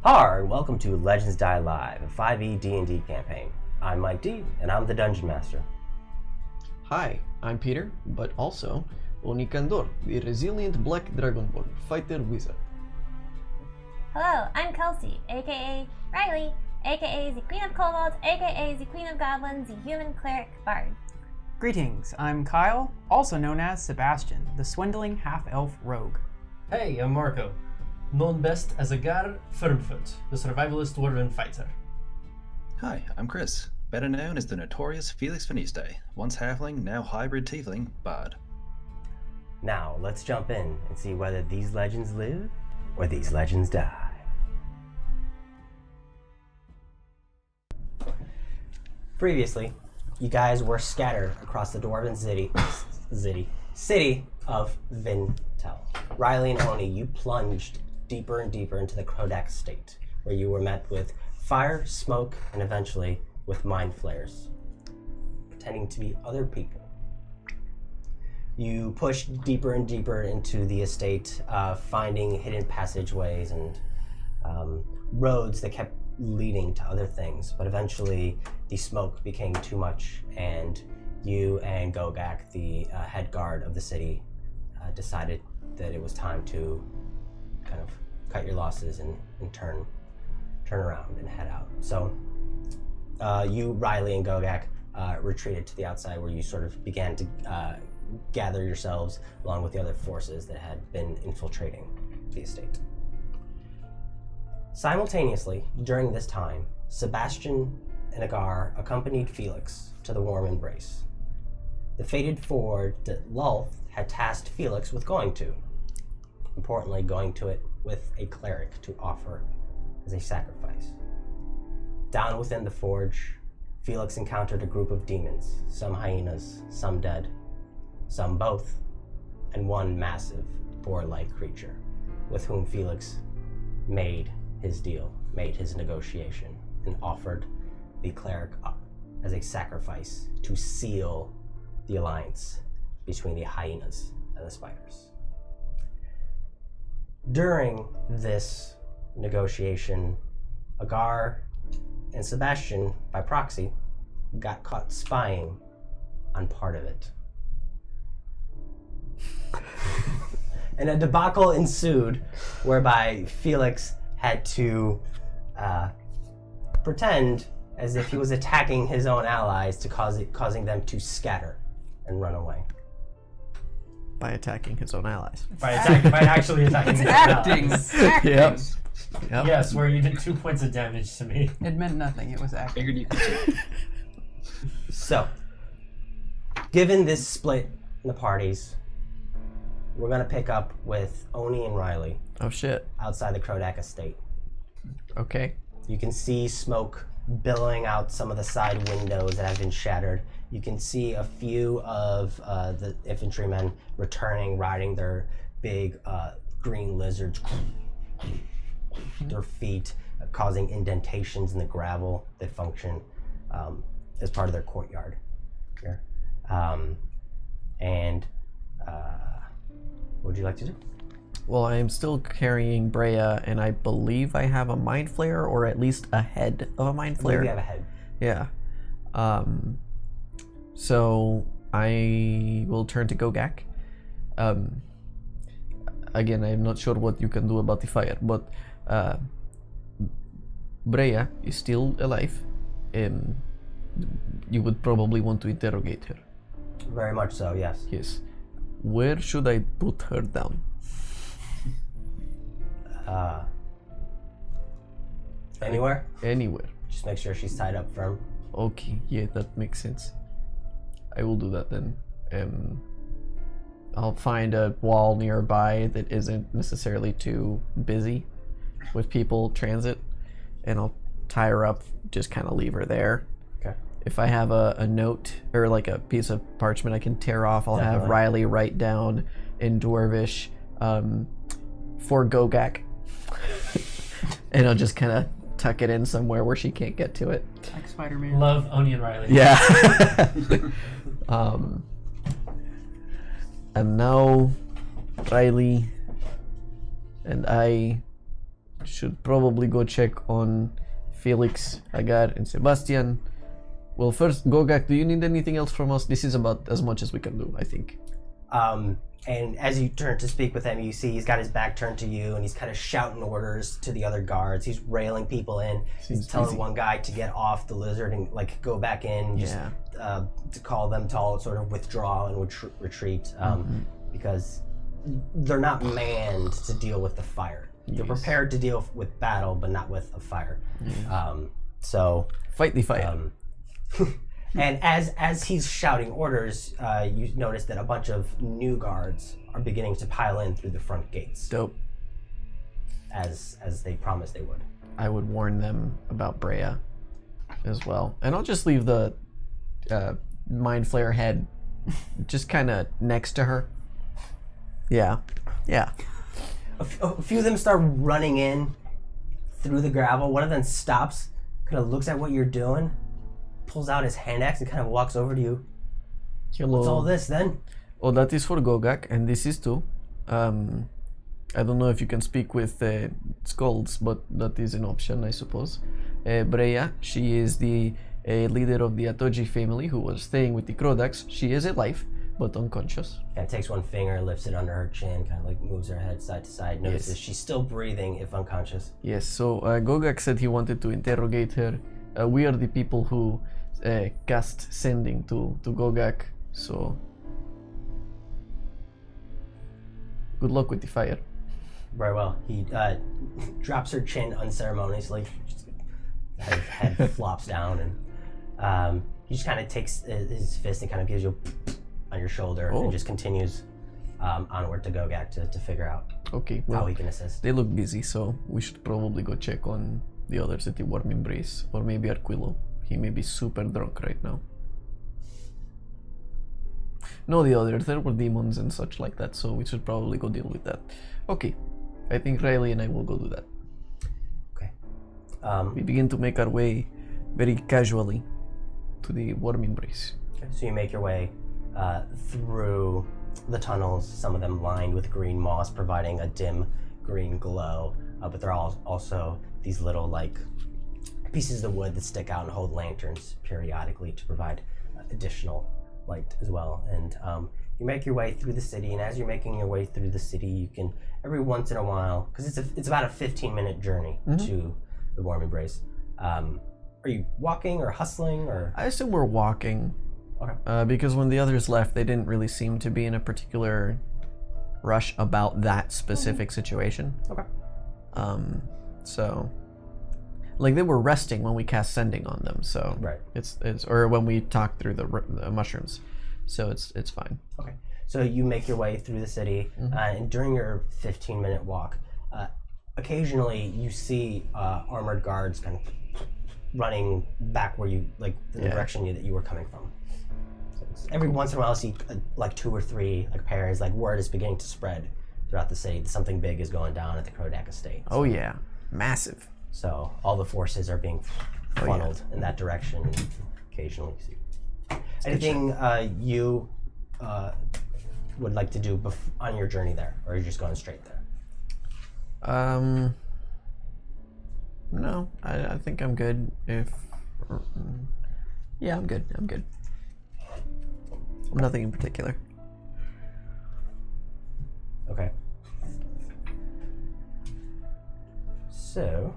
Har, and welcome to Legends Die Live, a 5e D&D campaign. I'm Mike D, and I'm the Dungeon Master. Hi, I'm Peter, but also Oni, the resilient Black Dragonborn fighter wizard. Hello, I'm Kelsey, aka Riley, aka the Queen of Kobolds, aka the Queen of Goblins, the Human Cleric Bard. Greetings, I'm Kyle, also known as Sebastian, the swindling half-elf rogue. Hey, I'm Marco, known best as Agar Firmfoot, the survivalist dwarven fighter. Hi, I'm Chris, better known as the notorious Felix once halfling, now hybrid tiefling, bard. Now, let's jump in and see whether these legends live or these legends die. Previously, you guys were scattered across the dwarven city of Vin'Tell. Riley and Oni, you plunged deeper and deeper into the Krodak state, where you were met with fire, smoke, and eventually with mind flares, pretending to be other people. You pushed deeper and deeper into the estate, finding hidden passageways and roads that kept leading to other things, but eventually the smoke became too much, and you and Gogak, the head guard of the city, decided that it was time to kind of cut your losses and turn around and head out. So you, Riley, and Gogak retreated to the outside, where you sort of began to gather yourselves along with the other forces that had been infiltrating the estate. Simultaneously, during this time, Sebastian and Agar accompanied Felix to the warm embrace. The fated ford that Lulth had tasked Felix with going to. Importantly, going to it with a cleric to offer as a sacrifice. Down within the forge, Felix encountered a group of demons, some hyenas, some dead, some both, and one massive boar-like creature, with whom Felix made his deal, made his negotiation, and offered the cleric up as a sacrifice to seal the alliance between the hyenas and the spiders. During this negotiation, Agar and Sebastian, by proxy, got caught spying on part of it. And a debacle ensued whereby Felix had to pretend as if he was attacking his own allies, to causing them to scatter and run away. By attacking his own allies. By actually attacking his Acting! allies. Acting! Yep. Yes, where you did 2 points of damage to me. It meant nothing, it was acting. Figured you could. So, given this split in the parties, we're gonna pick up with Oni and Riley Oh shit. outside the Krodak estate. Okay. You can see smoke billowing out some of the side windows that have been shattered. You can see a few of the infantrymen returning, riding their big green lizards, their feet, causing indentations in the gravel that function as part of their courtyard here. What would you like to do? Well, I am still carrying Brea, and I believe I have a mind flare, or at least a head of a mind flare. Maybe you have a head. Yeah. So I will turn to Gogak. Again, I'm not sure what you can do about the fire, but Brea is still alive. You would probably want to interrogate her. Very much so, yes. Yes. Where should I put her down? Anywhere? Anywhere. Just make sure she's tied up firm. Okay, yeah, that makes sense. I will do that then. I'll find a wall nearby that isn't necessarily too busy with people transit, and I'll tie her up, just kind of leave her there. Okay. If I have a note or like a piece of parchment I can tear off, I'll have Riley write down in Dwarvish for Gogak. And I'll just kind of tuck it in somewhere where she can't get to it. Like Spider-Man. Love Oni and Riley. Yeah. And now Riley and I should probably go check on Felix, Agar, and Sebastian. Well, first, Gogak, do you need anything else from us? This is about as much as we can do, I think. And as you turn to speak with him, you see he's got his back turned to you, and he's kind of shouting orders to the other guards. He's railing people in. He's telling busy. one guy to get off the lizard and like go back in. Just, to call them to all sort of withdraw and retreat, because they're not manned to deal with the fire. They're prepared to deal with battle, but not with a fire. So fight the fire. And as he's shouting orders, you notice that a bunch of new guards are beginning to pile in through the front gates. Dope. As they promised they would. I would warn them about Brea as well. And I'll just leave the Mind Flayer head just kind of next to her. Yeah. A few of them start running in through the gravel. One of them stops, kind of looks at what you're doing, pulls out his hand axe and kind of walks over to you. Hello. What's all this then? Oh, that is for Gogak, and this is too. I don't know if you can speak with skulls, but that is an option, I suppose. Brea, she is the leader of the Atoji family who was staying with the Krodax. She is alive, but unconscious. Kind of takes one finger, lifts it under her chin, kind of like moves her head side to side, notices she's still breathing if unconscious. Yes, so Gogak said he wanted to interrogate her. We are the people who cast sending to Gogak, so good luck with the fire. Very well. He drops her chin unceremoniously. Head flops down, and he just kind of takes his fist and kind of gives you on your shoulder and just continues onward to Gogak to figure out how he can assist. They look busy, so we should probably go check on the others at the Warm Embrace, or maybe Arquillo. He may be super drunk right now. No, the others, there were demons and such like that, so we should probably go deal with that. Okay, I think Riley and I will go do that. Okay. We begin to make our way very casually to the Warm Embrace. Okay, so you make your way through the tunnels, some of them lined with green moss, providing a dim green glow, but they're all also these little like pieces of wood that stick out and hold lanterns periodically to provide additional light as well. And you make your way through the city, and as you're making your way through the city, you can every once in a while, because it's about a 15-minute journey to the Warm Embrace. Are you walking or hustling or? I assume we're walking. Okay. Because when the others left, they didn't really seem to be in a particular rush about that specific situation. Okay. So, like, they were resting when we cast sending on them. So Right. it's or when we talked through the mushrooms. So it's fine. Okay. So you make your way through the city, and during your 15-minute walk, occasionally you see armored guards kind of running back where you like in the direction that you were coming from. So every once in a while, I see like 2 or 3 like pairs. Like word is beginning to spread throughout the city that something big is going down at the Krodak estate. Oh yeah, massive. So all the forces are being funneled in that direction. And occasionally, you see. Anything you would like to do on your journey there, or are you just going straight there? No, I think I'm good. Yeah, I'm good. Nothing in particular. Okay. So.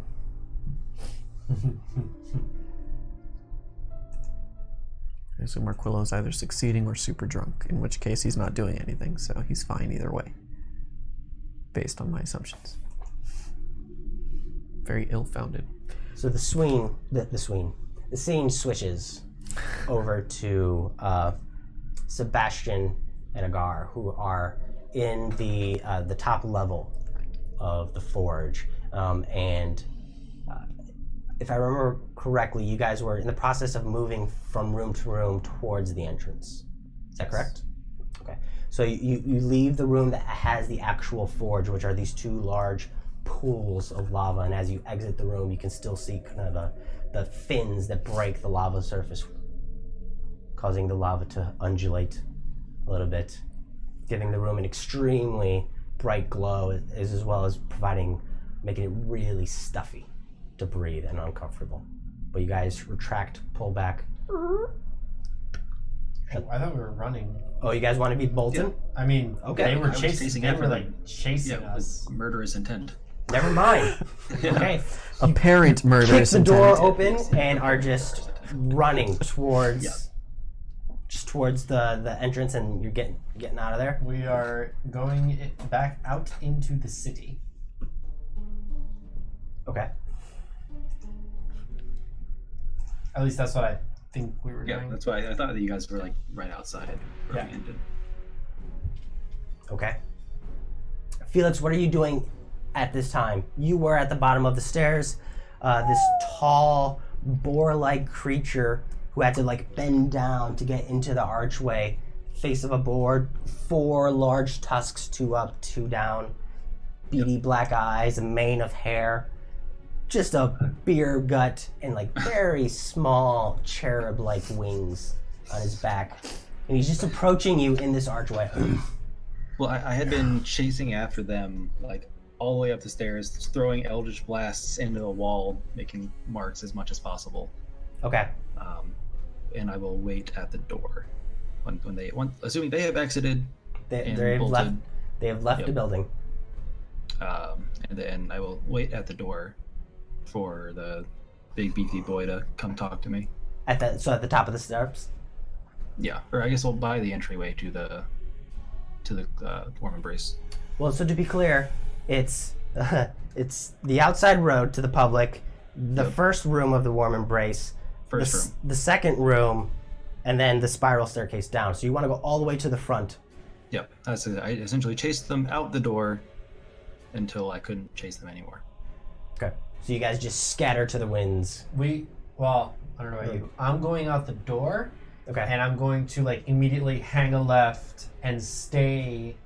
I assume Marquillo's either succeeding or super drunk, in which case he's not doing anything, so he's fine either way, based on my assumptions. Very ill-founded. So the scene switches over to Sebastian and Agar, who are in the top level of the forge, and if I remember correctly, you guys were in the process of moving from room to room towards the entrance. Is that correct? Okay. So you leave the room that has the actual forge, which are these 2 large pools of lava, and as you exit the room, you can still see kind of the fins that break the lava surface, causing the lava to undulate a little bit, giving the room an extremely bright glow, as well as providing making it really stuffy to breathe and uncomfortable. But you guys retract, pull back. I thought we were running. Oh, you guys want to be bolted? I mean, Okay. they were I was chasing. They after were them. like chasing us. with murderous intent. Never mind. Okay. Apparent murder. Kick the door open and are just running towards just towards the entrance, and you're getting out of there. We are going back out into the city. Okay. At least that's what I think we were Yeah, doing. that's why I thought that you guys were like right outside where we ended. Okay. Felix, what are you doing at this time? You were at the bottom of the stairs. This tall, boar-like creature who had to like bend down to get into the archway. Face of a boar, 4 large tusks, 2 up, 2 down, beady black eyes, a mane of hair, just a beer gut, and like very small cherub-like wings on his back. And he's just approaching you in this archway. Well, I had been chasing after them, like all the way up the stairs, throwing eldritch blasts into the wall, making marks as much as possible. Okay. And I will wait at the door when assuming they have exited and They've bolted. left. They have left the building. And then I will wait at the door for the big beefy boy to come talk to me. At the top of the steps. Yeah, or I guess I'll buy the entryway to the warm embrace. Well, so to be clear, it's the outside road to the public, the first room of the warm embrace, First room. the second room, and then the spiral staircase down. So you want to go all the way to the front. Yep, that's it. I essentially chased them out the door until I couldn't chase them anymore. Okay. So you guys just scatter to the winds. I don't know about you. I'm going out the door, Okay. and I'm going to like immediately hang a left and stay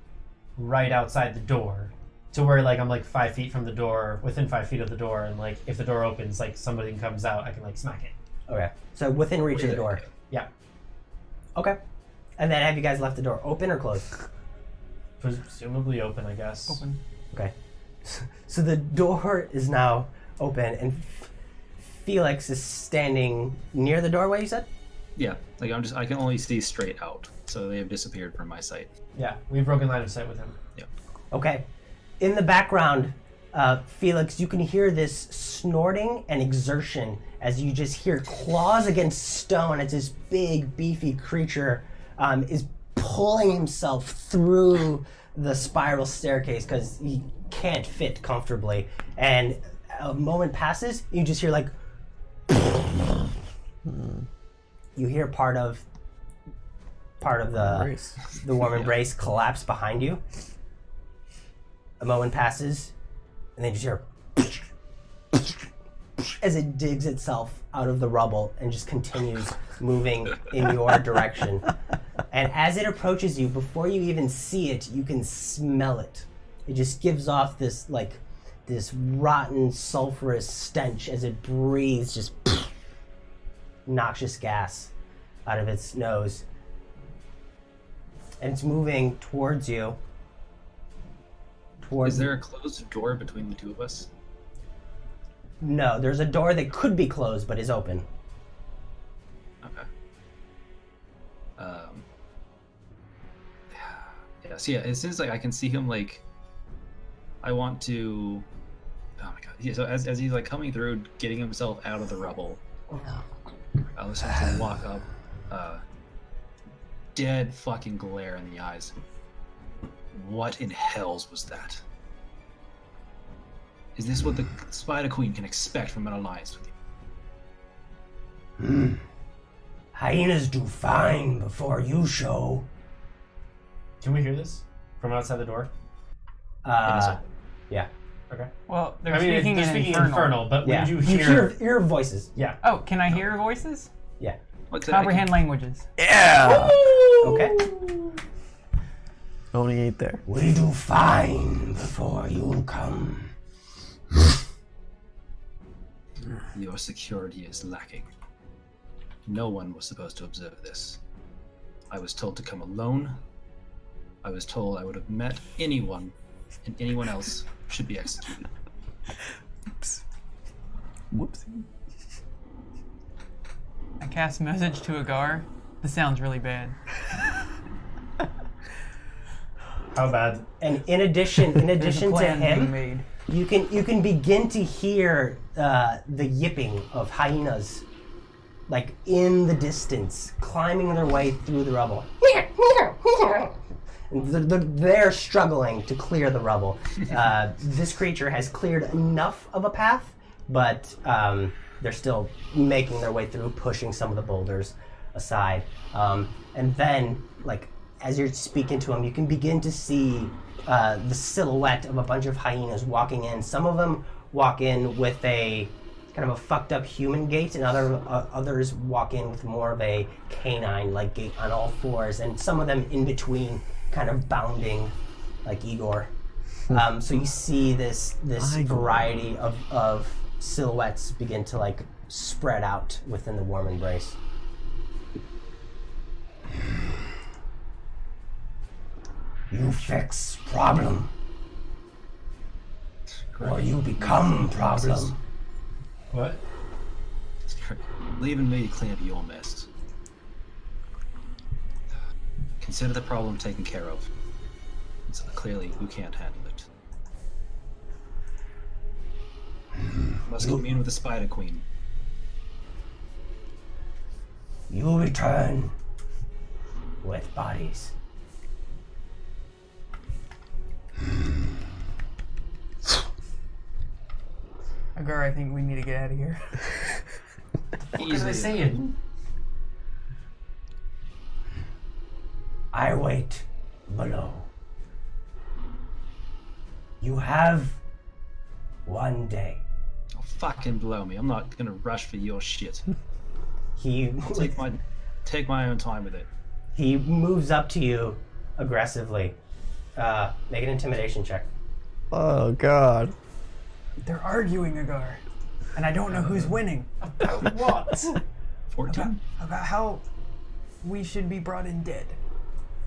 right outside the door, to where like I'm like 5 feet from the door, within 5 feet of the door, and like if the door opens, like somebody comes out, I can like smack it. Okay. So within reach of the door. Yeah, Okay. And then have you guys left the door open or closed? presumably open, I guess. Open. Okay. So the door is now open, and Felix is standing near the doorway, you said? Yeah, like I can only see straight out, so they have disappeared from my sight. Yeah, we've broken line of sight with him. Okay. In the background, Felix, you can hear this snorting and exertion as you just hear claws against stone as this big, beefy creature is pulling himself through the spiral staircase because he can't fit comfortably. And a moment passes, you just hear like... You hear part of the warm embrace collapse behind you. A moment passes, and then you hear as it digs itself out of the rubble and just continues moving in your direction. And as it approaches you, before you even see it, you can smell it. It just gives off this rotten, sulfurous stench as it breathes just noxious gas out of its nose. And it's moving towards you. Is there a closed door between the two of us? No, there's a door that could be closed but is open. Okay. Yeah, it seems like I can see him, like, I want to... Oh my god. Yeah, so as he's, like, coming through, getting himself out of the rubble, I was trying to walk up, dead fucking glare in the eyes. What in hells was that? Is this what the Spider Queen can expect from an alliance with you? Hyenas do fine before you show. Can we hear this from outside the door? Yeah. Okay. Well, they're I mean, speaking they're in speaking infernal. but Yeah. when you hear voices. Yeah. Oh, can I hear voices? Yeah. What's that? Comprehend languages. Yeah. Okay. Oni ain't there. We do fine before you come. Your security is lacking. No one was supposed to observe this. I was told to come alone. I was told I would have met anyone, and anyone else should be executed. Whoops. I cast message to Agar. This sounds really bad. How bad? And in addition There's a to plan being him, made. you can begin to hear the yipping of hyenas, like in the distance, climbing their way through the rubble. And they're struggling to clear the rubble. This creature has cleared enough of a path, but they're still making their way through, pushing some of the boulders aside. And then, like, as you're speaking to him, you can begin to see the silhouette of a bunch of hyenas walking in. Some of them walk in with a kind of a fucked up human gait, and others walk in with more of a canine-like gait on all fours, and some of them in between, kind of bounding like Igor. So you see this variety of silhouettes begin to like spread out within the warm embrace. You fix problem, or you become problem. What? Leaving me to clean up your mess. Consider the problem taken care of. So clearly, you can't handle it. Must commune with the Spider Queen. You return with bodies. Agar, I think we need to get out of here. What are they saying? I wait below. You have one day. Oh, fucking blow me. I'm not gonna rush for your shit. He Take my own time with it. he moves up to you aggressively. Make an intimidation check. Oh God. They're arguing, Agar. And I don't know who's winning. About what? 14? About how we should be brought in dead.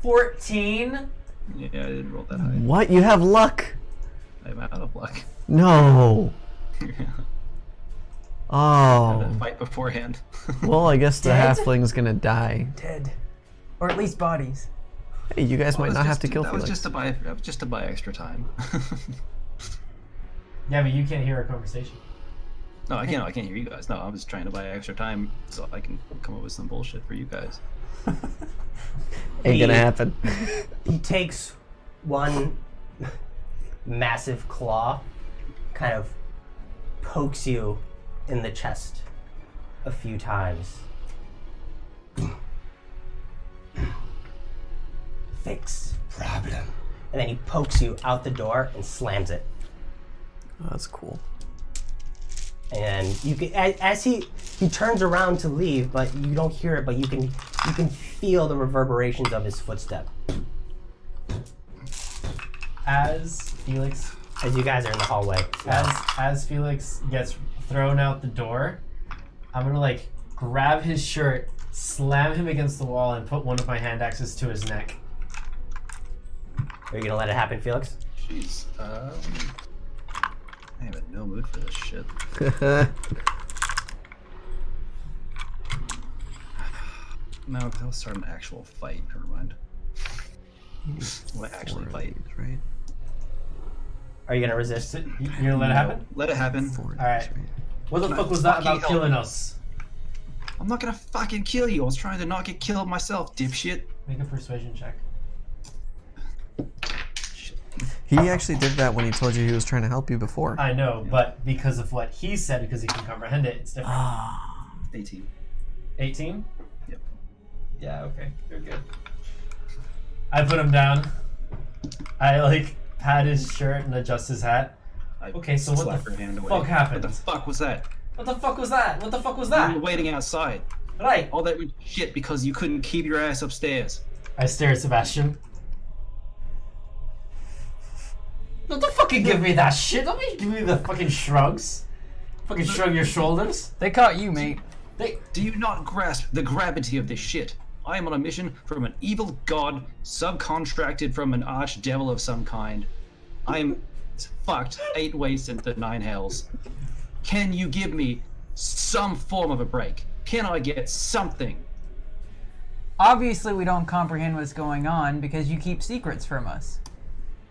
14? Yeah, I didn't roll that high. What? You have luck? I'm out of luck. No. Had Oh. that fight beforehand. Well, I guess the Dead? halfling's gonna die. Dead. Or at least bodies. Hey, you guys might Well, not have to kill that was Felix. just to buy extra time. Yeah, but you can't hear our conversation. No, I can't hear you guys. No, I was trying to buy extra time so I can come up with some bullshit for you guys. Ain't gonna happen. He takes one massive claw, kind of pokes you in the chest a few times. Fix problem. And then he pokes you out the door and slams it. Oh, that's cool. And you can, as he turns around to leave, but you don't hear it, but you can feel the reverberations of his footstep As Felix as you guys are in the hallway. as Felix gets thrown out the door, I'm gonna like grab his shirt, slam him against the wall, and put one of my hand axes to his neck. Are you gonna let it happen, Felix? Jeez. I am in no mood for this shit. No, because I'll start an actual fight. Never mind. We'll actually fight. Right? Are you gonna resist it? You're gonna let it happen? Let it happen. Alright. What the fuck was that fucking about help killing me. us? I'm not gonna fucking kill you. I was trying to not get killed myself, dipshit. Make a persuasion check. He actually did that when he told you he was trying to help you before. I know, but because of what he said, because he can comprehend it, it's different. 18. 18? Yep. Yeah, okay. You're good. I put him down. I like pat his shirt and adjust his hat. I Okay, so what slap the her hand away. fuck happened? What the fuck was that? What the fuck was that? What the fuck was We that? were waiting outside. Right. All that shit because you couldn't keep your ass upstairs. I stare at Sebastian. Don't fucking give me that shit. Don't be give me the fucking shrugs. Fucking shrug your shoulders. They caught you, mate. Do you not grasp the gravity of this shit? I am on a mission from an evil god, subcontracted from an archdevil of some kind. I am It's fucked 8 ways into 9 hells. Can you give me some form of a break? Can I get something? Obviously, we don't comprehend what's going on because you keep secrets from us.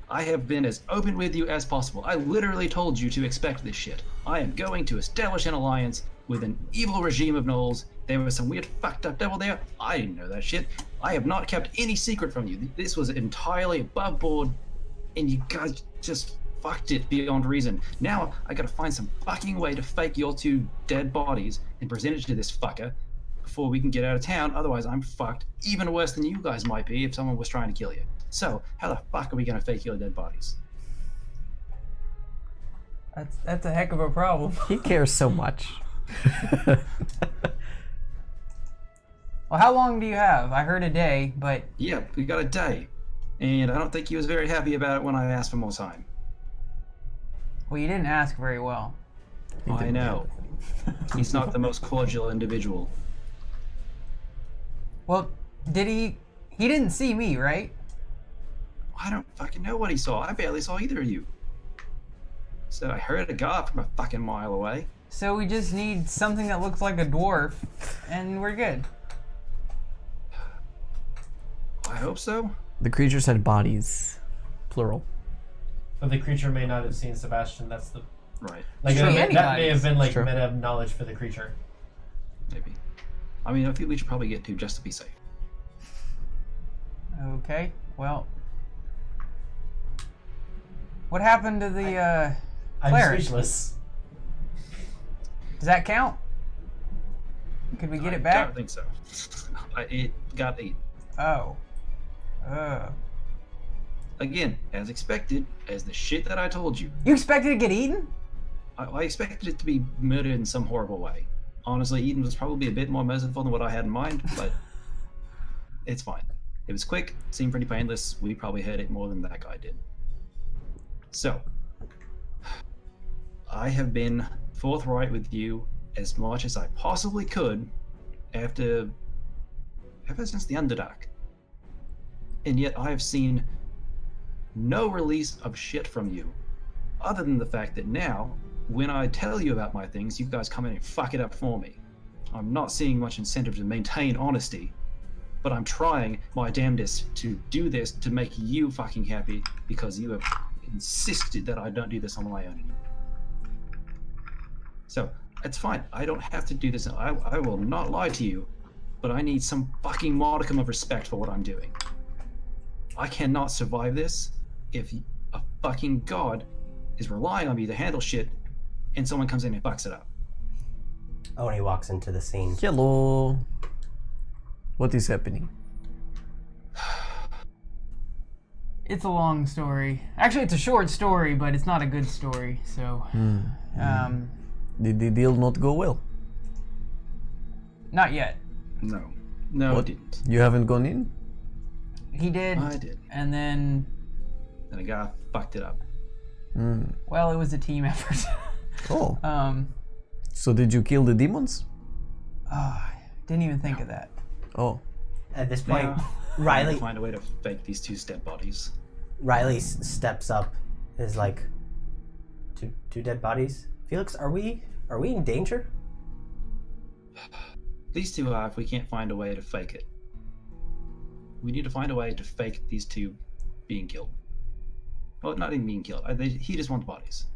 I have been as open with you as possible. I literally told you to expect this shit. I am going to establish an alliance with an evil regime of gnolls. There was some weird fucked up devil there. I didn't know that shit. I have not kept any secret from you. This was entirely above board, and you guys just fucked it beyond reason. Now I gotta find some fucking way to fake your 2 dead bodies and present it to this fucker before we can get out of town. Otherwise I'm fucked even worse than you guys might be if someone was trying to kill you. So how the fuck are we gonna fake your dead bodies? That's a heck of a problem. He cares so much. Well, how long do you have? I heard a day, but... Yeah, we got a day. And I don't think he was very happy about it when I asked for more time. Well, you didn't ask very well. I know. He's not the most cordial individual. Well, did he... He didn't see me, right? I don't fucking know what he saw. I barely saw either of you. So I heard Agar from a fucking mile away. So we just need something that looks like a dwarf, and we're good. I hope so. The creatures had bodies, plural. But the creature may not have seen Sebastian. That's the Right. like Sure. that may have been like Sure. meta knowledge for the creature. Maybe. I mean, I think we should probably get to just to be safe. Okay, well... What happened to the, I'm cleric? speechless. Does that count? Could we get I it back? don't think so. It got 8. Oh. Again, as expected, as the shit that I told you. You expected to get eaten? I expected it to be murdered in some horrible way. Honestly, Eden was probably a bit more merciful than what I had in mind, but it's fine. It was quick, seemed pretty painless. We probably heard it more than that guy did. So, I have been forthright with you as much as I possibly could ever since the Underdark. And yet I have seen no release of shit from you, other than the fact that now, when I tell you about my things, you guys come in and fuck it up for me. I'm not seeing much incentive to maintain honesty, but I'm trying my damnedest to do this to make you fucking happy because you have insisted that I don't do this on my own. So, it's fine. I don't have to do this. I will not lie to you, but I need some fucking modicum of respect for what I'm doing. I cannot survive this if a fucking god is relying on me to handle shit and someone comes in and fucks it up. Oni walks into the scene. Hello. What is happening? It's a long story. Actually, it's a short story, but it's not a good story, so... Did the deal not go well? Not yet. No, What? it didn't. You haven't gone in? He did, I did. and then... And a guy fucked it up. Well, it was a team effort. Oh. um... So did you kill the demons? Didn't even think of that. Oh. At this point, Now, I need Riley to find a way to fake these 2 dead bodies. steps up, is like, two dead bodies. Felix, are we in danger? These 2 are if we can't find a way to fake it. We need to find a way to fake these 2 being killed. Well, not even being killed. He just wants bodies.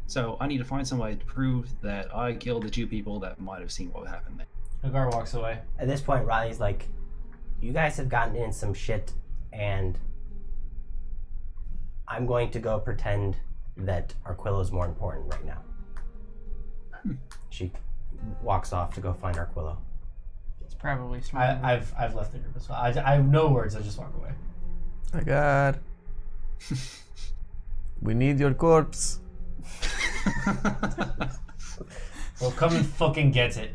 So I need to find some way to prove that I killed the 2 people that might have seen what happened there. Agar walks away. At this point, Riley's like, you guys have gotten in some shit, and I'm going to go pretend that Arquillo is more important right now. She walks off to go find Arquillo. It's probably smart. I've left the group as well. I have no words. I just walk away. Agar. We need your corpse. Well, come and fucking get it.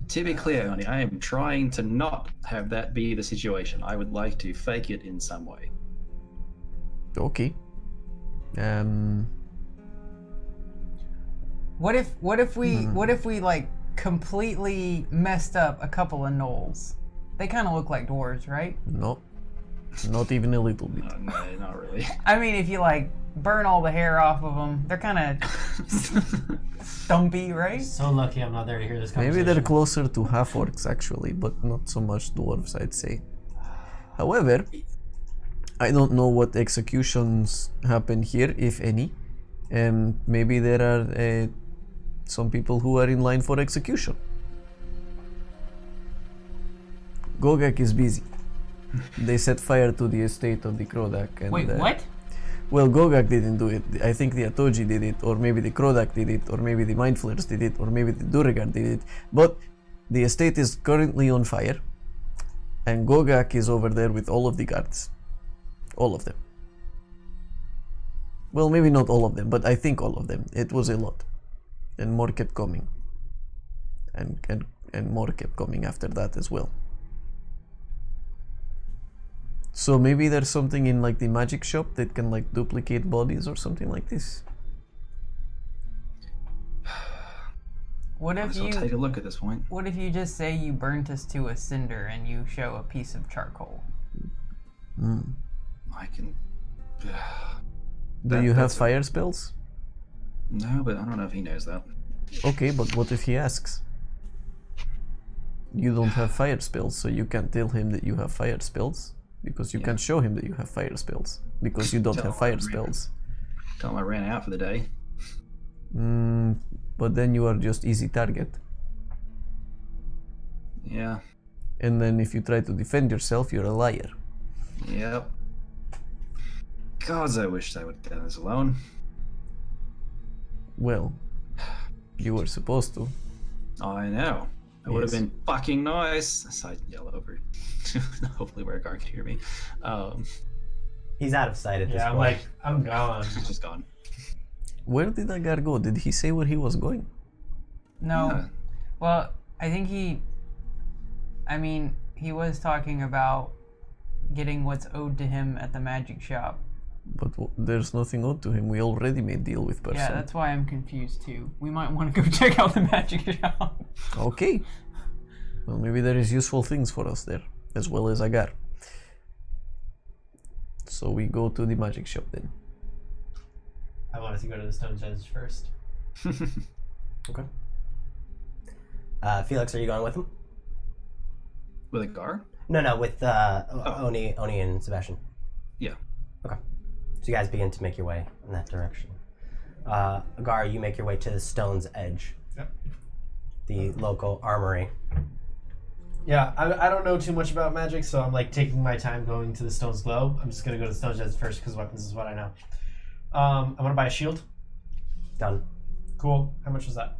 To be clear, Oni, I am trying to not have that be the situation. I would like to fake it in some way. Okay. What if we like completely messed up a couple of gnolls? They kind of look like dwarves, right? No. Not even a little bit. No, not really. I mean, if you like burn all the hair off of them. They're kind of stumpy, right? So lucky I'm not there to hear this Maybe conversation. they're closer to half orcs actually, but not so much dwarves, I'd say. However, I don't know what executions happen here, if any, and maybe there are some people who are in line for execution. Gogak is busy. They set fire to the estate of the Krodak. And, Wait, what? Well, Gogak didn't do it. I think the Atoji did it, or maybe the Krodak did it, or maybe the Mind Flayers did it, or maybe the Duergar did it. But the estate is currently on fire, and Gogak is over there with all of the guards. All of them. Well, maybe not all of them, but I think all of them. It was a lot. And more kept coming. And more kept coming after that as well. So maybe there's something in like the magic shop that can like duplicate bodies or something like this. What if I'll you take a look at this point. What if you just say you burnt us to a cinder and you show a piece of charcoal? I can. Do you have fire spells? No, but I don't know if he knows that. Okay, but what if he asks? You don't have fire spells, so you can't tell him that you have fire spells. Because you can't show him that you have fire spells. Because you don't have fire spells. Tell him I ran out for the day. But then you are just easy target. Yeah. And then if you try to defend yourself, you're a liar. Yep. Gods, I wished I would have done this alone. Well, you were supposed to. I know. It would have Yes. been fucking nice. So I yell over. Hopefully where Agar can hear me. He's out of sight at this Yeah, I'm point. like, I'm gone. He's just gone. Where did Agar go? Did he say where he was going? No. Yeah. Well, I think he was talking about getting what's owed to him at the magic shop. But there's nothing owed to him. We already made deal with person. Yeah, that's why I'm confused too. We might want to go check out the magic shop. Okay. Well, maybe there is useful things for us there, as well as Agar. So we go to the magic shop then. I wanted to go to the Stone Judge first. Okay. Felix, are you going with him? With Agar? No, with Oni and Sebastian. Yeah. Okay. So you guys begin to make your way in that direction. Agar, you make your way to the Stone's Edge. Yep. The local armory. Yeah, I don't know too much about magic, so I'm like taking my time going to the Stone's Glow. I'm just gonna go to the Stone's Judge first because weapons is what I know. I'm gonna buy a shield. Done. Cool. How much was that?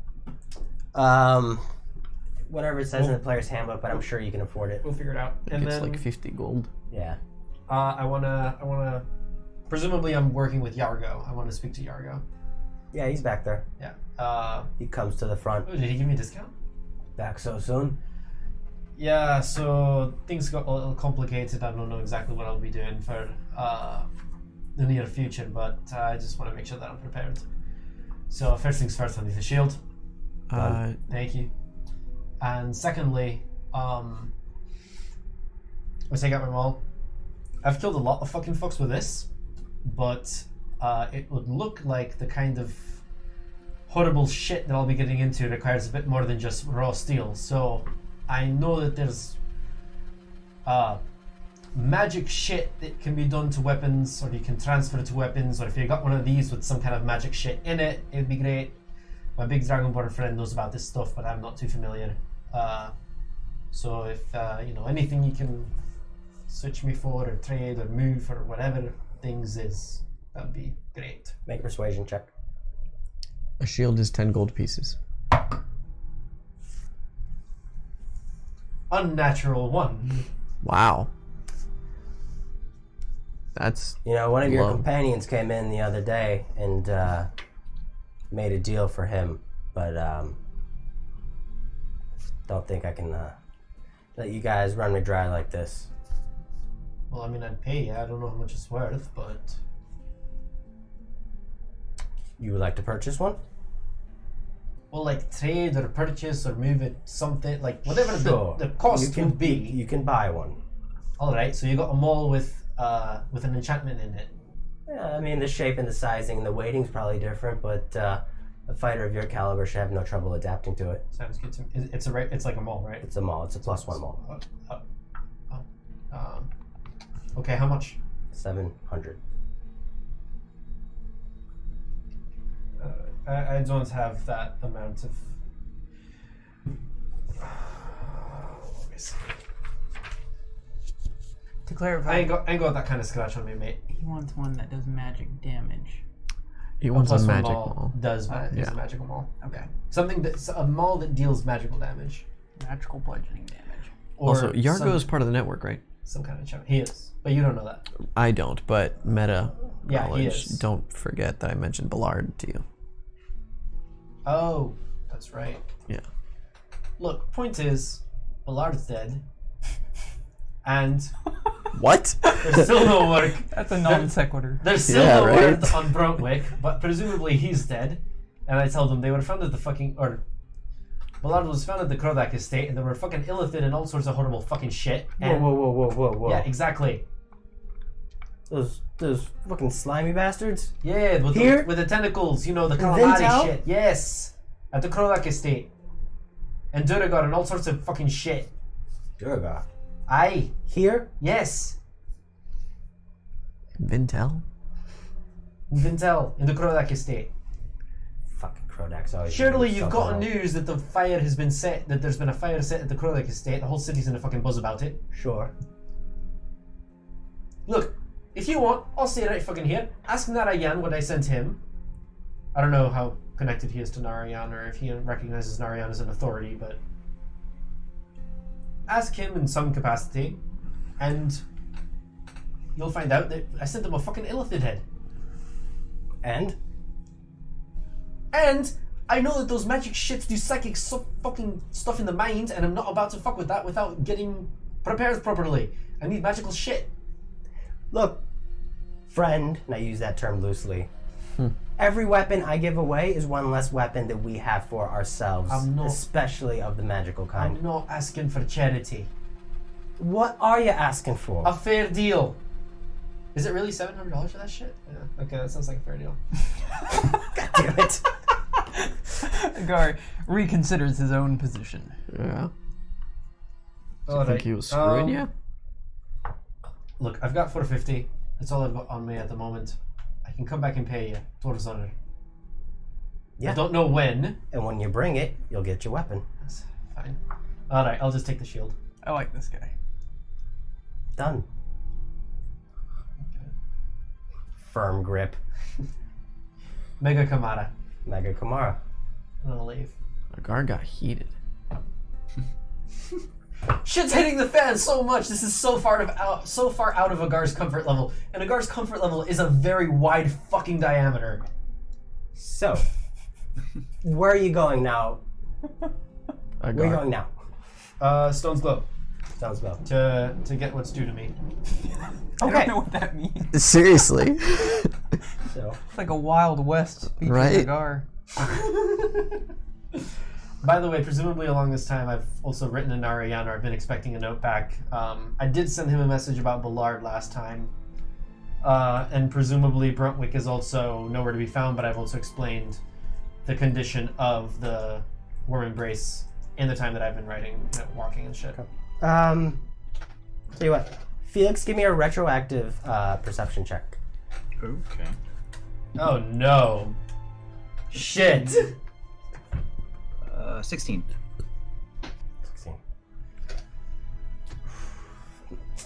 Whatever it says in the player's handbook, but I'm sure you can afford it. We'll figure it out. I think it's like 50 gold. Yeah. I wanna. Presumably, I'm working with Yargo. I want to speak to Yargo. Yeah, he's back there. Yeah. He comes to the front. Oh, did he give me a discount? Back so soon? Yeah. So things got a little complicated. I don't know exactly what I'll be doing for the near future, but I just want to make sure that I'm prepared. So first things first, I need a shield. Thank you. And secondly, once I get my maul, I've killed a lot of fucking fucks with this, but it would look like the kind of horrible shit that I'll be getting into requires a bit more than just raw steel. So I know that there's magic shit that can be done to weapons, or you can transfer it to weapons, or if you got one of these with some kind of magic shit in it, it'd be great. My big Dragonborn friend knows about this stuff, but I'm not too familiar. So if anything you can switch me for, or trade, or move, or whatever things is, that'd be great. Make a persuasion check. A shield is 10 gold pieces. Unnatural 1. Wow. That's One of your low. companions came in the other day and made a deal for him, but don't think I can let you guys run me dry like this. Well, I mean, I'd pay. I don't know how much it's worth, but You would like to purchase one? well, like trade or purchase or move it, something like whatever Sure. the cost you can, would be. You can buy one. All right, so you got a mall with an enchantment in it. Yeah, I mean, the shape and the sizing and the weighting's probably different, but a fighter of your caliber should have no trouble adapting to it. Sounds good to me. It's like a mall, right? It's a maul. It's a +1 maul. Okay, how much? 700. I don't have that amount of. To clarify, I ain't got that kind of scratch on me, mate. he wants one that does magic damage. He wants a +1 magic maul maul. Does is yeah. a magical maul. Okay. Something that's a maul that deals magical damage. Magical bludgeoning damage. Or Also, Yargo is part of the network, right? some kind of challenge. He is, but you don't know that. I don't, but meta Yeah, he knowledge. is. Don't forget that I mentioned Ballard to you. Oh, that's right. Yeah. Look, point is, Ballard's dead, and What? there's still no work. That's a non sequitur. There's still Yeah, no right. word on Bruntwick, but presumably he's dead. And I tell them they were found at the fucking Ballard was found at the Krodak estate, and they were fucking illithid and all sorts of horrible fucking shit. And Whoa. yeah, exactly. Those fucking slimy bastards? Yeah, with Here? with the tentacles, you know, the Vin'Tell? calamari shit. Yes, at the Krodak estate, and Duragar and all sorts of fucking shit. Durga. Aye, Here? yes, Vin'Tell? Vin'Tell in the Krodak estate. Fucking Krodak's always... Surely doing you've something gotten wrong. news that the fire has been set, that there's been a fire set at the Krodak estate. The whole city's in a fucking buzz about it. Sure. Look, if you want, I'll stay right fucking here. Ask Narayan what I sent him. I don't know how connected he is to Narayan or if he recognizes Narayan as an authority, but ask him in some capacity, and you'll find out that I sent him a fucking illithid head. And? And I know that those magic shits do psychic fucking stuff in the mind, and I'm not about to fuck with that without getting prepared properly. I need magical shit. Look, friend, and I use that term loosely, every weapon I give away is one less weapon that we have for ourselves, I'm not- especially of the magical kind. I'm not asking for charity. What are you asking for? A fair deal. Is it really $700 for that shit? Yeah. Okay, that sounds like a fair deal. God damn it. Agar reconsiders his own position. Yeah. Do you Alright, think he was screwing you? Look, I've got 450. That's all I've got on me at the moment. I can come back and pay you. Towards honor. Yeah. I don't know when. And when you bring it, you'll get your weapon. That's fine. Alright, I'll just take the shield. I like this guy. Done. Firm grip. Mega Kamara. Mega Kamara. And I'll leave. Agar got heated. Shit's hitting the fan so much. This is so far out of Agar's comfort level, and Agar's comfort level is a very wide fucking diameter. So, where are you going now? Agar. Where are you going now? Stone's Glow Sounds well. to get what's due to me. I Okay. don't know what that means. Seriously? So, It's like a Wild West speech of Right? Agar. By the way, presumably along this time, I've also written to Narayan, or I've been expecting a note back. I did send him a message about Ballard last time, and presumably Bruntwick is also nowhere to be found, but I've also explained the condition of the Worm Embrace in the time that I've been writing, walking and shit. tell you what. Felix, give me a retroactive perception check. Okay. Oh no. Shit. 16. 16.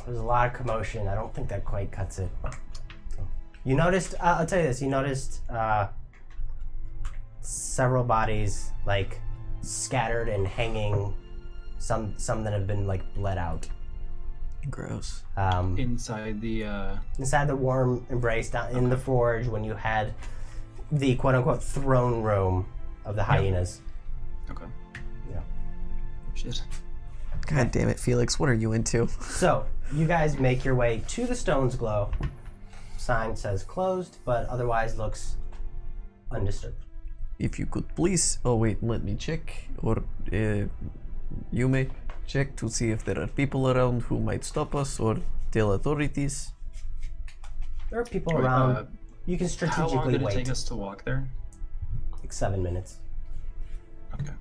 There's a lot of commotion. I don't think that quite cuts it. You noticed, I'll tell you this, you noticed several bodies like scattered and hanging, some that have been like bled out. Gross. Inside the Inside the Worm Embrace, down in the forge, when you had the quote-unquote throne room of the hyenas. Okay. Yeah. Shit. God damn it, Felix. What are you into? So, you guys make your way to the Stone's Glow. Sign says closed, but otherwise looks undisturbed. If you could please. Oh, wait, let me check. Or you may check to see if there are people around who might stop us or tell authorities. There are people Wait, around. You can How long strategically did it wait. take us to walk there? Like 7 minutes. Okay.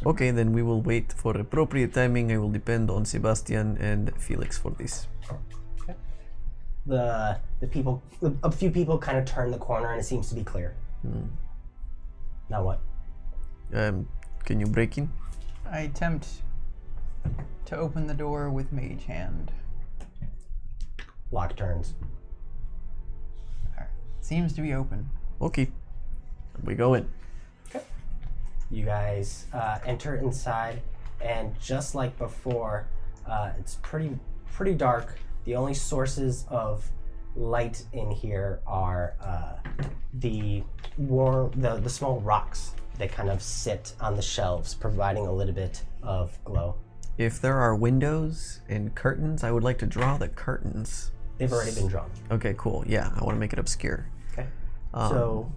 Okay, then we will wait for appropriate timing. I will depend on Sebastian and Felix for this. The people, a few people kind of turn the corner and it seems to be clear. Now what? Can you break in? I attempt to open the door with mage hand. Lock turns. Seems to be open. Okay, we go in. You guys enter inside, and just like before, it's pretty dark. The only sources of light in here are the small rocks that kind of sit on the shelves, providing a little bit of glow. If there are windows and curtains, I would like to draw the curtains. They've already been drawn. Okay, cool. Yeah, I want to make it obscure. Okay. So,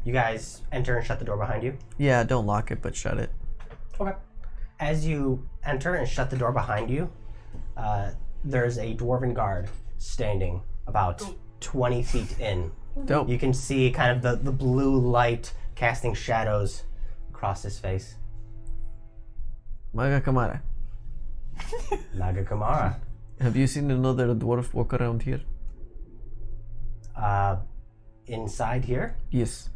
you guys enter and shut the door behind you. Yeah, don't lock it, but shut it. Okay. As you enter and shut the door behind you, there's a dwarven guard standing about 20 feet in. Dope. You can see kind of the blue light casting shadows across his face. Maga Kamara, Naga Kamara. have you seen another dwarf walk around here? Inside here, Yes.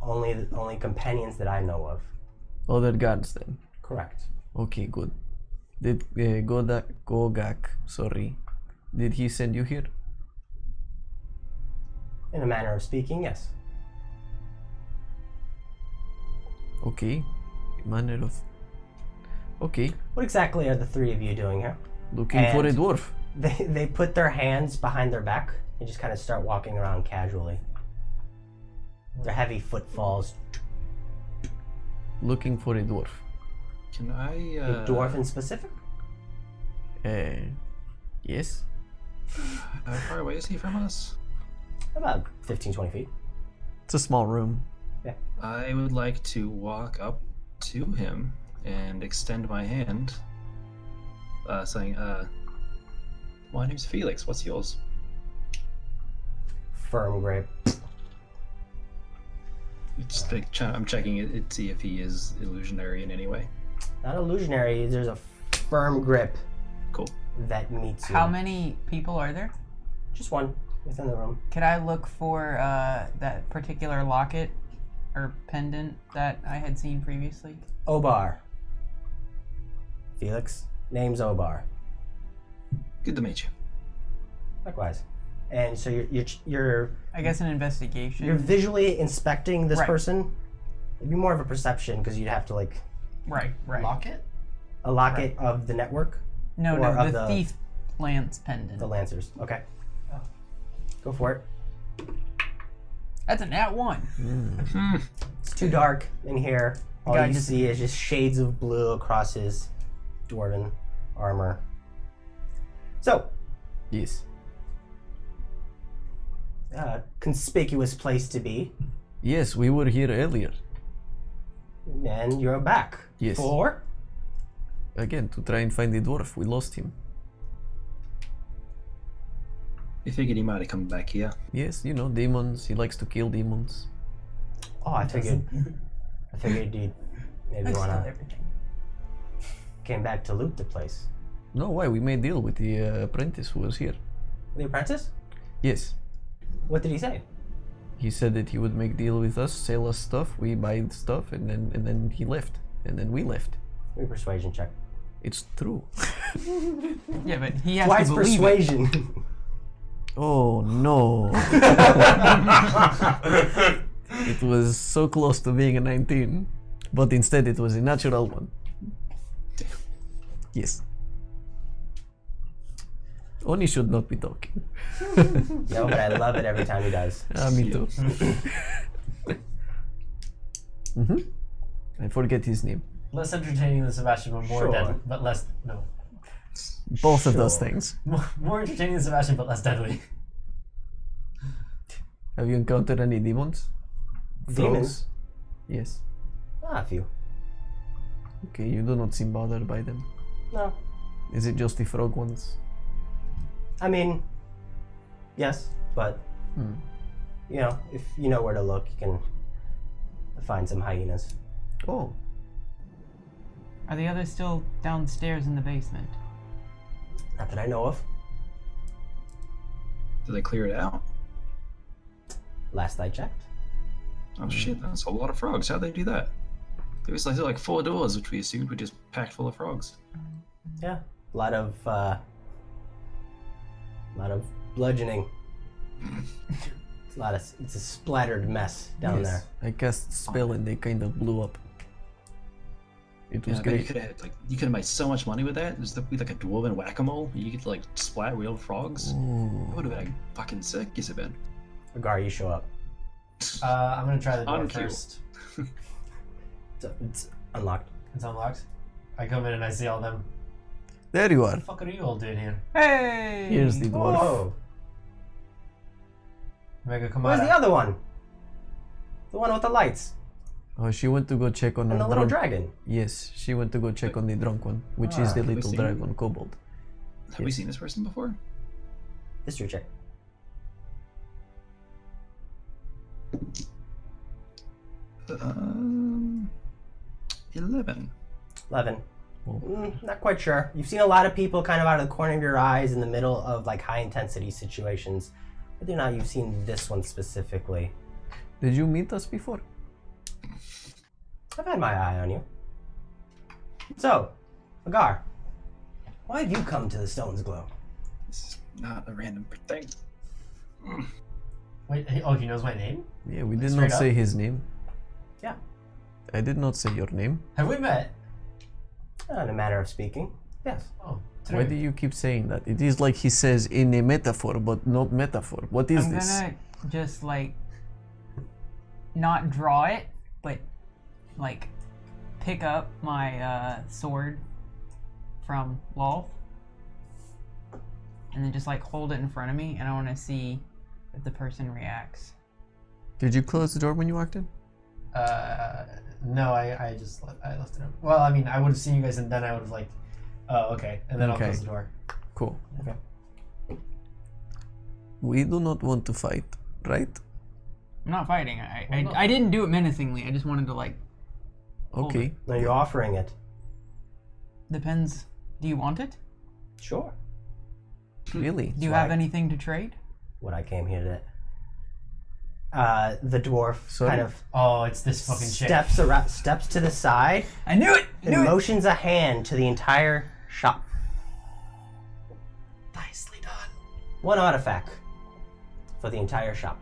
only companions that I know of. Other guards then. Correct. Okay, good. Did Gogak, sorry, did he send you here? In a manner of speaking, yes. Okay, manner of. Okay, What exactly are the three of you doing here? looking for a And- dwarf. They put their hands behind their back and just kind of start walking around casually. Their heavy footfalls. Looking for a dwarf. Can I? A dwarf in specific? Yes. How far away is he from us? About 15, 20 feet. It's a small room. I would like to walk up to him and extend my hand, saying, "My name's Felix. What's yours?" Firm grip. It's like I'm checking it to see if he is illusionary in any way. Not illusionary, there's a firm grip Cool. that meets you. How many people are there? Just one within the room. Could I look for that particular locket or pendant that I had seen previously? Obar. Felix. Name's Obar. Good to meet you. Likewise. And so you're I guess an investigation. visually inspecting this Right. person. It'd be more of a perception because you'd have to like Right. Locket? a locket of the network, No, or no, of the the- thief lance pendant. the Lancers. Okay. Go for it. That's a nat 1. It's too dark in here. All Guy you just- see is just shades of blue across his dwarven armor. So, Yes. conspicuous place to be, Yes, we were here earlier. and you're back. Yes. For? Again, to try and find the dwarf. We lost him. I figured he might have come back here. Yes, you know, demons. He likes to kill demons. Oh, I figured you'd maybe wanna came back to loot the place. No, why? We made deal with the apprentice who was here. The apprentice? Yes. What did he say? He said that he would make deal with us, sell us stuff, we buy stuff, and then he left. And then we left. Give me a persuasion check. It's true. Yeah, but he has Twice to believe it. persuasion. Oh no. It was so close to being a 19, but instead it was a natural one. Yes. Oni should not be talking. No, but I love it every time he does. Me too. I forget his name. Less entertaining than Sebastian, but more Sure. deadly. But less. No. Both of those Sure. things. More entertaining than Sebastian, but less deadly. Have you encountered any demons? Demons? Yes. Ah, a few. Okay, you do not seem bothered by them. No. Is it just the frog ones? I mean, Yes, but you know, if you know where to look, you can find some hyenas. Oh, Are the others still downstairs in the basement? Not that I know of. Did they clear it out? Last I checked. Oh shit, that's a lot of frogs. How'd they do that? There was like 4 doors, which we assumed were just packed full of frogs. Yeah, a lot of bludgeoning. It's a splattered mess down there. I cast spell and they kind of blew up. It was Yeah, but you great. could have made so much money with that. There's like a dwarven whack-a-mole. You could like splat real frogs. Ooh. That would have been fucking sick, yes it been. Agar, you show up. I'm gonna try the door On cue. first. It's unlocked. It's unlocked. I come in and I see all them. There you What are. the fuck are you all doing here? Hey! Here's the dwarf. Whoa! Mega Where's the Kamara. other one? The one with the lights Oh, she went to go check on and the the little drunk. dragon. Yes, she went to go check on the drunk one, which is the we little seen- dragon kobold. Have we seen this person before? History check. 11. 11. Oh. Not quite sure. You've seen a lot of people kind of out of the corner of your eyes in the middle of like high intensity situations. Whether or not you've seen this one specifically. Did you meet us before? I've had my eye on you. So, Agar, why have you come to the Stone's Glow? This is not a random thing. Wait, he knows my name? Yeah, we did Straight not say up? his name. Yeah. I did not say your name. Have we met? In a matter of speaking, yes. Oh, Why do you keep saying that? It is like he says in a metaphor, but not metaphor. What is I'm this? gonna just like not draw it, but like pick up my sword from Lolth and then just like hold it in front of me, and I want to see if the person reacts. Did you close the door when you walked in? No, I just I left it open. Well, I mean, I would have seen you guys, and then I would have like, oh, okay, and then I'll Okay. close the door. Cool. Okay. We do not want to fight, right? I'm not fighting. Why not? I didn't do it menacingly. I just wanted to like. hold Okay. it. No, you're offering it. Depends. Do you want it? Sure. Really? Do you That's have why- anything to trade? What I came here to. The dwarf Sorry? kind of Oh, it's this fucking shit. steps to the side I knew it. and motions a hand to the entire shop. Nicely done. One artifact for the entire shop.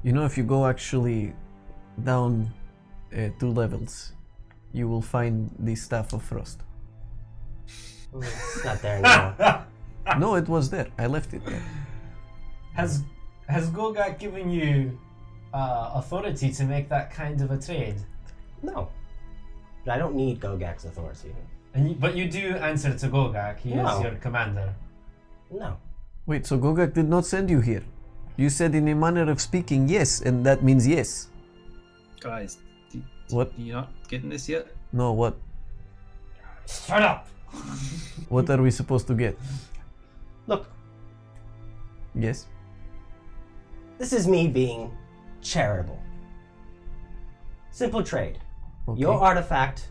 You know, if you go actually down 2 levels, you will find the Staff of Frost. It's not there anymore. No, it was there. I left it there. Has Gogak given you authority to make that kind of a trade? No. But I don't need Gogak's authority. But you do answer to Gogak. He No. is your commander. No. Wait, so Gogak did not send you here? You said in a manner of speaking yes, and that means yes. Guys, What? you not getting this yet? No, what? Shut up! What are we supposed to get? Look, Yes? this is me being charitable. Simple trade. Okay. Your artifact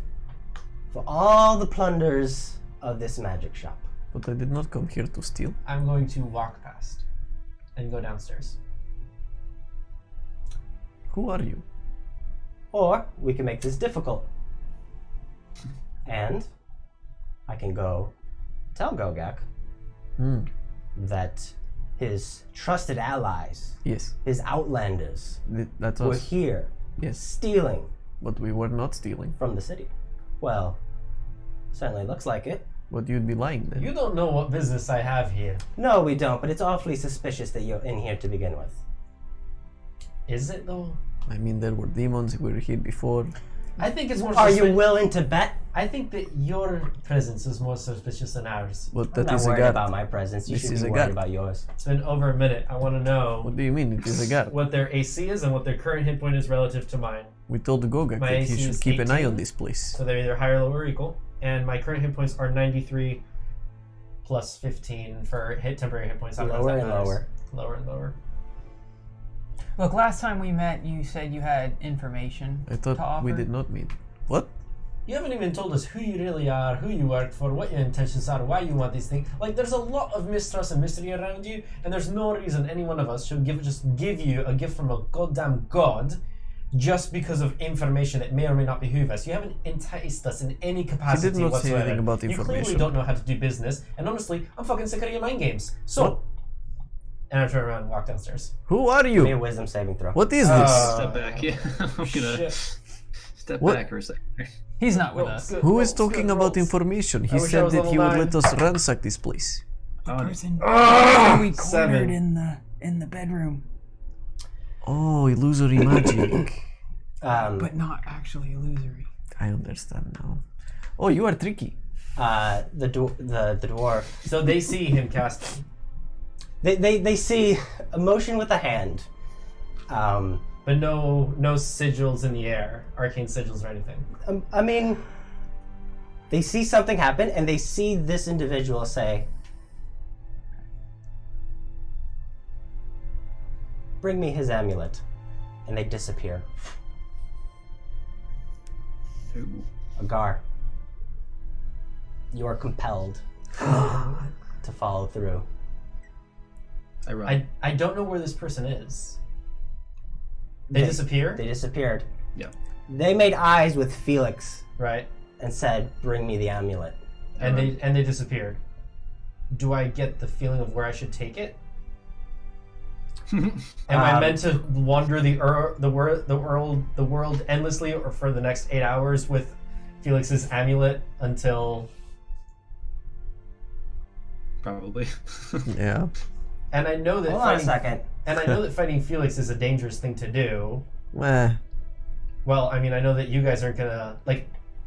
for all the plunders of this magic shop. But I did not come here to steal. I'm going to walk past and go downstairs. Who are you? Or we can make this difficult. And I can go tell Gogak Hmm. that his trusted allies, Yes. his outlanders, That's were us. here Yes. stealing But we were not stealing. from the city. Well, certainly looks like it. But you'd be lying then. You don't know what business I have here. No, we don't, but it's awfully suspicious that you're in here to begin with. Is it though? I mean, there were demons who were here before. I think it's more Are you suspi- willing to bet? I think that your presence is more suspicious than ours. But I'm that not is worried Agar. about my presence. You This should is be Agar. worried about yours. It's been over a minute. I want to know What do you mean? It is Agar. what their AC is and what their current hit point is relative to mine. We told Gogak My that he AC should is keep an eye 18. on this place. So they're either higher, lower, or equal. And my current hit points are 93 plus 15 for temporary hit points. How Lower that and matters. lower. Lower and lower. Look, last time we met, you said you had information I to thought offer. we did not meet. What? You haven't even told us who you really are, who you work for, what your intentions are, why you want these things. Like, there's a lot of mistrust and mystery around you, and there's no reason any one of us should just give you a gift from a goddamn god just because of information that may or may not behoove us. You haven't enticed us in any capacity He did not say whatsoever. anything about You clearly information. don't know how to do business, and honestly, I'm fucking sick of your mind games. So, What? and I turn around and walk downstairs. Who are Give me a you? wisdom saving throw. What is this? Step back. Yeah, I'm gonna Shit. step What? back for a second. He's not with Rolls, us. good, Who is rolls, talking good about rolls. information? He I wish I said was that level he would 9. let us ransack this place. The Oh, person who we cornered 7. in the bedroom, Oh, illusory magic. but not actually illusory. I understand now. Oh, you are tricky. The dwarf. So they see him casting. They see a motion with a hand. But no sigils in the air, arcane sigils or anything. I mean, they see something happen, and they see this individual say, "Bring me his amulet," and they disappear. Ooh. Agar, you are compelled to follow through. I run. I don't know where this person is. They disappear? They disappeared. Yeah. They made eyes with Felix Right. and said, "Bring me the amulet." And they disappeared. Do I get the feeling of where I should take it? Am I meant to wander the world endlessly, or for the next 8 hours with Felix's amulet until? Probably. Yeah. And I know that Hold on a second. And I know that fighting Felix is a dangerous thing to do. Well, Well, I mean, I know that you guys aren't gonna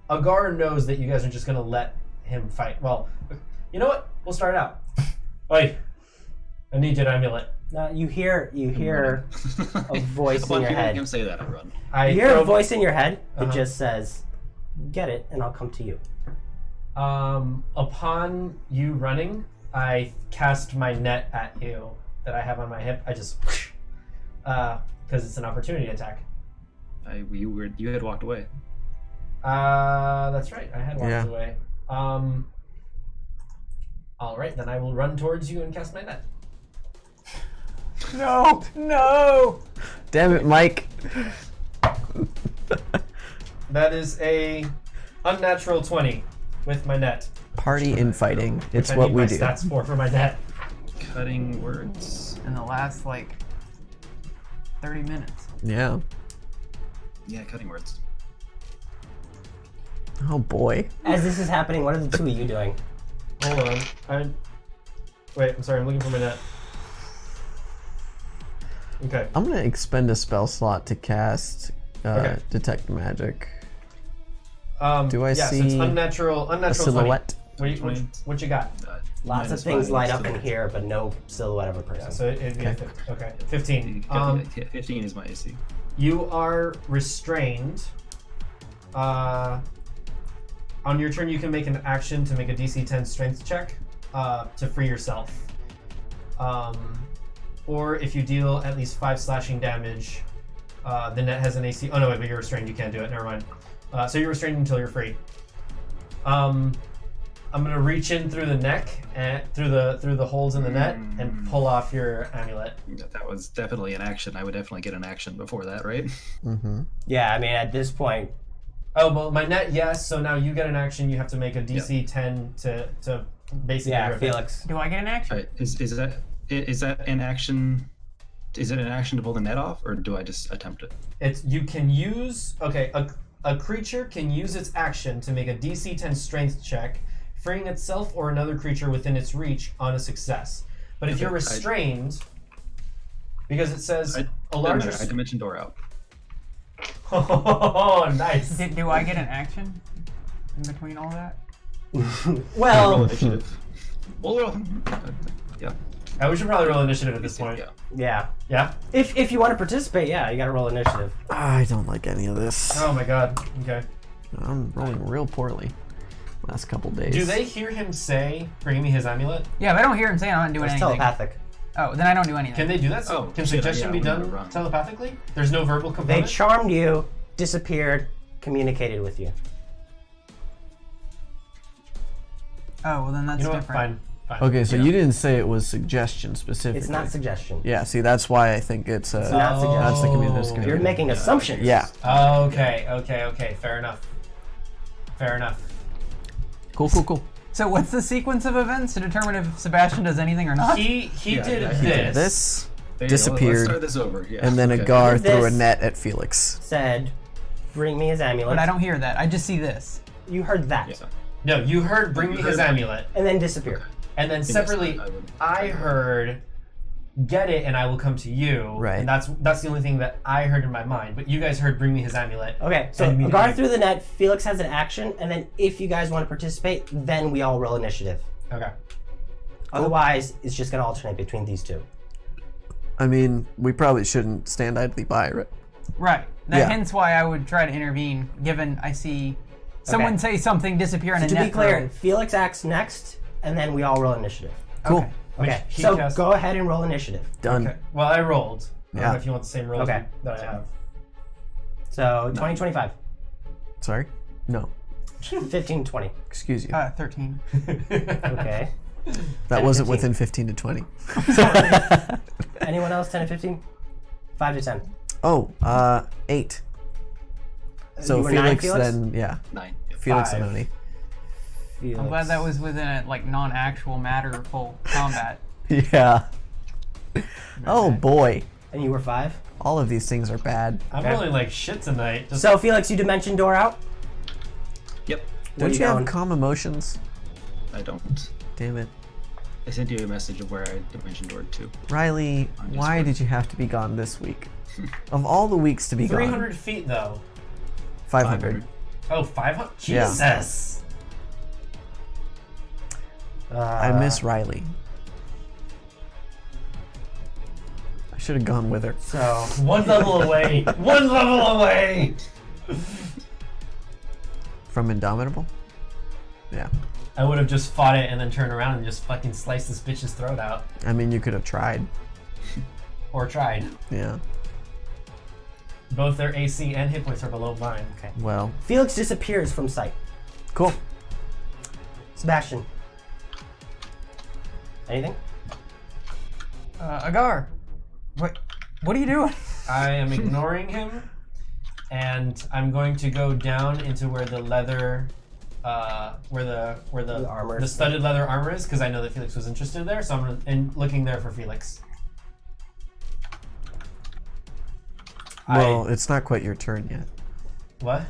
Agar knows that you guys are just gonna let him fight. Well, you know what? We'll start out. Wait, I need your amulet. You hear a voice in Upon your hearing head. him say that, I run. I You hear a throw- voice in your head that Uh-huh. just says, "Get it, and I'll come to you." Upon you running, I cast my net at you that I have on my hip. I just, because it's an opportunity attack. You had walked away. That's right. I had walked Yeah. away. All right, then I will run towards you and cast my net. No, no. damn it, Mike. That is a unnatural 20 with my net. Party infighting. It's which I what need we my do. stats for my net. Cutting words. In the last 30 minutes. Yeah. Yeah, cutting words. Oh boy. As this is happening, what are the two of you doing? Hold on. Wait, I'm sorry, I'm looking for my net. Okay. I'm gonna expend a spell slot to cast Okay. detect magic. Do I So it's see unnatural A silhouette. 20. What you got? Lots of Minus things 5, light so up in here, but no silhouette of a person. Yeah, so it'd be okay. 15. 15 is my AC. You are restrained. On your turn, you can make an action to make a DC 10 strength check to free yourself. Or if you deal at least 5 slashing damage, the net has an AC. Oh no, wait, but you're restrained. You can't do it. Never mind. So you're restrained until you're free. I'm gonna reach in through the neck and through the holes in the net and pull off your amulet. That was definitely an action. I would definitely get an action before that, right? Mm-hmm. Yeah, I mean, at this point, Oh well, my net, yes. So now you get an action. You have to make a DC 10 to basically. yeah, rip it. Felix. Do I get an action? All right. Is that an action? Is it an action to pull the net off, or do I just attempt it? You can use a creature can use its action to make a DC 10 strength check, freeing itself or another creature within its reach on a success. But if Okay, you're restrained, because it says a Doesn't larger. matter, I dimension door out. Oh, nice. Do I get an action in between all that? Roll Well, initiative. Yeah. We should probably roll initiative at this point. Yeah. yeah. Yeah? If you want to participate, yeah, you got to roll initiative. I don't like any of this. Oh my god. Okay. I'm rolling real poorly. last couple days. Do they hear him say, "Bring me his amulet"? Yeah, if I don't hear him saying, I'm not doing It's anything. telepathic. Oh, then I don't do anything. Can they do that? Oh, Can shit, suggestion yeah, be I'm gonna done run. telepathically? There's no verbal They component? charmed you, disappeared, communicated with you. Oh, well then that's You know what? different. Fine. Okay, so Yeah. you didn't say it was suggestion specifically. It's not suggestion. Yeah, see, that's why I think it's It's not that's the suggestion. community. That's Oh. You're community. making assumptions. Yeah. Okay. Fair enough. Cool. So what's the sequence of events to determine if Sebastian does anything or not? He Yeah, did yeah, he did This There you go, disappeared, Let's start this over. Yeah. and then okay. Agar This- threw a net at Felix. Said, bring me his amulet. But I don't hear that. I just see this. You heard that. Yeah. No, you heard "Bring me You his heard- amulet," And then disappeared. and then Yes, separately, I would- I heard "Get it, and I will come to you." Right. And that's the only thing that I heard in my mind. But you guys heard "Bring me his amulet." Okay, so And immediately- Agar threw the net, Felix has an action, and then if you guys want to participate, then we all roll initiative. Okay. Otherwise, it's just going to alternate between these two. I mean, we probably shouldn't stand idly by, right? Right. Yeah. Hence why I would try to intervene, given I see someone say something, disappear, and So a to net be clear, throw. Felix acts next, and then we all roll initiative. Cool. Okay. Okay, He so cast- go ahead and roll initiative. Done. Okay. Well, I rolled. I don't Yeah. know if you want the same roll Okay. that I have. So 2025. Sorry? No. 15, 20. Excuse you. 13. Okay. That 10, wasn't 15. within 15 to 20. Anyone else, 10 and 15? 5 to 10. Oh, 8. So You were 9, Felix, Felix? then, yeah. 9. Yeah. Felix and 5. Oni. I'm glad that was within a non-actual matterful combat. Yeah. Oh boy. And you were 5? All of these things are bad. I'm Okay. rolling like shit tonight. Just So, Felix, you dimension door out? Yep. Where Don't you going? have calm emotions? I don't. Damn it. I sent you a message of where I dimension doored to. Riley, On why Discord. did you have to be gone this week? Of all the weeks to be 300 gone. feet though. 500. Oh, 500? Yeah. Jesus. I miss Riley. I should have gone with her. So, One level away. One level away. From Indomitable? Yeah. I would have just fought it and then turned around and just fucking sliced this bitch's throat out. I mean, you could have tried. Or tried. Yeah. Both their AC and hit points are below mine. okay. Well, Felix disappears from sight. cool. Sebastian. Anything? Agar, what are you doing? I am ignoring him, and I'm going to go down into where the leather, where The armor. the studded leather armor is, because I know that Felix was interested there. So I'm looking there for Felix. Well, it's not quite your turn yet. What?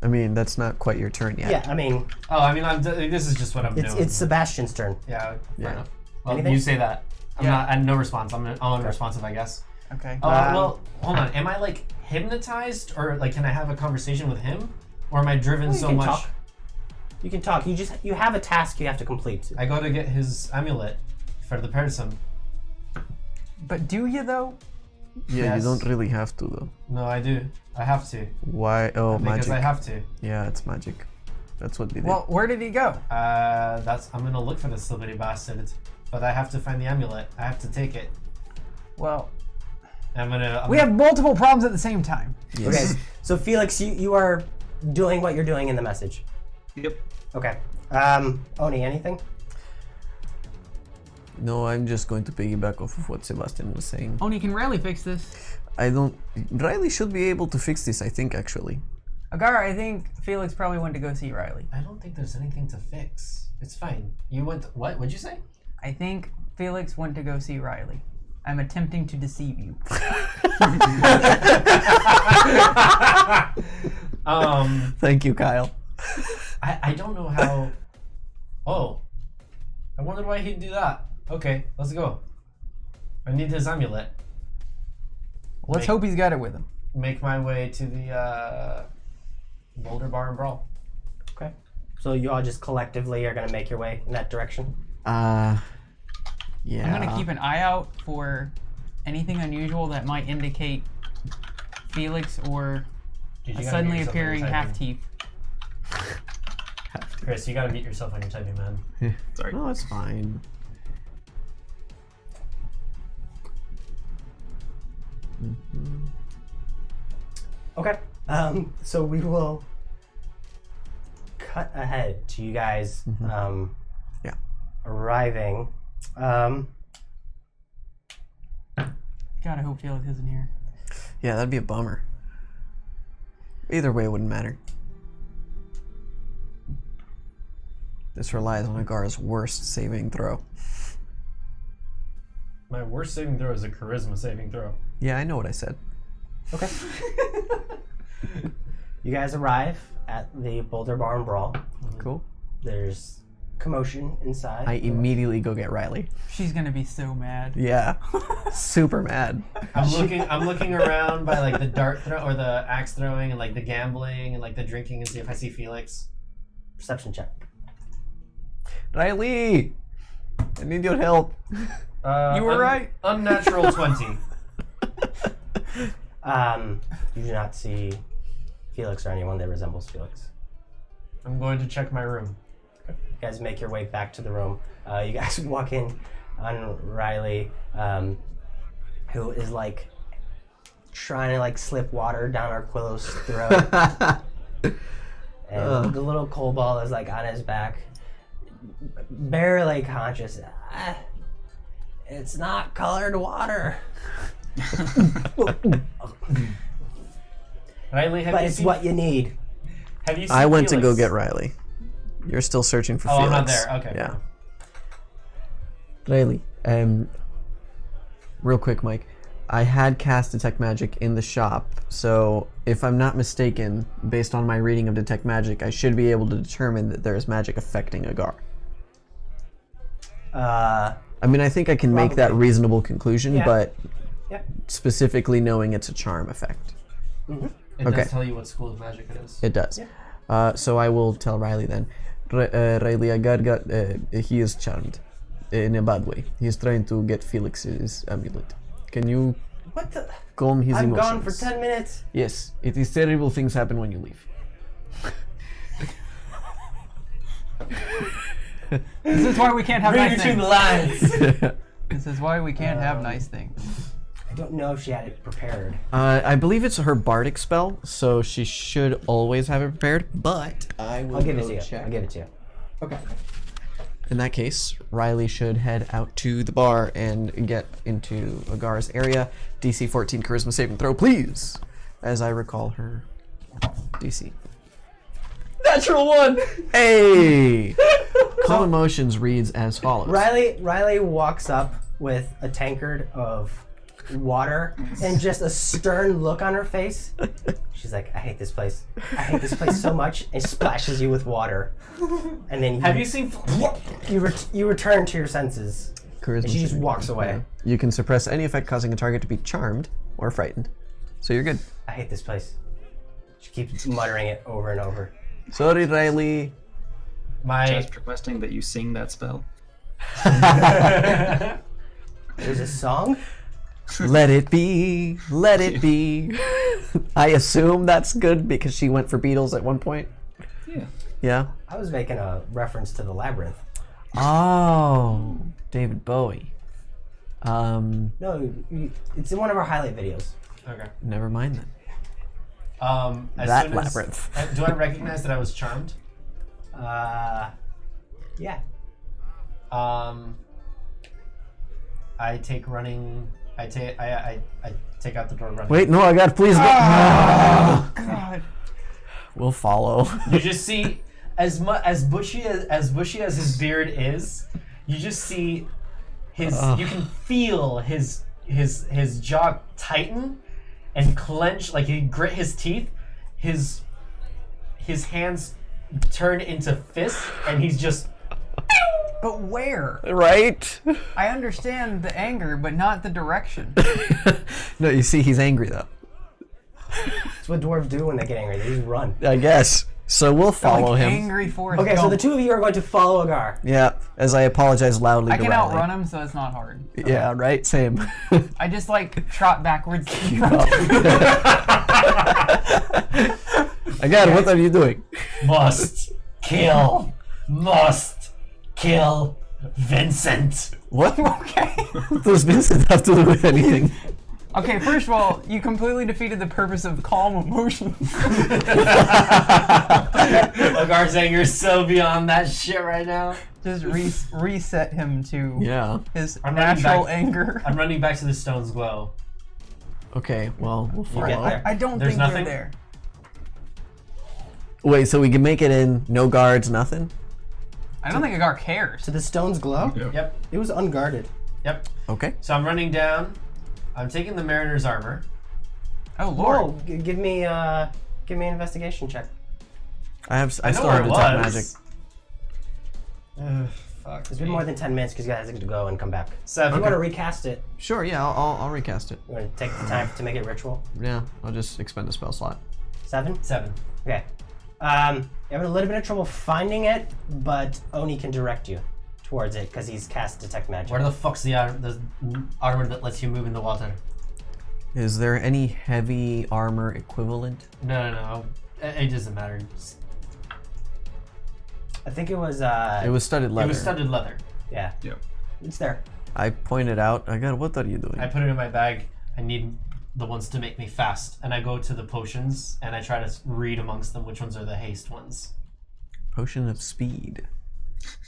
I mean, that's not quite your turn yet. Yeah, I mean, Oh, I mean, this is just what I'm it's doing. Sebastian's turn. Yeah. Fair Yeah. enough. Well, Anything? you say that. I'm Yeah. not. I no response. I'm unresponsive, I guess. Okay. Well, hold on. Am I like hypnotized, or like can I have a conversation with him, or am I driven You so can much? talk. You can talk. You have a task you have to complete. I go to get his amulet for the person. But do you though? Yeah, Yes. you don't really have to, though. No, I do. I have to Why? Oh, because magic. I have to. Yeah, it's magic. That's what they did. Well, where did he go? I'm gonna look for this little bitty bastard, but I have to find the amulet. I have to take it. Well, I'm gonna. we have multiple problems at the same time. Yes. Okay, so Felix, you are doing what you're doing in the message. Yep. Okay. Oni, anything? No, I'm just going to piggyback off of what Sebastian was saying. Oni, can Riley fix this? I don't. Riley should be able to fix this, I think, actually. Agar, I think Felix probably went to go see Riley. I don't think there's anything to fix. It's fine. You went. What? What'd you say? I think Felix went to go see Riley. I'm attempting to deceive you. Thank you, Kyle. I don't know how. Oh, I wondered why he'd do that. Okay, let's go. I need his amulet. Let's hope he's got it with him. Make my way to the Boulder Bar and Brawl. Okay. So you all just collectively are gonna make your way in that direction. Yeah. I'm gonna keep an eye out for anything unusual that might indicate Felix or Dude, a you gotta suddenly get yourself appearing retyping. half teeth. Chris, you gotta mute yourself when you're typing, man. Sorry. No, it's fine. Okay. So we will cut ahead to you guys Yeah. arriving. God, I hope Felix isn't here. Yeah, that'd be a bummer. Either way, it wouldn't matter. This relies on Agar's worst saving throw. My worst saving throw is a charisma saving throw. Yeah, I know what I said. Okay. You guys arrive at the Boulder Barn Brawl. Cool. There's commotion inside. I immediately go get Riley. She's gonna be so mad. Yeah. Super mad. I'm looking around by like the dart throw or the axe throwing and like the gambling and like the drinking and see if I see Felix. Perception check. Riley! I need your help. You were right. Unnatural 20. You do not see Felix or anyone that resembles Felix. I'm going to check my room. You guys make your way back to the room. You guys walk in on Riley, who is like trying to like slip water down Arquillo's throat. And the little kobold is like on his back, barely conscious. It's not colored water. Riley, have But you it's seen, what you need. have you seen I went to go Felix? get Riley. You're still searching for Oh, Felix. I'm not there. Okay. Yeah. Riley, real quick, Mike. I had cast Detect Magic in the shop, so if I'm not mistaken, based on my reading of Detect Magic, I should be able to determine that there is magic affecting Agar. I mean, I think I can make that Probably. reasonable conclusion, Yeah. but Yeah. specifically knowing it's a charm effect. It Okay. does tell you what school of magic it is. It does. Yeah. So I will tell Riley then. Riley, Agar got, he is charmed in a bad way. He is trying to get Felix's amulet. Can you What the? calm his I'm emotions? gone for 10 minutes. Yes, it is terrible things happen when you leave. This is why we can't have Read nice between things. the lines. This is why we can't have nice things. I don't know if she had it prepared. I believe it's her bardic spell, so she should always have it prepared, but I will I'll give it go to you. check. I'll give it to you. Okay. In that case, Riley should head out to the bar and get into Agar's area. DC 14 charisma saving throw, please! As I recall her DC. Natural 1. Hey! Calm Emotions reads as follows. Riley walks up with a tankard of water and just a stern look on her face. She's like, I hate this place. I hate this place so much, and splashes you with water. And then Have you seen? you return to your senses. Charisma And she just saving walks throw. away. You can suppress any effect causing a target to be charmed or frightened. So you're good. I hate this place. She keeps muttering it over and over. Sorry, Riley. My Just requesting that you sing that spell. There's a song? Let it be, let it be. I assume that's good because she went for Beatles at one point. Yeah. Yeah. I was making a reference to the Labyrinth. Oh, David Bowie. No, it's in one of our highlight videos. okay. Never mind then. As That soon as- labyrinth. do I recognize that I was charmed? Yeah. I take running. I take out the door running. Wait, no, I got. Please. God. We'll follow. You just see as bushy as his beard is. You just see his. You can feel his jaw tighten and clench, like he grit his teeth. His hands turn into fists, and he's just. But where? Right? I understand the anger, but not the direction. No, you see, he's angry though. That's what dwarves do when they get angry. They just run. I guess. So we'll follow like him. Angry Forrest Okay, so Gump. the two of you are going to follow Agar. Yeah, as I apologize loudly I to can Riley. outrun him, so it's not hard. Yeah, right? Same. I just like trot backwards. Again, what are you doing? Must kill, must kill Vincent. What? Okay. What does Vincent have to do with anything? Okay, first of all, you completely defeated the purpose of calm emotions. Agar's anger is so beyond that shit right now. Just reset him to Yeah. his I'm running natural back- anger. I'm running back to the stone's glow. Okay, well, we'll You get follow. there. I don't There's think nothing? they're there. Wait, so we can make it in, no guards, nothing? I don't think Agar cares. To the stone's glow? Yeah. Yep, It was unguarded. yep. Okay. So I'm running down. I'm taking the mariner's armor. Oh lord. Whoa, give me an investigation check. I know still where have it detect magic. was. Fuck. It's been more than 10 minutes because you guys have to go and come back. If 7. you want to recast it, Sure, yeah, I'll recast it. you want to take the time to make it ritual. Yeah, I'll just expend a spell slot. 7? 7. Okay. You're having a little bit of trouble finding it, but Oni can direct you towards it because he's cast detect magic. Where the fuck's the armor that lets you move in the water? Is there any heavy armor equivalent? No. It doesn't matter. I think it was. It was studded leather. It was studded leather. Yeah. Yeah. It's there. I pointed out, Agar, what are you doing? I put it in my bag. I need the ones to make me fast. And I go to the potions and I try to read amongst them which ones are the haste ones. Potion of speed.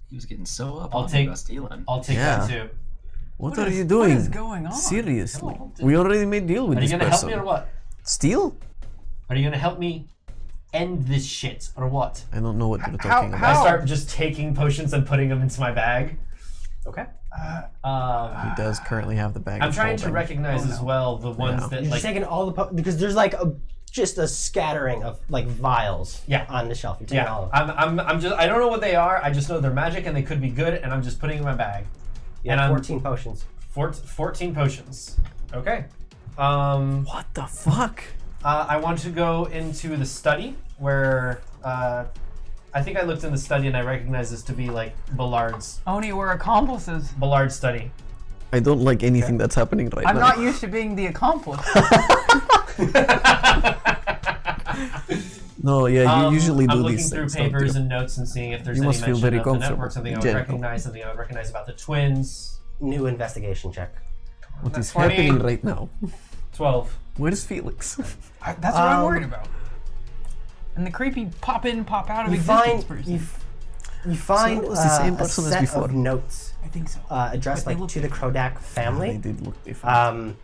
He was getting so up I'll on take- Sebastian. I'll take Yeah. that too. What What are is- you doing? What is going on? Seriously. No, We already made deal with Are you this gonna person. help me or what? Steal? Are you gonna help me end this shit or what? I don't know what you're How- talking I about. how- start just taking potions and putting them into my bag. Okay. He does currently have the bag. I'm of trying to holding. recognize as well the ones Yeah. that You're like just taking all the because there's like just a scattering of like vials Yeah. on the shelf. You're taking all of them. I'm just I don't know what they are. I just know they're magic and they could be good and I'm just putting them in my bag. You and have I'm 14 potions. 14 potions. Okay. What the fuck? I want to go into the study where I think I looked in the study and I recognize this to be like Ballard's Oni, we're accomplices. study. I don't like anything that's happening right I'm now. not used to being the accomplice. No, yeah, you usually do I'm looking these through things. don't papers you? and notes and seeing if there's You any must feel mention very of the comfortable, network, something I would Jennifer. recognize, something I would recognize about the twins. New investigation check. What is 20. happening right now? 12. Where's Felix? That's what I'm worried about. And the creepy pop in, pop out of You existence find person. you find So it was the same a person as set before. of notes I think so. addressed But they like look to the Krodak They family. did look different.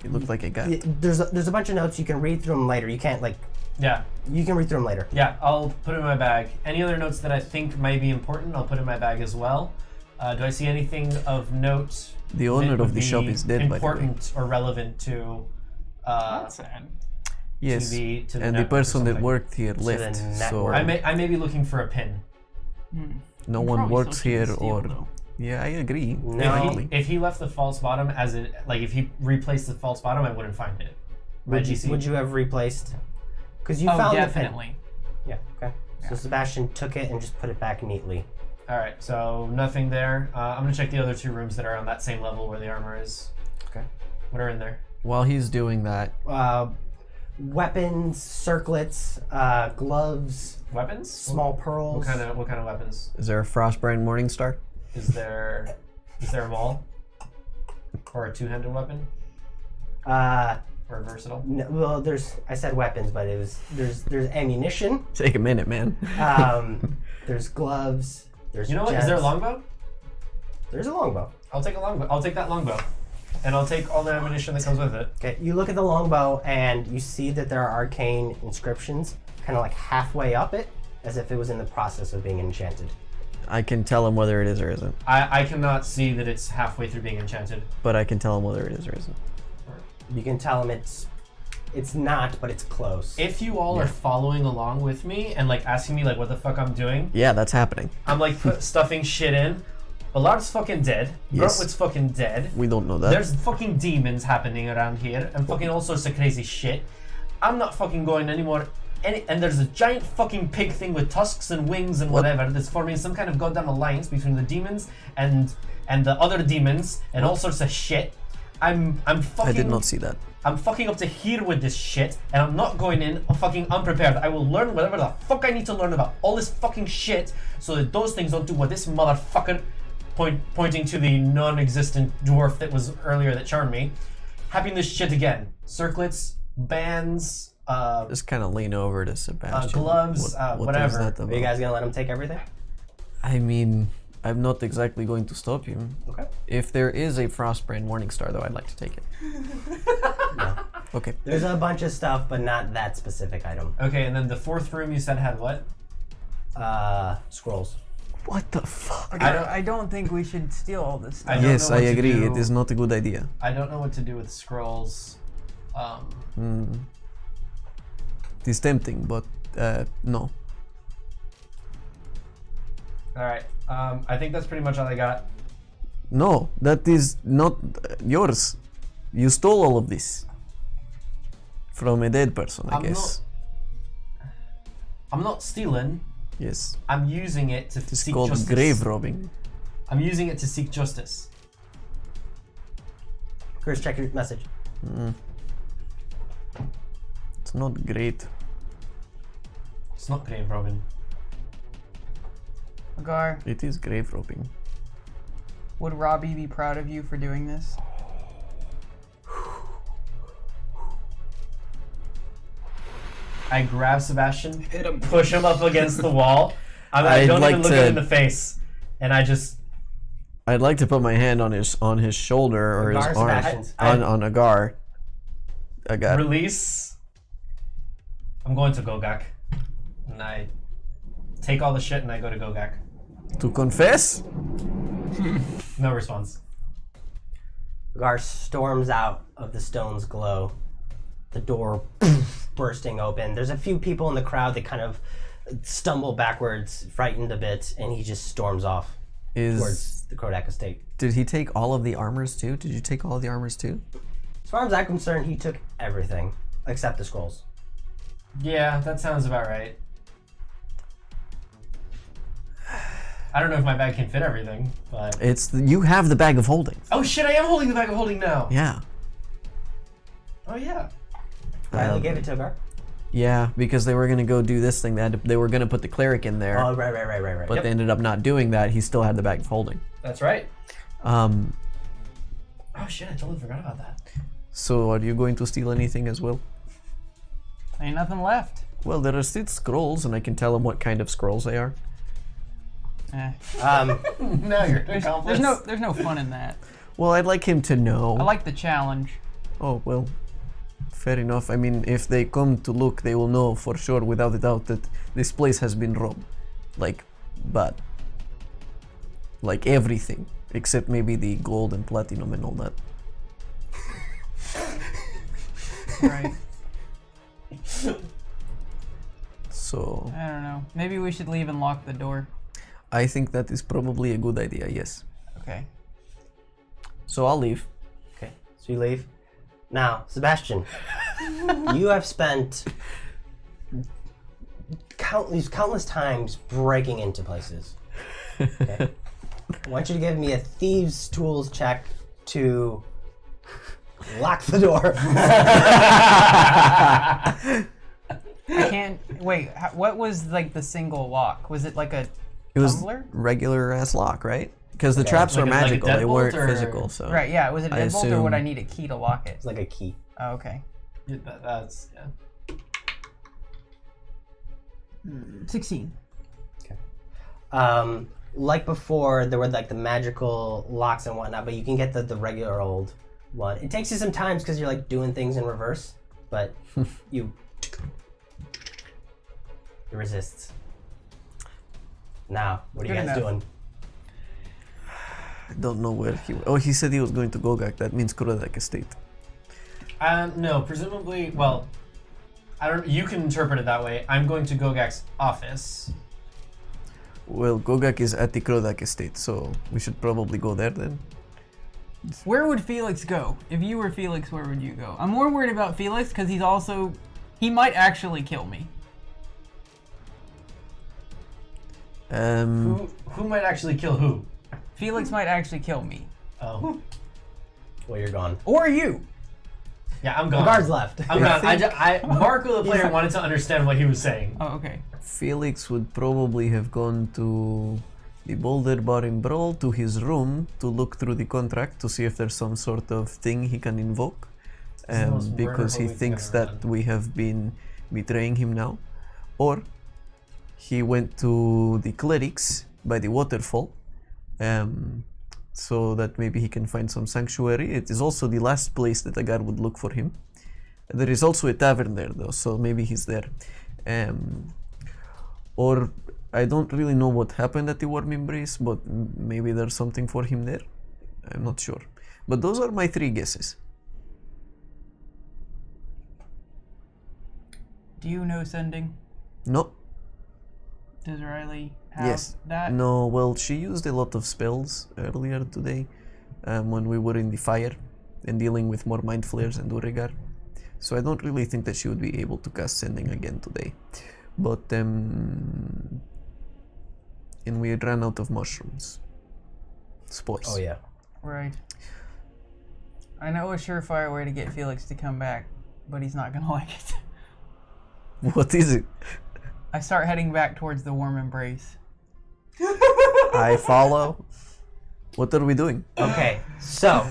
It looked like a guy. There's a bunch of notes you can read through them later. You can't like Yeah. you can read through them later. Yeah, I'll put it in my bag. Any other notes that I think might be important, I'll put in my bag as well. Do I see anything of note? The owner that of would the shop be is dead, by the way. important or relevant to That's sad. Yes, to the and the network or person that something. worked here left, the so network. I may be looking for a pin. no You one probably works still here shouldn't steal, or... though. Yeah, I agree. No. Definitely. If he left the false bottom as it, like if he replaced the false bottom, I wouldn't find it. My GC. Would you have replaced? Because you Oh, found definitely. the pin. Yeah. Okay. So Sebastian took it and just put it back neatly. All right, so nothing there. I'm gonna check the other 2 rooms that are on that same level where the armor is. Okay. What are in there? While he's doing that, Weapons, circlets, gloves, Weapons? small pearls. What kind of weapons? is there a Frostbrand Morningstar? Is there a maul? Or a 2-handed weapon? Or versatile? No, well, I said weapons, but there's ammunition. Take a minute, man. There's gloves. There's You know what? Is there a gems. longbow? There's a longbow. I'll take a longbow. I'll take that longbow. And I'll take all the ammunition that comes with it. Okay, you look at the longbow and you see that there are arcane inscriptions kind of like halfway up it, as if it was in the process of being enchanted. I can tell him whether it is or isn't, I cannot see that it's halfway through being enchanted. but I can tell him whether it is or isn't. You can tell him it's not, but it's close. If you all are following along with me and like asking me like what the fuck I'm doing, Yeah, that's happening. I'm like stuffing shit in. Ballard's fucking dead. Yes. Gruntwood's fucking dead. We don't know that. There's fucking demons happening around here and fucking all sorts of crazy shit. I'm not fucking going anymore. And there's a giant fucking pig thing with tusks and wings and What? whatever that's forming some kind of goddamn alliance between the demons and the other demons and all sorts of shit. I'm fucking. I did not see that. I'm fucking up to here with this shit, and I'm not going in fucking unprepared. I will learn whatever the fuck I need to learn about all this fucking shit, so that those things don't do what this motherfucker, pointing to the non-existent dwarf that was earlier that charmed me, having this shit again. Circlets, bands, Just kind of lean over to Sebastian. gloves, What whatever. is that Are you about? guys gonna let him take everything? I mean, I'm not exactly going to stop him. Okay. If there is a Frostbrand Morningstar, though, I'd like to take it. No. Okay. There's a bunch of stuff, but not that specific item. Okay, and then the fourth room you said had what? Scrolls. What the fuck? I don't think we should steal all this stuff. I don't Yes, know I what to agree. do. It is not a good idea. I don't know what to do with scrolls. It is tempting, but no. Alright, I think that's pretty much all I got. No, that is not yours. You stole all of this from a dead person, I guess. I'm not stealing. Yes. I'm using it to It's seek called justice. grave robbing. I'm using it to seek justice. Chris, check your message. It's not great. It's not grave robbing. Agar, It is grave robbing. would Robbie be proud of you for doing this? I grab Sebastian, Hit him. push him up against the wall. I I'd don't like even look to- him in the face, and I just I'd like to put my hand on his shoulder or his Agar, arm Sebastian's. on Agar. Agar. release. I'm going to Gogak, and I take all the shit and I go to Gogak. To confess? No response. Gar storms out of the stone's glow. The door bursting open. There's a few people in the crowd that kind of stumble backwards, frightened a bit, and he just storms off towards the Krodak estate. Did he take all of the armors too? Did you take all of the armors too? As far as I'm concerned, he took everything except the scrolls. Yeah, that sounds about right. I don't know if my bag can fit everything, but You have the bag of holding. oh shit! I am holding the bag of holding now. Yeah. Oh yeah. Riley gave it to Gar. Yeah, because they were gonna go do this thing. They were gonna put the cleric in there, Oh, right. but Yep. they ended up not doing that. He still had the bag of holding. That's right. Um, Oh shit! I totally forgot about that. so are you going to steal anything as well? Ain't nothing left. Well, there are still scrolls, and I can tell them what kind of scrolls they are. Eh. No, you're accomplice. There's no fun in that. Well, I'd like him to know. I like the challenge. Oh, well, fair enough. I mean, if they come to look, they will know for sure, without a doubt, that this place has been robbed. Like, bad. Like everything, except maybe the gold and platinum and all that. Right. So, I don't know. Maybe we should leave and lock the door. I think that is probably a good idea, yes. Okay. So I'll leave. Okay, so you leave. Now, Sebastian, you have spent countless times breaking into places. Okay? I want you to give me a thieves' tools check to lock the door. I can't. Wait. What was like the single lock? Was it like a It was tumbler? regular ass lock, right? Because the Okay. traps Like were a- like a magical, they deadbolt weren't or- physical. So Right. Yeah. Was it a I deadbolt or would I assume- need a key to lock it? It's like a key. Oh, okay. Yeah, that's yeah. 16. Like before, there were like the magical locks and whatnot, but you can get the regular old one. It takes you some time because you're like doing things in reverse, but you it resists. Now, what are you Good guys enough. doing? I don't know where he. Oh, he said he was going to Gogak. That means Krodak Estate. No, presumably. Well, I don't. You can interpret it that way. I'm going to Gogak's office. Well, Gogak is at the Krodak Estate, so we should probably go there then. Where would Felix go? If you were Felix, where would you go? I'm more worried about Felix because he might actually kill me. Who might actually kill who? Felix might actually kill me. Oh, Well, you're gone. Or you. Yeah, I'm gone. Agar's left. I'm gone. Marco, the player, wanted to understand what he was saying. Oh, okay. Felix would probably have gone to the Boulder Bar in Brawl, to his room, to look through the contract to see if there's some sort of thing he can invoke. This is the most Because he murder movie thinks I've that ever done. we have been betraying him now. Or he went to the clerics by the waterfall, so that maybe he can find some sanctuary. It is also the last place that Agar would look for him. There is also a tavern there though, so maybe he's there. Or I don't really know what happened at the Warm Embrace, but maybe there's something for him there. I'm not sure. But those are my 3 guesses. Do you know sending? No. Does Riley have Yes. that? No, well, she used a lot of spells earlier today when we were in the fire and dealing with more mind flares and Urigar. So I don't really think that she would be able to cast sending again today. But, and we ran out of mushrooms. Spores. Oh yeah. Right. I know a surefire way to get Felix to come back, but he's not gonna like it. What is it? I start heading back towards the Warm Embrace. I follow. What are we doing? Okay, so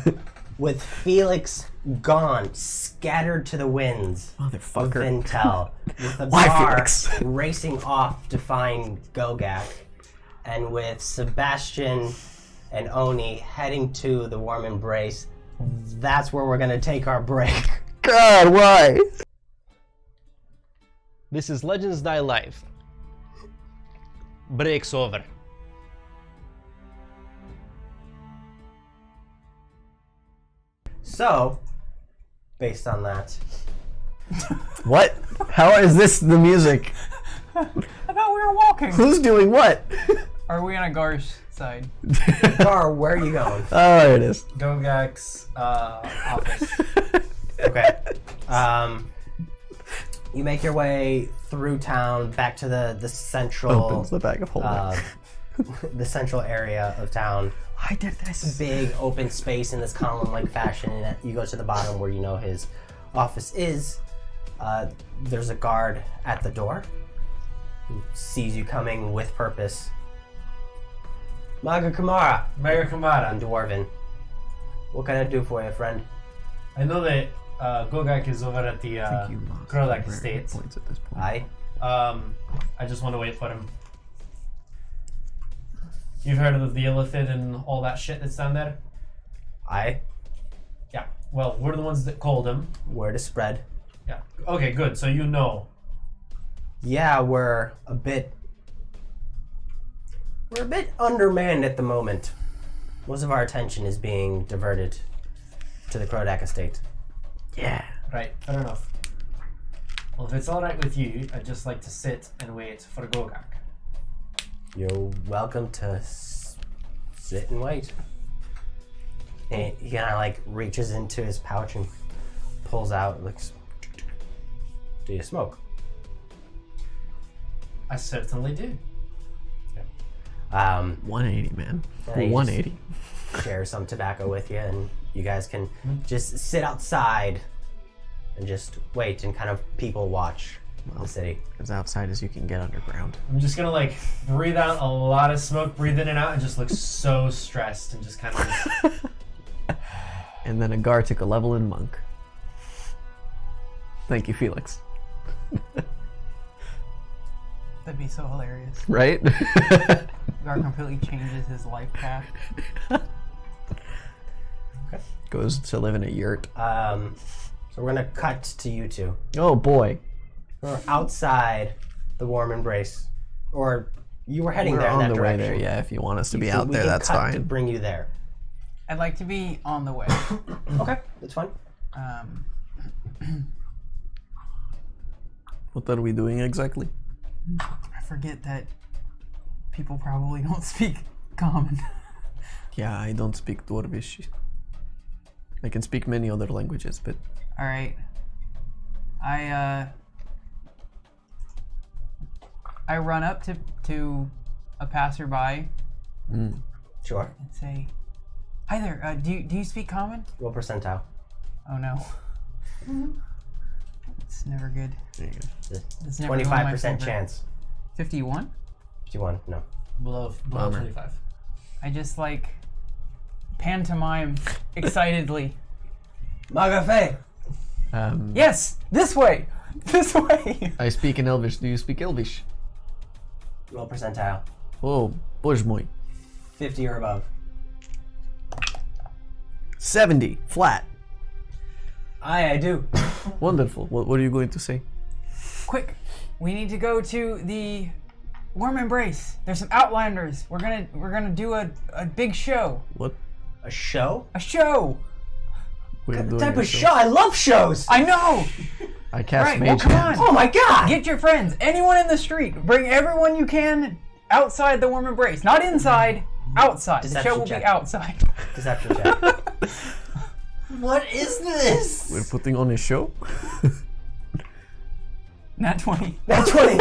with Felix gone, scattered to the winds of Motherfucker. Vin'Tell, with Why, Agar Felix? racing off to find Gogak, and with Sebastian and Oni heading to the Warm Embrace, that's where we're gonna take our break. God, why? This is Legends Die Live. Break's over. So, based on that, What? How is this the music? I thought we were walking. Who's doing what? Are we on Agar's side? Gar, where are you going? Oh, there it is. Gogak's office. Okay. You make your way through town back to the central Opens the bag of holding. the central area of town. I did this. Big open space in this column-like fashion. And you go to the bottom where you know his office is. There's a guard at the door who sees you coming with purpose. Maga Kamara, Mayor Kamara, I'm Dwarven. What can I do for you, friend? I know that Gogak is over at the Krolak estate. Points at this point. Aye. I just want to wait for him. You've heard of the Illithid and all that shit that's down there? Aye. Yeah. Well, we're the ones that called him. Word is spread. Yeah. Okay, good. So you know. Yeah, we're a bit undermanned at the moment. Most of our attention is being diverted to the Krodak estate. Yeah. Right. Fair enough. Well, if it's all right with you, I'd just like to sit and wait for Gogak. You're welcome to sit and wait. And he kind of like reaches into his pouch and pulls out, looks. Do you smoke? I certainly do. 180, man. Yeah, you 180. Share some tobacco with you, and you guys can just sit outside and just wait and kind of people watch the city. As outside as you can get underground. I'm just gonna like breathe out a lot of smoke, breathe in and out, and just look so stressed and just kind of. And then Agar took a level in monk. Thank you, Felix. That'd be so hilarious. Right? Agar completely changes his life path. Goes to live in a yurt. So we're gonna cut to you two. Oh boy. We're outside the Warm Embrace, or you were heading We're there in on that the way direction. there, yeah. If you want us to be We out there, can that's cut to fine. bring you there. I'd like to be on the way. Okay, that's fine. What are we doing exactly? I forget that people probably don't speak common. Yeah, I don't speak Dwarvish. I can speak many other languages, but All right. I run up to a passerby Sure. and say, "Hi there. Do you speak common?" Roll percentile. Oh no. It's never good. There you go. It's never one of my 25% favorite. chance. 51? 51, no. Below Bummer. 25. I just like pantomime excitedly. Magafe! Yes! This way! This way! I speak in Elvish. Do you speak Elvish? Roll percentile. Oh, bože moj. 50 or above. 70, flat. I do. Wonderful. What are you going to say? Quick! We need to go to the Warm Embrace. There's some outlanders. We're gonna do a big show. What? A show? A show! We're What doing type a of show. show? I love shows! I know! I cast Right, well, Mage come Hand. on! Oh my god! Get your friends, anyone in the street. Bring everyone you can outside the Warm Embrace. Not inside, outside. The show Deception will check. be outside. Deception check. What is this? We're putting on a show? Nat 20. That's 20.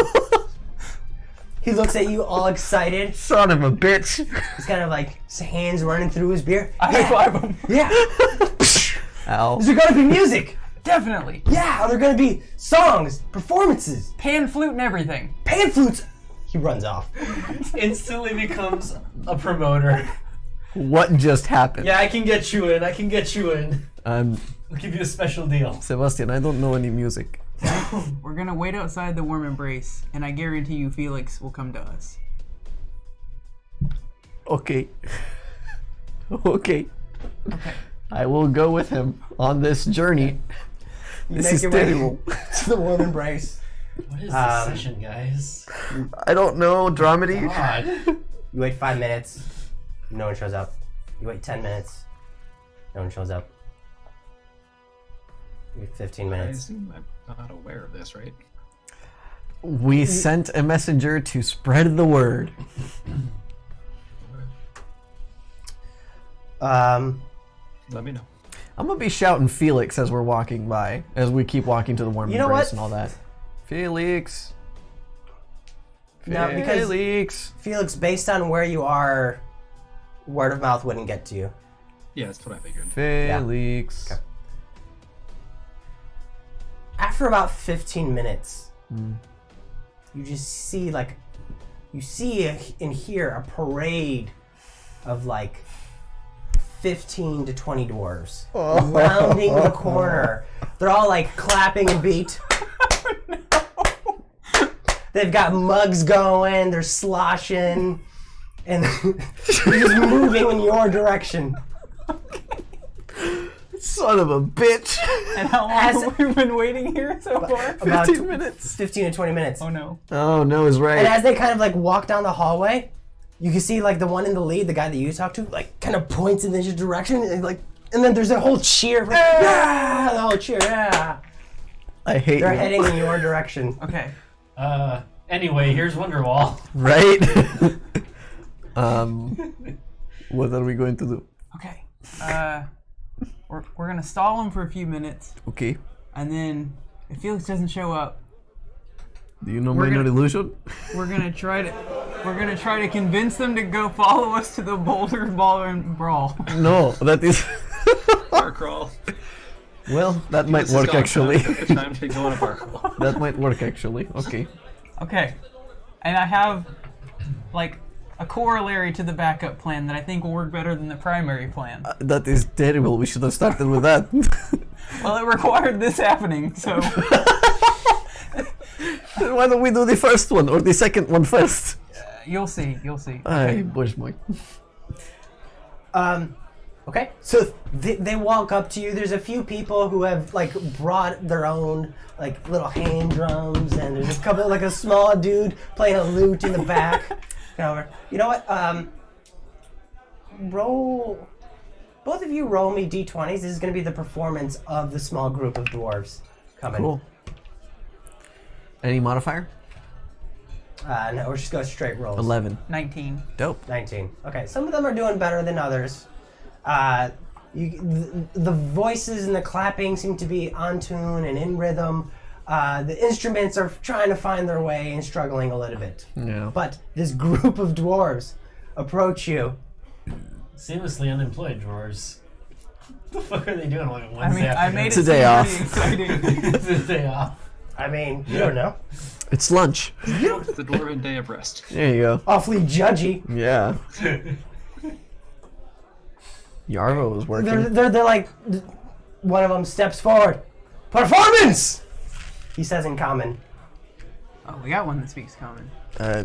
He looks at you all excited. Son of a bitch! He's kind of like his hands running through his beard. I high five him. Yeah. Ow. Is there gonna be music? Definitely. Yeah. Are there gonna be songs, performances, Pan flute and everything. pan flutes? He runs off. Instantly becomes a promoter. What just happened? Yeah, I can get you in. I can get you in. I'm I'll give you a special deal. Sebastian. I don't know any music. We're gonna wait outside the Warm Embrace, and I guarantee you Felix will come to us. Okay. Okay. Okay. I will go with him on this journey. You This make is your way terrible. to the warm embrace. What is this Um, session, guys? I don't know, dramedy. God. You wait 5 minutes. No one shows up. You wait 10 minutes. No one shows up. You wait 15 I minutes. assume I'm not aware of this, right? We sent a messenger to spread the word. Let me know. I'm gonna be shouting Felix as we're walking by, as we keep walking to the warm You know embrace what? and all that. Felix. No, because Felix. Felix, based on where you are, word of mouth wouldn't get to you. Yeah, that's what I figured. Felix. Okay. After about 15 minutes, you just see and hear a parade of like 15 to 20 dwarves rounding the corner. They're all like clapping and beat. They've got mugs going, they're sloshing, and they're just moving in your direction. Son of a bitch. And how long As- have we been waiting here so far? About 15 minutes. 15 to 20 minutes. Oh no. Oh, no is And right. as they kind of like walk down the hallway, you can see like the one in the lead, the guy that you talked to, like kind of points in this direction, and then there's a whole cheer. Like, yeah! The whole cheer, yeah! I hate They're you. heading in your direction. Okay. Anyway, here's Wonderwall. Right? What are we going to do? Okay. We're gonna stall him for a few minutes, Okay. and then if Felix doesn't show up, Do you know We're minor gonna- illusion? we're gonna try to convince them to go follow us to the Boulder Ball and Brawl. No, that is. Bar crawl. Well, that might This is work gone. actually. Time to go on a bar crawl. That might work actually. Okay. Okay. And I have like a corollary to the backup plan that I think will work better than the primary plan. That is terrible. We should have started with that. Well, it required this happening, so Then why don't we do the first one or the second one first? you'll see. You'll see. Ay, bože moj. Okay, so they walk up to you. There's a few people who have like brought their own like little hand drums, and there's a couple like a small dude playing a lute in the back. You know what? Roll. Both of you roll me d20s. This is going to be the performance of the small group of dwarves coming. Cool. Any modifier? No, we're just go straight rolls. 11. 19. Dope. 19. Okay, some of them are doing better than others. The voices and the clapping seem to be on tune and in rhythm. The instruments are trying to find their way and struggling a little bit. Yeah. But this group of dwarves approach you. Seamlessly unemployed drawers. the fuck are they doing on a I mean, Wednesday I made it It's a day seem off. pretty exciting. It's a day off. I mean, you don't know. It's lunch. It's the Dwarven Day of Rest. There you go. Awfully judgy. Yeah. Yarvo was working. They're like, one of them steps forward. Performance! He says in common. Oh, we got one that speaks common.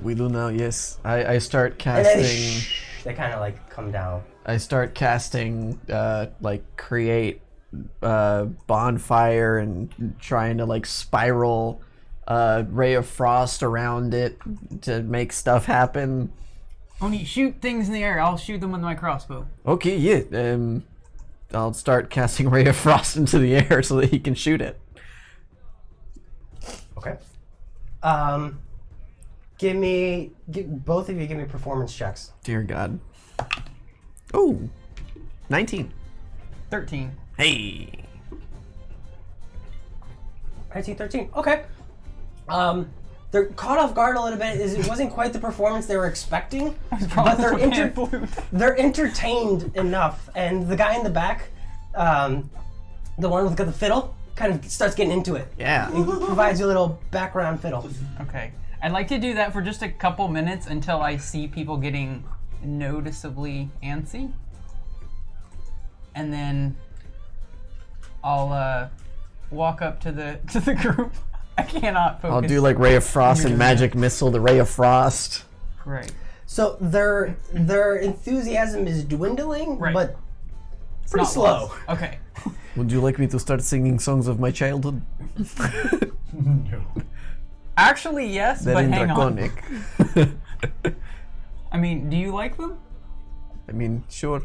We do now, yes. I start And then casting... they kind of like come down. I start casting, like, create bonfire and trying to, like, spiral ray of frost around it to make stuff happen. Oni, shoot things in the air. I'll shoot them with my crossbow. Okay, yeah. I'll start casting ray of frost into the air so that he can shoot it. Okay. Both of you give me performance checks. Dear God. Oh, 19. 13. Hey. 19, 13. Okay. They're caught off guard a little bit. It wasn't quite the performance they were expecting, but they're entertained enough. And the guy in the back, the one with the fiddle, kind of starts getting into it. Yeah. He provides you a little background fiddle. Okay. I'd like to do that for just a couple minutes until I see people getting noticeably antsy. And then I'll walk up to the group. I cannot focus. I'll do like ray of frost and magic missile, the ray of frost. Right. So their enthusiasm is dwindling, Right. but It's pretty not slow. lost. Okay. Would you like me to start singing songs of my childhood? No. Actually, yes, They're but in hang draconic. on. I mean, do you like them? I mean, sure.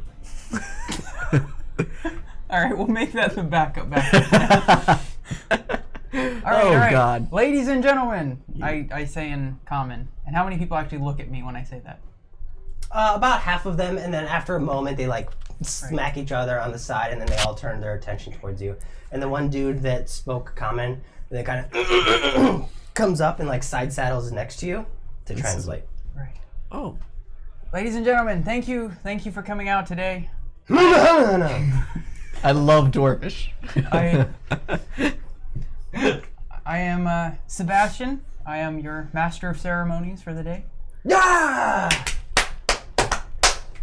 All right, we'll make that the backup. All right, Oh, all right. God. Ladies and gentlemen, I say in common. And how many people actually look at me when I say that? About half of them, and then after a moment, they like smack each other on the side, and then they all turn their attention towards you. And the one dude that spoke common, they kind of comes up and like side saddles next to you to translate. Right. Oh. Ladies and gentlemen, thank you for coming out today. I love Dwarvish. I am Sebastian. I am your master of ceremonies for the day. Yeah!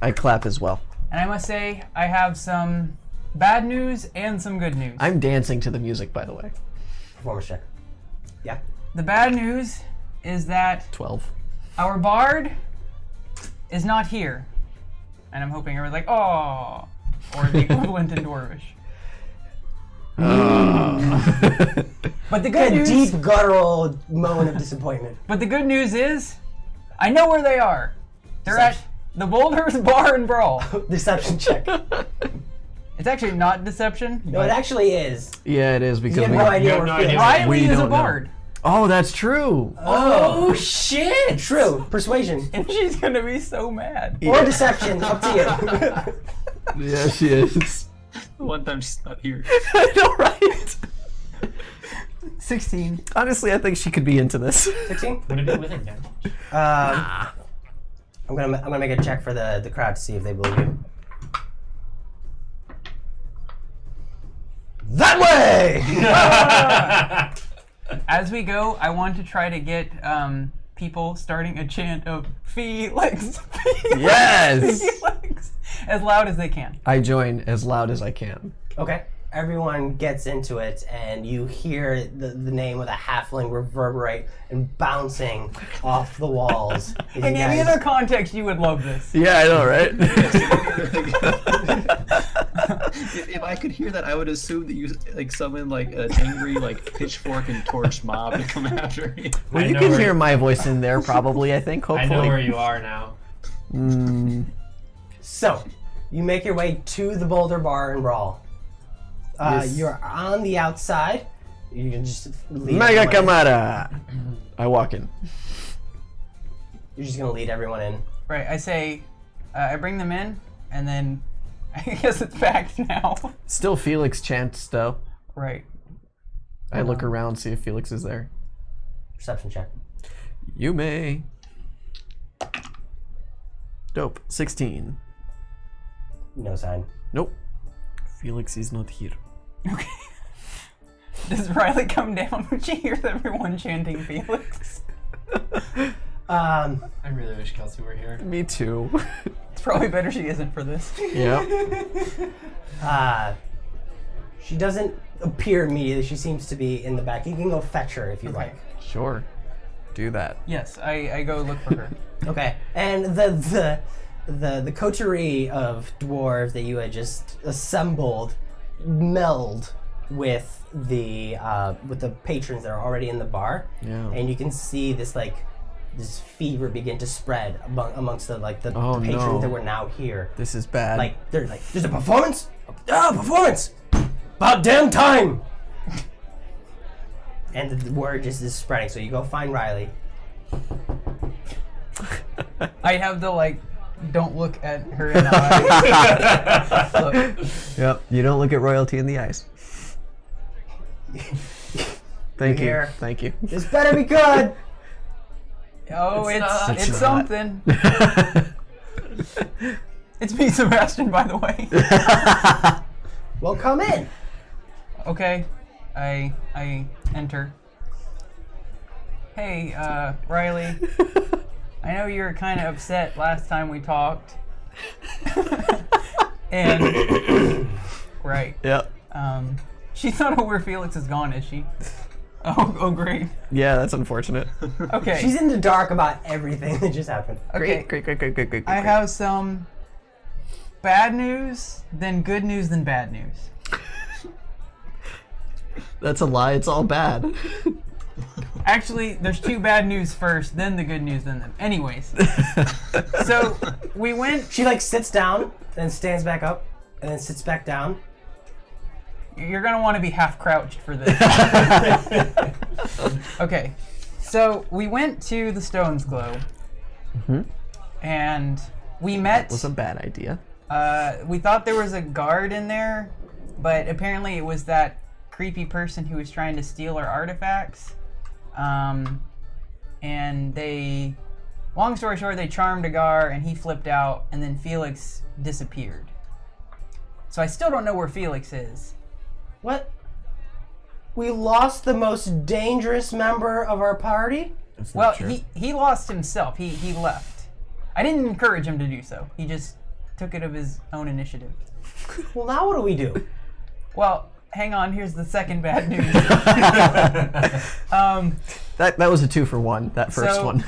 I clap as well. And I must say, I have some bad news and some good news. I'm dancing to the music, by the way. Performance check. Yeah. The bad news is that 12. our bard is not here. And I'm hoping everyone's like, oh, or the equivalent in Dwarvish. But the good A news, deep guttural moan of disappointment. but the good news is, I know where they are. They're at the Boulders Bar and Brawl. Deception check. It's actually not deception. No, it actually is. Yeah, it is because You have we. no idea have where no Felix idea. is. Riley We is a don't know. bard, Oh, that's true. Oh, shit! true. Persuasion. and she's gonna be so mad. Or deception, up to you. Yeah, she is. One time she's not here. I know, right? 16. Honestly, I think she could be into this. 16? Would it be within damage? I'm gonna make a check for the crowd to see if they believe you. That way! As we go, I want to try to get people starting a chant of Felix, Yes! Felix, as loud as they can. I join as loud as I can. Okay. Everyone gets into it, and you hear the name of the halfling reverberate and bouncing off the walls. as In you any guys- other context, you would love this. Yeah, I know, right? If I could hear that, I would assume that you like summon like an angry like pitchfork and torch mob to come after me. Well, I you know can where- hear my voice in there, probably, I think, I hopefully. know where you are now. So, you make your way to the Boulder Bar and Brawl. Yes. You're on the outside. You can just lead Mega everyone in. Camara! I walk in. You're just gonna lead everyone in. Right, I say, I bring them in, and then I guess it's fact now. Still Felix chants, though. Right. I look around, see if Felix is there. Perception check. You may. Dope. 16. No sign. Nope. Felix is not here. Okay. Does Riley come down when she hears everyone chanting Felix? I really wish Kelsey were here. Me too. It's probably better she isn't for this. Yep. She doesn't appear immediately. She seems to be in the back. You can go fetch her if you like. Sure. Do that. Yes, I go look for her. Okay. And the coterie of dwarves that you had just assembled meld with the patrons that are already in the bar. Yeah. And you can see this fever begin to spread amongst the Oh, patrons no. that were now here. This is bad. They're like, there's a performance? Performance! About damn time! And the word just is spreading, so you go find Riley. I have the don't look at her in the eyes. Look. Yep. You don't look at royalty in the eyes. Thank you. Here. Thank you. This better be good! Oh, It's it's not. something. It's me, Sebastian, by the way. Well, come in. Okay, I enter. Hey, Riley. I know you were kind of upset last time we talked. And right. Yep. She's not know where Felix is gone, is she? Oh, great. Yeah, that's unfortunate. Okay. She's in the dark about everything that just happened. Okay. Great. I have some bad news, then good news, then bad news. That's a lie. It's all bad. Actually, there's two bad news first, then the good news, then them. Anyways. So, we went... She sits down, then stands back up, and then sits back down. You're gonna want to be half crouched for this. Okay. So, we went to the Stone's Glow. And we met... That was a bad idea. We thought there was a guard in there, but apparently it was that creepy person who was trying to steal our artifacts. And they, long story short, they charmed Agar and he flipped out, and then Felix disappeared. So I still don't know where Felix is. What? We lost the most dangerous member of our party? That's Well, not true. he lost himself. He left. I didn't encourage him to do so. He just took it of his own initiative. Well, now what do we do? Well, hang on, here's the second bad news. That was a 2 for 1. That first So- one.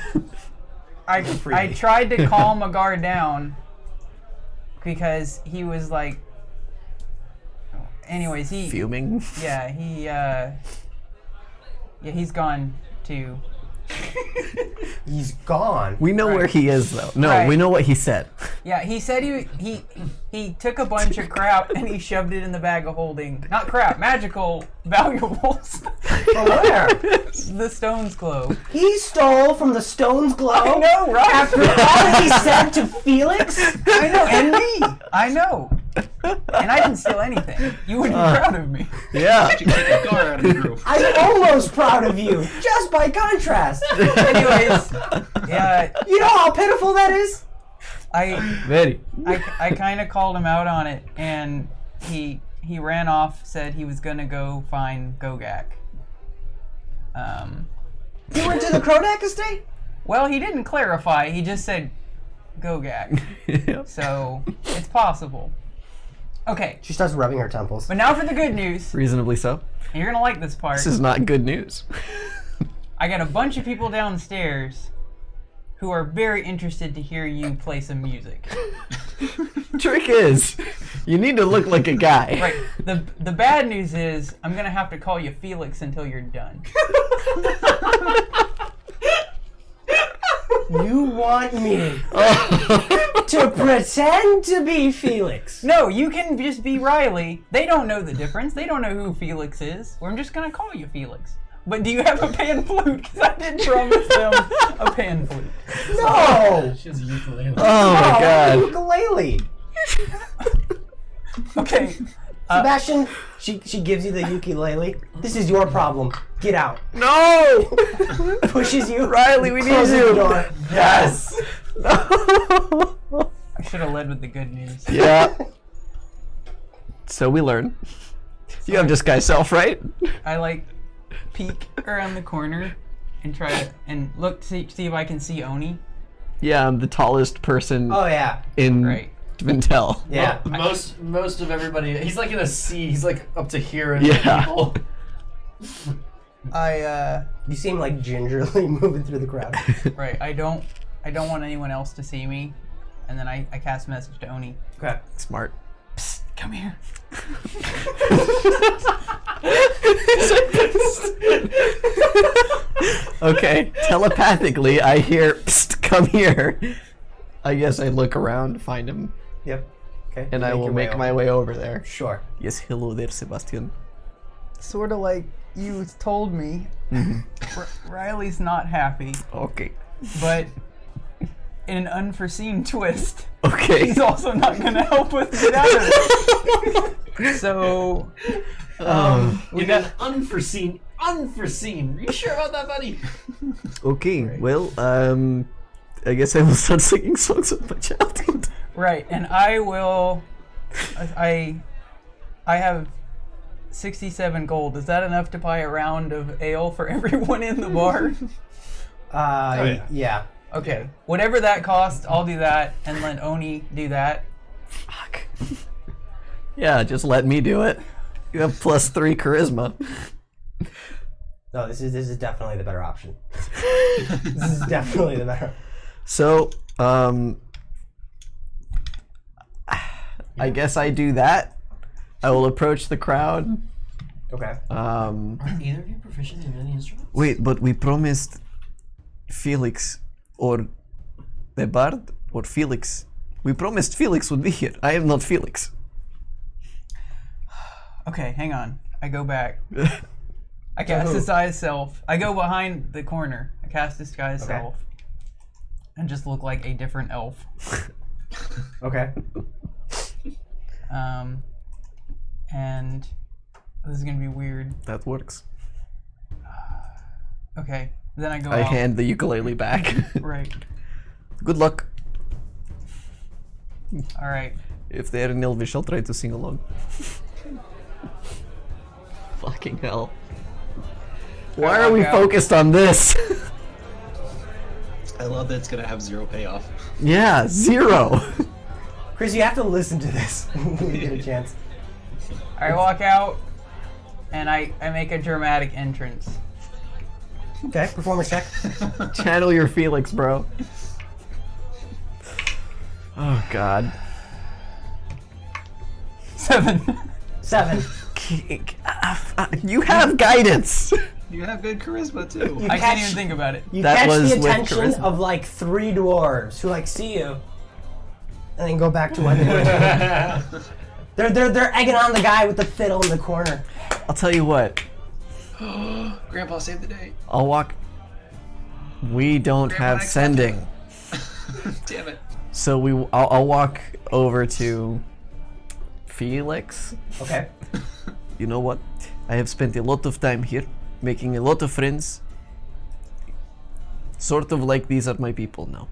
I tried to calm Agar down because he was anyways, Fuming. he's gone too. He's gone. We know where he is, though. No, Right. we know what he said. Yeah, he said he took a bunch of crap and he shoved it in the bag of holding. Not crap, magical valuables. From where? The Stone's Glow. He stole from the Stone's Glow? I know, right? After all he said to Felix? I know, and me. I know. And I didn't steal anything. You would be proud of me. Yeah. You kick Agar out of the group. I'm almost proud of you, just by contrast. Anyways, yeah, You know how pitiful that is? Very. I kind of called him out on it, and he ran off, said he was gonna go find Gogak. You went to the Krodak estate? Well, he didn't clarify. He just said Gogak. Yep. So it's possible. Okay, She starts rubbing her temples. but now for the good news. Reasonably so. And you're gonna like this part. This is not good news. I got a bunch of people downstairs who are very interested to hear you play some music. Trick is, you need to look like a guy. Right. The bad news is I'm gonna have to call you Felix until you're done. You want me to pretend to be Felix? No, you can just be Riley. They don't know the difference. They don't know who Felix is. I'm just gonna call you Felix. But do you have a pan flute? Because I did promise them a pan flute. No! She has a ukulele. Oh my god. Ukulele. Okay. Sebastian, she gives you the ukulele. This is your problem. Get out. No! Pushes you. Riley, we need closes you. the door. Yes. I should have led with the good news. Yeah. So we learn. You have disguise self, right? I like peek around the corner and try to look to see if I can see Oni. Yeah, I'm the tallest person Oh yeah. in Right. Vin'Tell. Yeah. Most of everybody. He's like in a sea. He's like up to here and Yeah. people. You seem like gingerly moving through the crowd. Right. I don't want anyone else to see me. And then I cast message to Oni. Okay. Smart. Psst, come here. Okay, telepathically, I hear, "Psst, come here." I guess I look around, find him, Yep. Okay. and I will your make way my way over there. Sure. Yes, hello there, Sebastian. Sort of like you told me. Riley's not happy, Okay. but in an unforeseen twist, Okay. he's also not going to help us get out of it. So, We got unforeseen. Are you sure about that, buddy? Okay, well, I guess I will start singing songs of my childhood. right, and I will. I have 67 gold. Is that enough to buy a round of ale for everyone in the bar? Yeah. Okay, whatever that costs, I'll do that, and let Oni do that. Fuck. Yeah, just let me do it. You have +3 charisma. No, this is definitely the better option. This is definitely the better. So, I guess I do that. I will approach the crowd. Okay. Are either of you proficient in any instruments? Wait, but we promised Felix or the bard or Felix. We promised Felix would be here. I am not Felix. Okay, hang on. I go back. I cast disguise self. I go behind the corner. I cast disguise self. And just look like a different elf. Okay. And this is gonna be weird. That works. Okay, then I go I out. hand the ukulele back. Right. Good luck. All right. If they are in Elvish, I'll try to sing along. Fucking hell. Why are we walk out. focused on this? I love that it's gonna have 0 payoff. Yeah, 0. Chris, you have to listen to this when you get a chance. I walk out, and I make a dramatic entrance. Okay, performance check. Channel your Felix, bro. Oh, God. 7. 7. You have guidance. You have good charisma too. I can't even think about it. You That catch was the with attention charisma. of like 3 dwarves who like see you, and then go back to what they were doing. They're egging on the guy with the fiddle in the corner. I'll tell you what. Grandpa saved the day. I'll walk. We don't have next sending, Damn it. so I'll walk over to Felix. Okay. You know what? I have spent a lot of time here, making a lot of friends. Sort of like these are my people now.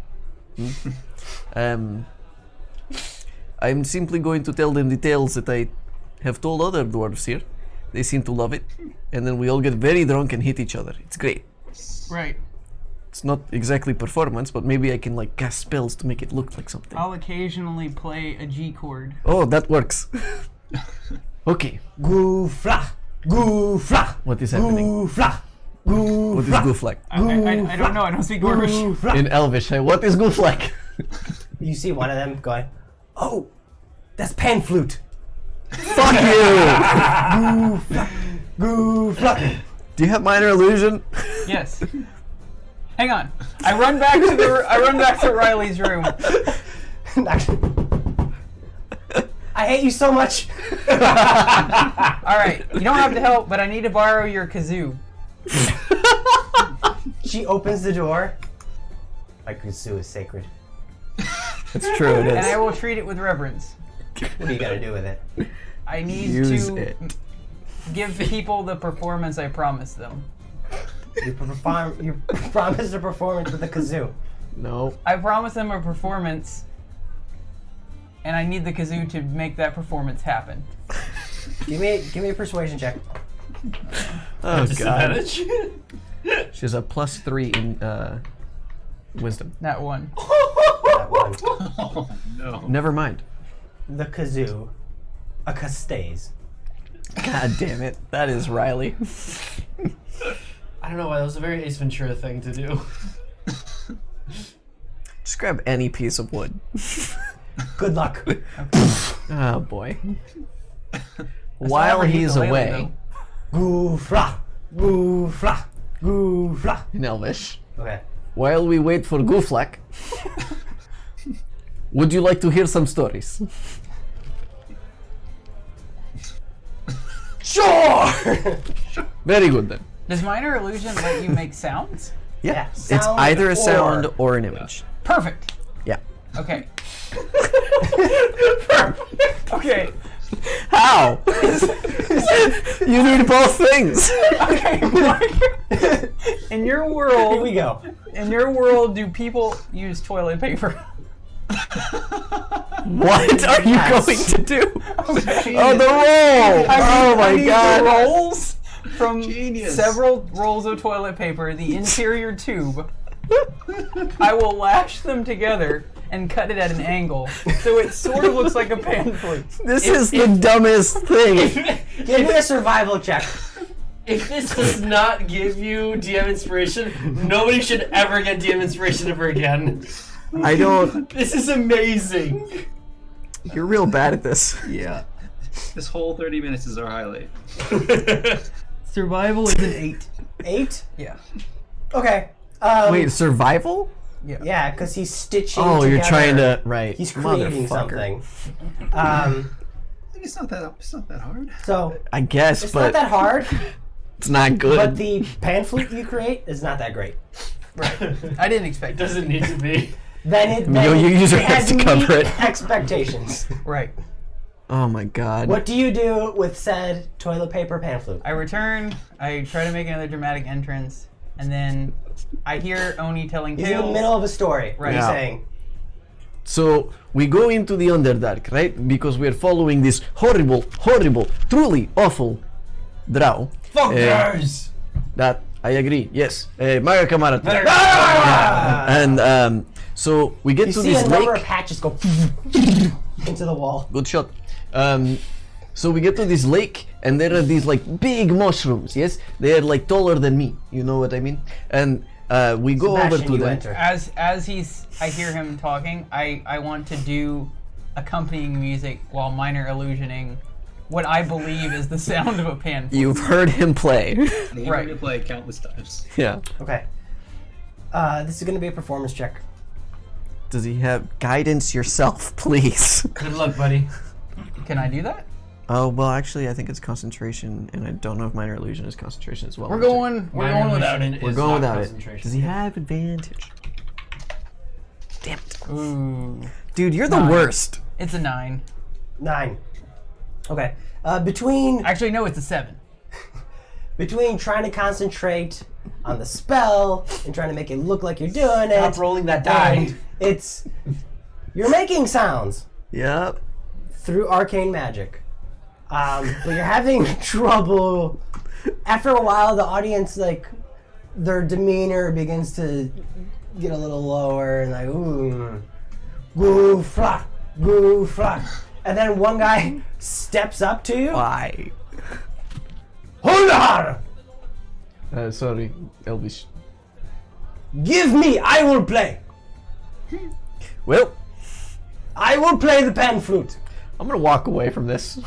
I'm simply going to tell them the tales that I have told other dwarves here. They seem to love it, and then we all get very drunk and hit each other. It's great. Right. It's not exactly performance, but maybe I can like cast spells to make it look like something. I'll occasionally play a G chord. Oh, that works. Okay, Goofla, goofla. what is happening? Goofla, goofla. What is Gooflek? I don't know. I don't speak Dwarvish. Goofla. In Elvish, what is Gooflek? You see one of them going, "Oh, that's pan flute." Fuck you! Goofla. Do you have minor illusion? Yes. Hang on. I run back to Riley's room. I hate you so much. All right. You don't have to help, but I need to borrow your kazoo. She opens the door. My kazoo is sacred. It's true, it And I is. will treat it with reverence. What are you gonna do with it? I need Use to it. give people the performance I promised them. You promised a performance with a kazoo. No. I promised them a performance, and I need the kazoo to make that performance happen. Give me a persuasion check. Oh god. Disadvantage? She has a +3 in wisdom. That one. That one. Oh no. Never mind. The kazoo. A castays. God damn it. That is Riley. I don't know why that was a very Ace Ventura thing to do. Just grab any piece of wood. Good luck. Oh boy. not While ever he's ukulele, away Goofla. Goofla. Goofla. in Elvish, Okay. while we wait for Gooflack, would you like to hear some stories? Sure! Very good then. Does minor illusion let you make sounds? Yeah, It's sound either a or- sound or an image. Perfect. Yeah. Okay. Okay. How? You need both things. Okay. In your Here world, we go. do people use toilet paper? What are you Yes. going to do? Okay. Oh, the roll! Oh I my need god. the rolls from Genius. several rolls of toilet paper, the interior tube. I will lash them together and cut it at an angle, so it sort of looks like a pan flute. This is the dumbest thing. Give me a survival check. If this does not give you DM inspiration, nobody should ever get DM inspiration ever again. I don't. This is amazing. You're real bad at this. Yeah. This whole 30 minutes is our highlight. Survival is an 8. 8? Yeah. Okay. Wait, survival? Yeah, because he's stitching. Oh, you're together. trying to. Right. He's creating Motherfucker. something. It's not that hard. So I guess, it's but not that hard, it's not good. but the pan flute you create is not that great. I didn't expect It that. doesn't need to be. Then You use your hands to cover meet it. Expectations. Right. Oh my god. What do you do with said toilet paper pan flute? I return, I try to make another dramatic entrance, and then I hear Oni telling He's in tales. the middle of a story. What are you Yeah. saying? So we go into the Underdark, right? Because we're following this horrible, truly awful drow. Fuckers! That I agree. Yes, Maya Kamara. Ah! And so we get You to see this a number lake. of patches go into the wall. Good shot. So we get to this lake, and there are these like big mushrooms. Yes, they are like taller than me. You know what I mean? And we go over Sebastian, to you them. enter. I hear him talking, I want to do accompanying music while minor illusioning what I believe is the sound of a pan flute. You've heard him play. They Right. heard it play countless times. Yeah. Okay. This is going to be a performance check. Does he have guidance yourself, please? Good luck, buddy. Can I do that? Oh well, actually, I think it's concentration, and I don't know if minor illusion is concentration as well. We're going without it. We're going without it. Does he have advantage? Damn it, Ooh. dude, you're the 9. worst. It's a 9. 9. Okay. Between Actually, no, it's a 7. trying to concentrate on the spell and trying to make it look like you're doing it. Stop rolling that die. and you're making sounds Yep. through arcane magic. But you're having trouble. After a while, the audience, like, their demeanor begins to get a little lower and like, ooh, goofla, goofla. And then one guy steps up to you. Why? Hold on! Sorry, Elvish. Give me, I will play. Well, I will play the pan flute. I'm gonna walk away from this.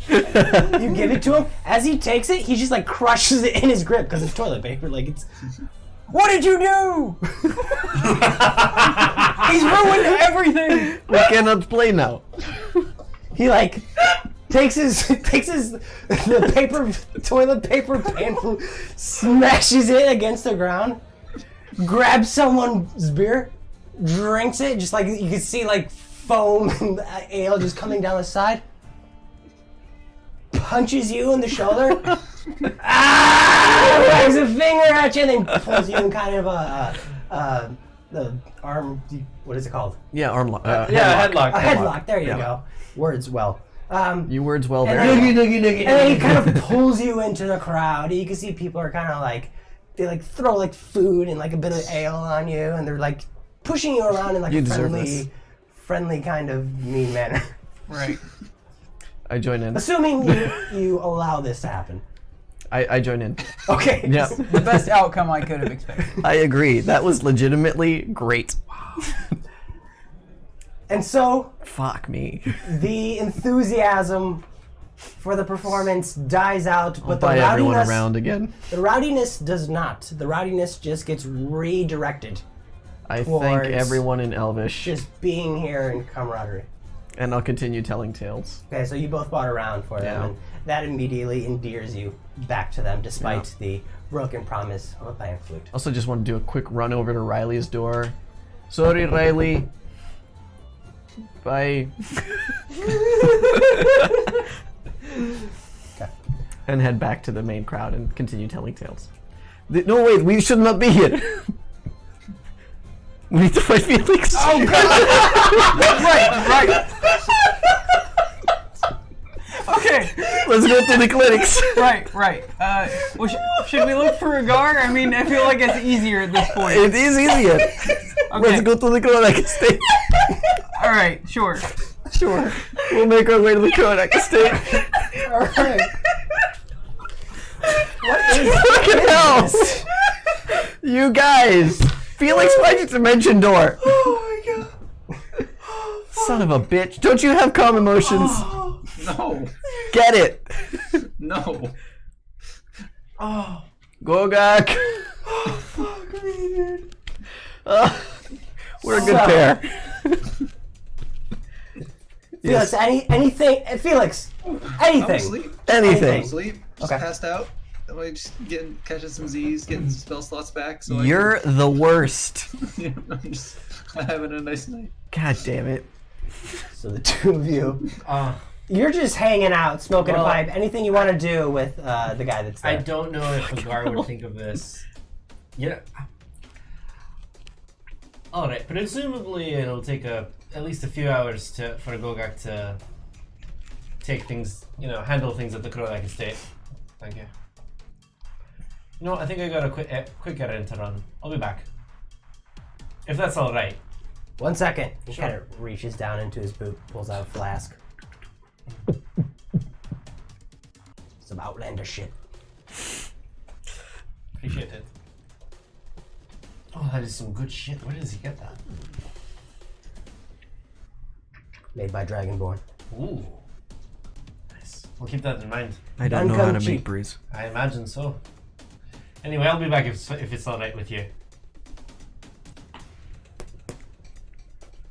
You give it to him. As he takes it, he just like crushes it in his grip because it's toilet paper. Like it's. What did you do? He's ruined everything! We cannot play now. He like takes the toilet paper pan flute, smashes it against the ground, grabs someone's beer, drinks it, just like you can see like foam and ale just coming down the side. Punches you in the shoulder. Wags a finger at you and then pulls you in kind of the arm. What is it called? Yeah, arm lock. Yeah, headlock. A headlock. There you go. Words well. You words well And very well. then he kind of pulls you into the crowd. You can see people are kind of like, they like throw like food and like a bit of ale on you, and they're like pushing you around in like You a deserve this. friendly kind of mean manner. Right. I join in. Assuming you allow this to happen. I join in. Okay. Yeah. The best outcome I could have expected. I agree. That was legitimately great. And so Fuck me. the enthusiasm for the performance dies out, I'll but the buy everyone rowdiness, around again. the rowdiness does not. The rowdiness just gets redirected. I thank Towards everyone in Elvish, Just being here in camaraderie. and I'll continue telling tales. Okay, so you both bought around for them, Yeah. and that immediately endears you back to them, despite the broken promise of a pan flute. Also, just want to do a quick run over to Riley's door. Sorry, Riley. Bye. Okay. And head back to the main crowd and continue telling tales. No, wait, we should not be here. We need to fight Felix. Oh god! Right. Okay. Let's go to the clinics. Right. Well, should we look for Agar? I mean, I feel like it's easier at this point. It is easier. Okay. Let's go to the Kronak estate. All right. Sure. We'll make our way to the Kronak estate. Alright. What is Fucking hell! this? You guys! Felix, why'd you mention door? Oh my god. Son of a bitch. Don't you have calm emotions? No. Get it. No. Gogak. Fuck me, dude. We're a good pair. Felix, anything? Felix, I'm anything. asleep. Anything. Sleep. Just Okay. passed out. Am I just catching some Z's, getting spell slots back? So I You're the worst. can, I'm just having a nice night. God damn it. So the two of you, Uh, you're just hanging out, smoking Well- a pipe. Anything you want to do with the guy that's I there? don't know if Agar would think of this. Yeah. All right. Presumably, it'll take at least a few hours for Gogak to take things, handle things at the Kronak estate. Thank you. I think I got a quick errand to run. I'll be back. If that's all right. 1 second. He Sure. kind of reaches down into his boot, pulls out a flask. Some outlander shit. Appreciate it. Oh, that is some good shit. Where does he get that? Made by Dragonborn. Ooh. Nice. We'll keep that in mind. I don't know how to Uncome cheap. make breeze. I imagine so. Anyway, I'll be back if it's all right with you.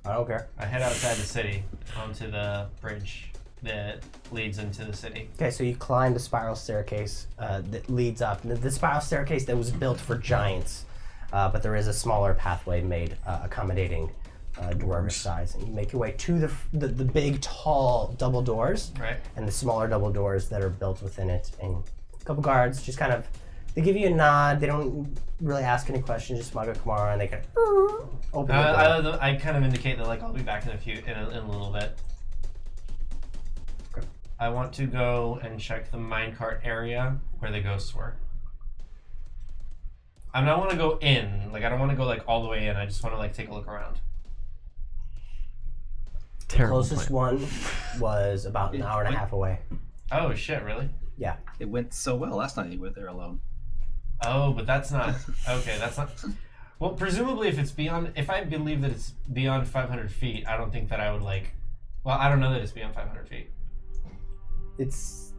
I don't care. I head outside the city onto the bridge that leads into the city. Okay, so you climb the spiral staircase that leads up. The spiral staircase that was built for giants, but there is a smaller pathway made accommodating dwarvish size. And you make your way to the big, tall double doors, Right. and the smaller double doors that are built within it. And a couple guards just kind of, they give you a nod. They don't really ask any questions. Just Maga Kamara, and they kind of open the door. I kind of indicate that I'll be back in a little bit. Okay. I want to go and check the minecart area where the ghosts were. I mean, I want to go in. I don't want to go all the way in. I just want to take a look around. The Terrible closest plan. one was about an hour and a half away. Oh shit! Really? Yeah. It went so well last night you were there alone. Oh, but that's not okay. That's not. Well, presumably, if I believe that it's beyond 500 feet, I don't think that I would Well, I don't know that it's beyond 500 feet. It's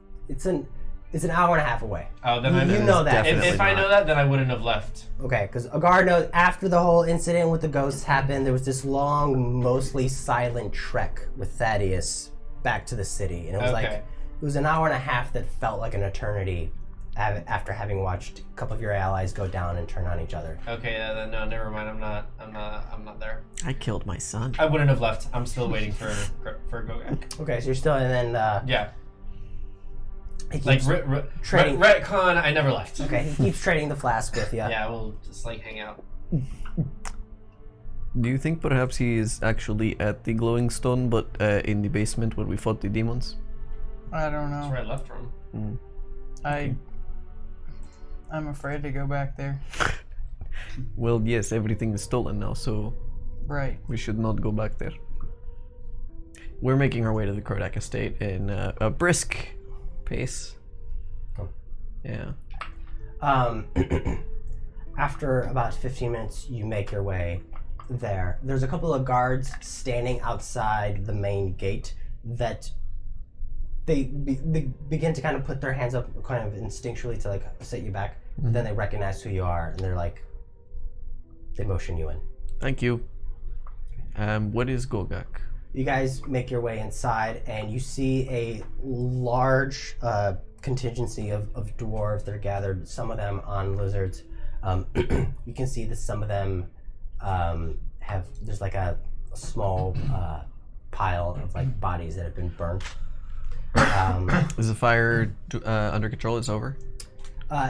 an hour and a half away. Oh, then You I know that. definitely If I not. know that, then I wouldn't have left. Okay, because Agar knows after the whole incident with the ghosts happened, there was this long, mostly silent trek with Thaddeus back to the city, and it was Okay. it was an hour and a half that felt like an eternity after having watched a couple of your allies go down and turn on each other. Okay, then no, never mind. I'm not there. I killed my son. I wouldn't have left. I'm still waiting for Gogak. Okay, so you're still, and then Yeah, he keeps, trading. retcon. I never left. Okay, he keeps trading the flask with you. Yeah, we'll just hang out. Do you think perhaps he is actually at the glowing stone, but in the basement where we fought the demons? I don't That's know. where I left from. I'm afraid to go back there. Well, yes, everything is stolen now, so Right. we should not go back there. We're making our way to the Krodak estate in a brisk pace. Cool. Yeah. After about 15 minutes, you make your way there. There's a couple of guards standing outside the main gate that they begin to kind of put their hands up kind of instinctually to like set you back. Then they recognize who you are and they're like, they motion you in. Thank you. What is Gogak? You guys make your way inside and you see a large contingency of dwarves that are gathered, some of them on lizards. You can see that some of them there's like a small pile of like bodies that have been burnt. Is the fire under control? It's over?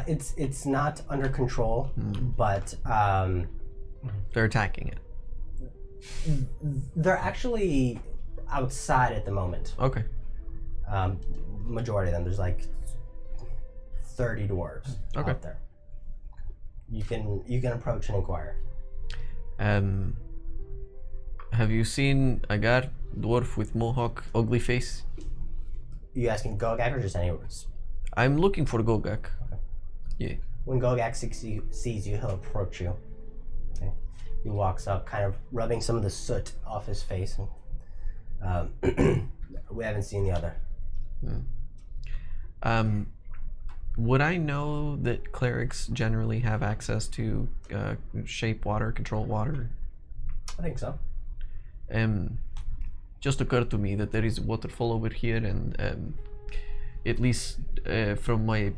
It's not under control, but They're attacking it. they're actually outside at the moment. Okay. Majority of them, there's like 30 dwarves Okay. out there. You can approach and inquire. Have you seen Agar, dwarf with mohawk, ugly face? You asking Gogak or just any words? I'm looking for Gogak. Yeah. When Gogak sees you, he'll approach you. Okay. He walks up, kind of rubbing some of the soot off his face. And, we haven't seen the other. Would I know that clerics generally have access to shape water, control water? I think so. Just occurred to me that there is a waterfall over here, and at least from my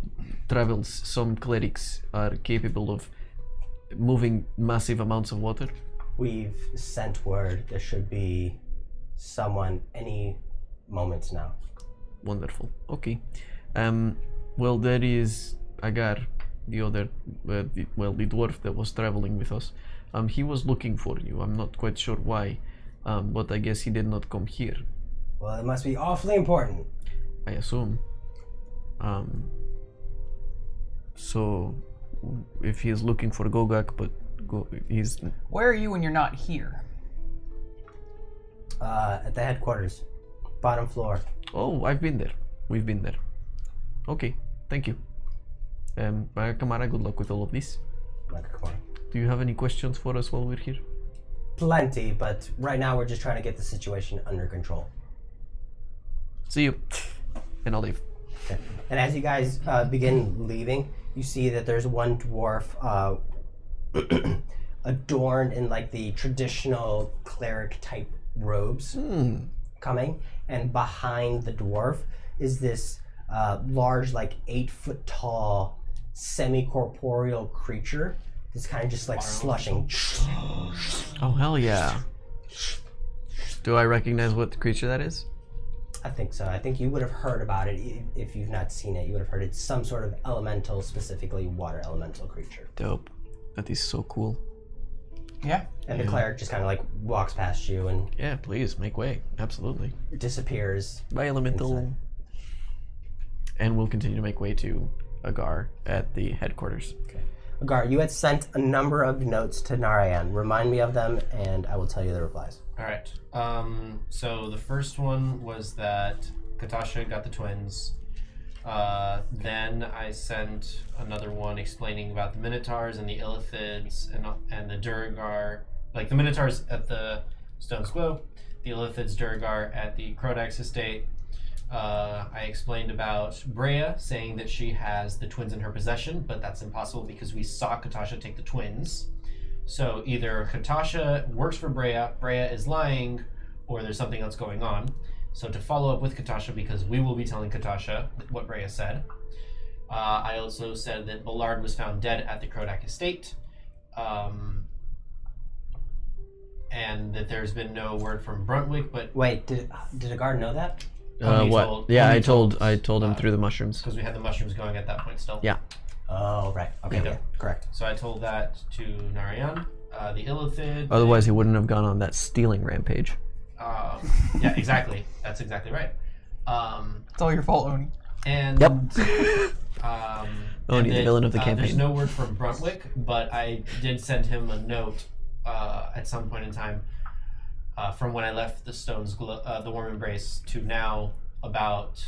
travels, some clerics are capable of moving massive amounts of water. We've sent word there should be someone any moment now. Wonderful. Okay. Well, there is Agar, the other, the dwarf that was traveling with us. He was looking for you. I'm not quite sure why, but I guess he did not come here. Well, it must be awfully important. I assume. So, if he is looking for Gogak, but he's... Where are you when you're not here? At the headquarters, bottom floor. Oh, I've been there. We've been there. Okay, thank you. Kamara, good luck with all of this. Do you have any questions for us while we're here? Plenty, but right now we're just trying to get the situation under control. See you. And I'll leave. Okay. And as you guys begin leaving, you see that there's one dwarf adorned in like the traditional cleric type robes coming, and behind the dwarf is this large, like 8-foot tall, semi-corporeal creature that's kind of just like slushing. Oh, hell yeah. Do I recognize what creature that is? I think so. I think you would have heard about it if you've not seen it. You would have heard it's some sort of elemental, specifically water elemental creature. Dope. That is so cool. Yeah. And the cleric just kind of like walks past you and Yeah, please, make way. Absolutely. disappears. By elemental. Inside. And we'll continue to make way to Agar at the headquarters. Okay. Agar, you had sent a number of notes to Narayan. Remind me of them, and I will tell you the replies. All right. So the first one was that Katasha got the twins. Then I sent another one explaining about the Minotaurs and the Illithids and the Duragar. Like the Minotaurs at the Stone Square, the Illithids Duragar at the Krodax estate. I explained about Brea saying that she has the twins in her possession, but that's impossible because we saw Katasha take the twins. So either Katasha works for Brea is lying, or there's something else going on. So to follow up with Katasha, because we will be telling Katasha what Brea said. I also said that Ballard was found dead at the Krodak estate. And that there's been no word from Bruntwick, but... Wait, did Agar know that? What? Yeah, I told him through the mushrooms. Because we had the mushrooms going at that point still. Yeah. Oh, right. Okay, Yeah. yeah, correct. So I told that to Narayan, the Illithid. Otherwise, he wouldn't have gone on that stealing rampage. Yeah, exactly. That's exactly right. It's all your fault, Oni. And Yep. Oni, the villain of the There's campaign. no word from Bruntwick, but I did send him a note at some point in time from when I left the Warm Embrace to now about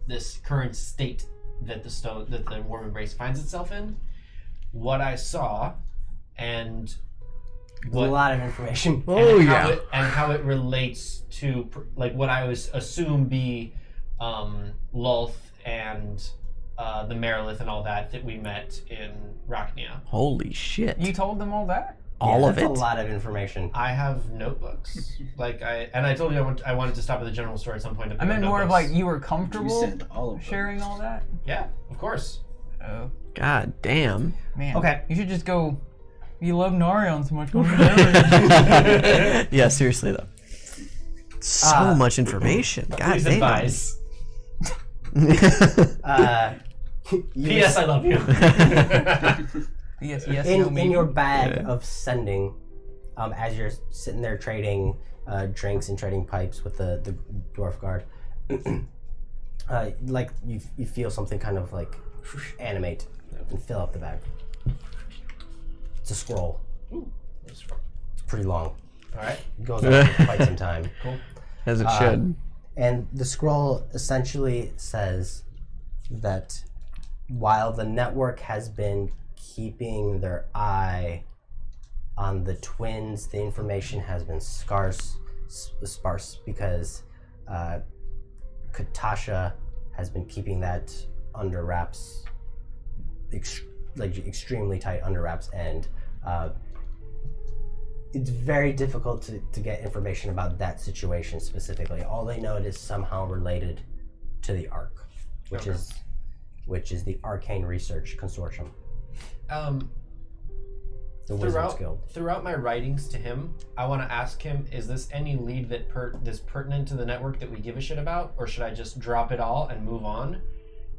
this current state that the Warm Embrace finds itself in, what I saw, and A lot of information. and how it relates to like what I was assume be Lulth and the Merilith and all that we met in Rachnia. Holy shit. You told them all that? All of that's it? a lot of information. I have notebooks. I told you I wanted to stop at the general store at some point. To I pick meant up more of notebooks. like you were You comfortable sent all of them. sharing all that? Yeah, of course. Oh, God damn. man. Okay. You should just go. You love Narion so much. Go to Narion. Yeah, seriously though. So much information. God Please damn. advise. P.S. I love you. Yes, no, in maybe. your bag of sending, as you're sitting there trading drinks and trading pipes with the dwarf guard, like you feel something kind of like animate and fill up the bag. It's a scroll. It's pretty long. All right. It goes on for quite some time. Cool. As it should. And the scroll essentially says that while the network has been keeping their eye on the twins, the information has been sparse because Katasha has been keeping that under wraps, extremely tight under wraps, and it's very difficult to get information about that situation specifically. All they know is somehow related to the Ark, which is the Arcane Research Consortium. The Wizards Guild. Throughout my writings to him, I want to ask him: is this any lead that that's pertinent to the network that we give a shit about, or should I just drop it all and move on?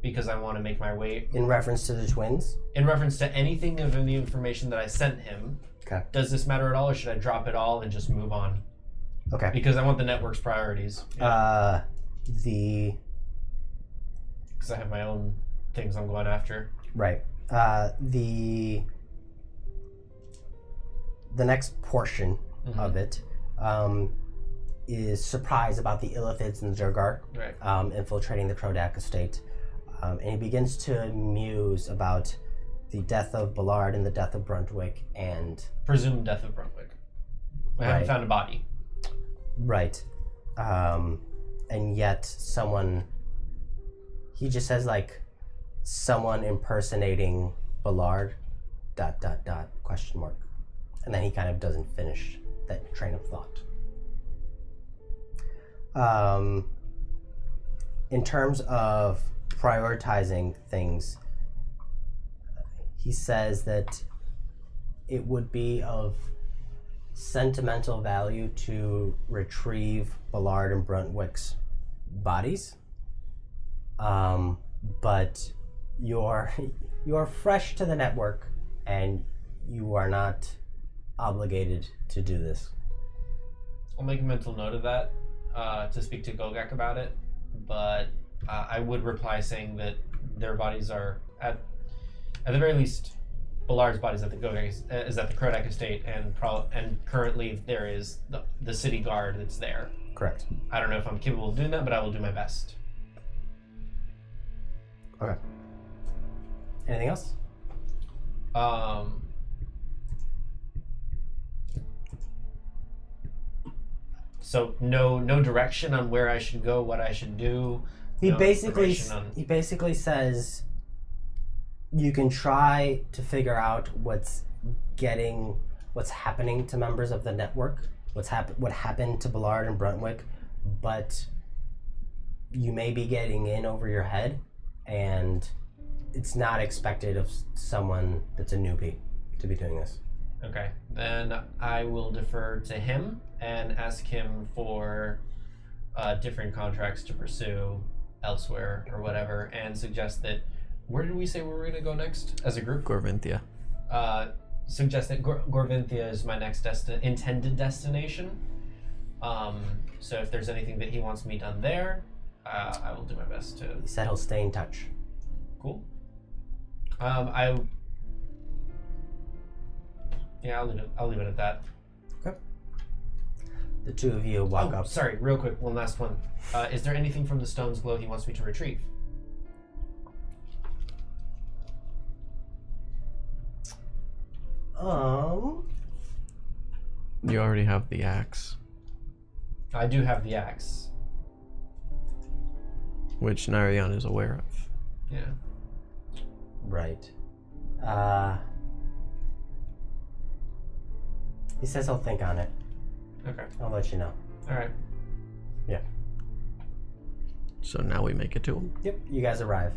Because I want to make my way. In reference to the twins? In reference to anything of the information that I sent him. Okay. Does this matter at all, or should I drop it all and just move on? Okay. Because I want the network's priorities. The Because I have my own things I'm going after. right. The next portion of it is surprise about the Illithids and the Durgar Right. infiltrating the Krodak estate. And he begins to muse about the death of Ballard and the death of Bruntwick and... Presumed death of Bruntwick. I haven't Right. found a body. Right. And yet someone... He just says, like, someone impersonating Ballard, ... question mark. And then he kind of doesn't finish that train of thought. In terms of prioritizing things, he says that it would be of sentimental value to retrieve Ballard and Bruntwick's bodies, but you're fresh to the network and you are not obligated to do this. I'll make a mental note of that to speak to Gogak about it, but I would reply saying that their bodies are at the very least, Ballard's body is at the Gogak is at the Krodak estate, and currently there is the city guard that's there. Correct. I don't know if I'm capable of doing that, but I will do my best. Okay. Anything else? So no direction on where I should go, what I should do. He no basically information on- says you can try to figure out what's happening to members of the network, what happened to Ballard and Bruntwick, but you may be getting in over your head, and it's not expected of someone that's a newbie to be doing this. Okay, then I will defer to him and ask him for different contracts to pursue elsewhere or whatever, and suggest that, where did we say we were going to go next as a group? Gorvinthia. Suggest that Gorvinthia is my next intended destination. So if there's anything that he wants me done there, I will do my best to. He said he'll stay in touch. Cool. Yeah, I'll leave it at that. Okay. The two of you walk Oh, up. sorry, real quick, one last one. Is there anything from the stone's glow he wants me to retrieve? You already have the axe, I do have the axe. which Narayan is aware of. Yeah. Right. He says he'll think on it. Okay. I'll let you know. All right. Yeah. So now we make it to him. Yep. You guys arrive.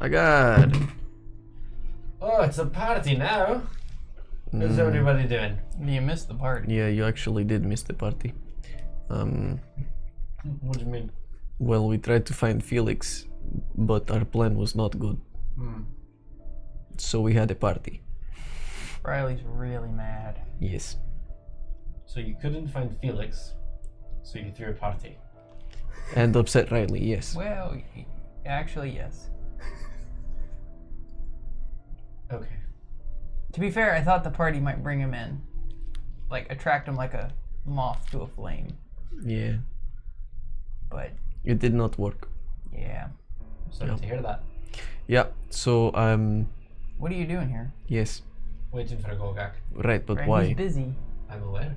Agar! Oh, it's a party now. How's everybody doing? You missed the party. Yeah, you actually did miss the party. What do you mean? Well, we tried to find Felix, but our plan was not good. So we had a party. Riley's really mad. Yes. So you couldn't find Felix, so you threw a party. And upset Riley, yes. Well, actually, yes. Okay. To be fair, I thought the party might bring him in. Like, attract him like a moth to a flame. Yeah. But, It did not work. yeah. Sorry to hear that. Yeah, so, What are you doing here? yes. Waiting for a Gogak. Right, but Right, why? He's busy. I'm aware.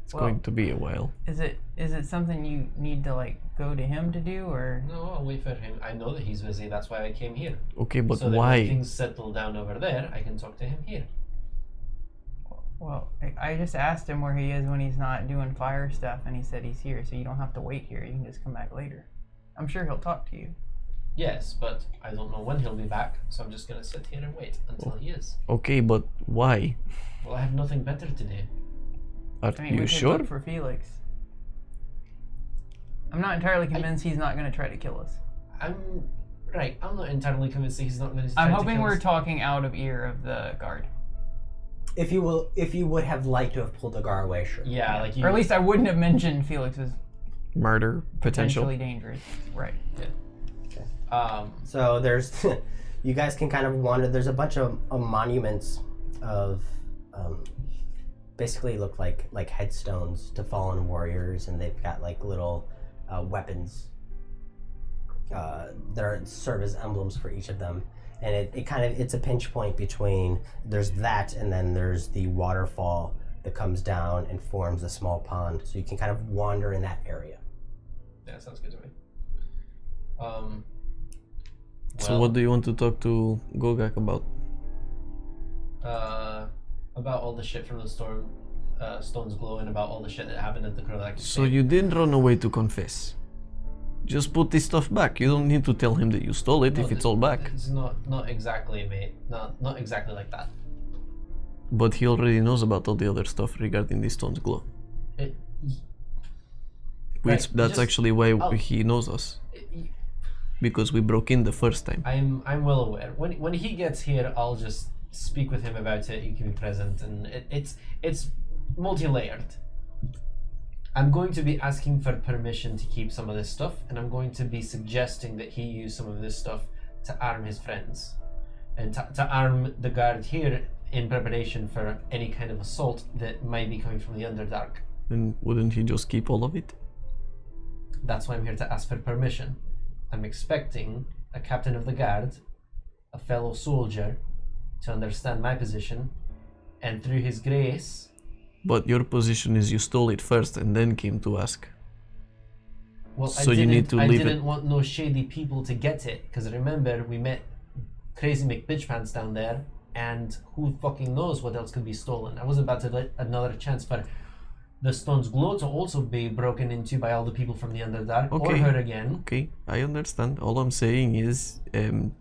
It's Well- going to be a while. Is it something you need to, like, go to him to do, or? No, I'll wait for him. I know that he's busy. That's why I came here. Okay, but so that why? when things settle down over there, I can talk to him here. Well, I just asked him where he is when he's not doing fire stuff, and he said he's here, so you don't have to wait here. You can just come back later. I'm sure he'll talk to you. Yes, but I don't know when he'll be back, so I'm just gonna sit here and wait until he is. Okay, but why? Well, I have nothing better to do. Are I mean, you we could sure? look for Felix. I'm not entirely convinced he's not going to try to kill us. I'm not entirely convinced that he's not going to. I'm hoping we're talking out of ear of the guard. If you would have liked to have pulled Agar away, sure. Yeah, like you. Or at least I wouldn't have mentioned Felix's Murder potential. potentially dangerous. Right. So there's, you guys can kind of wander. There's a bunch of monuments of, basically look like headstones to fallen warriors, and they've got like little weapons that serve as emblems for each of them. And it's a pinch point between, there's that, and then there's the waterfall that comes down and forms a small pond. So you can kind of wander in that area. Yeah, sounds good to me. So what do you want to talk to Gogak about? About all the shit from the storm, stone's glow, and about all the shit that happened at the Krolak. So you didn't run away to confess. Just put this stuff back. You don't need to tell him that you stole it if it's all back. It's not exactly, mate. Not exactly like that. But he already knows about all the other stuff regarding the stone's glow. That's actually why he knows us. Because we broke in the first time. I'm well aware. When he gets here, I'll just speak with him about it. He can be present, and it's multi-layered. I'm going to be asking for permission to keep some of this stuff, and I'm going to be suggesting that he use some of this stuff to arm his friends, and to arm the guard here in preparation for any kind of assault that might be coming from the Underdark. And wouldn't he just keep all of it? That's why I'm here to ask for permission. I'm expecting a captain of the guard, a fellow soldier, to understand my position, and through his grace... But your position is you stole it first and then came to ask. Well, so you need to leave it. I didn't want no shady people to get it, because remember, we met Crazy McBitchpants down there, and who fucking knows what else could be stolen. I wasn't about to let another chance for the stone's glow to also be broken into by all the people from the Underdark, or her again. Okay, I understand. All I'm saying is,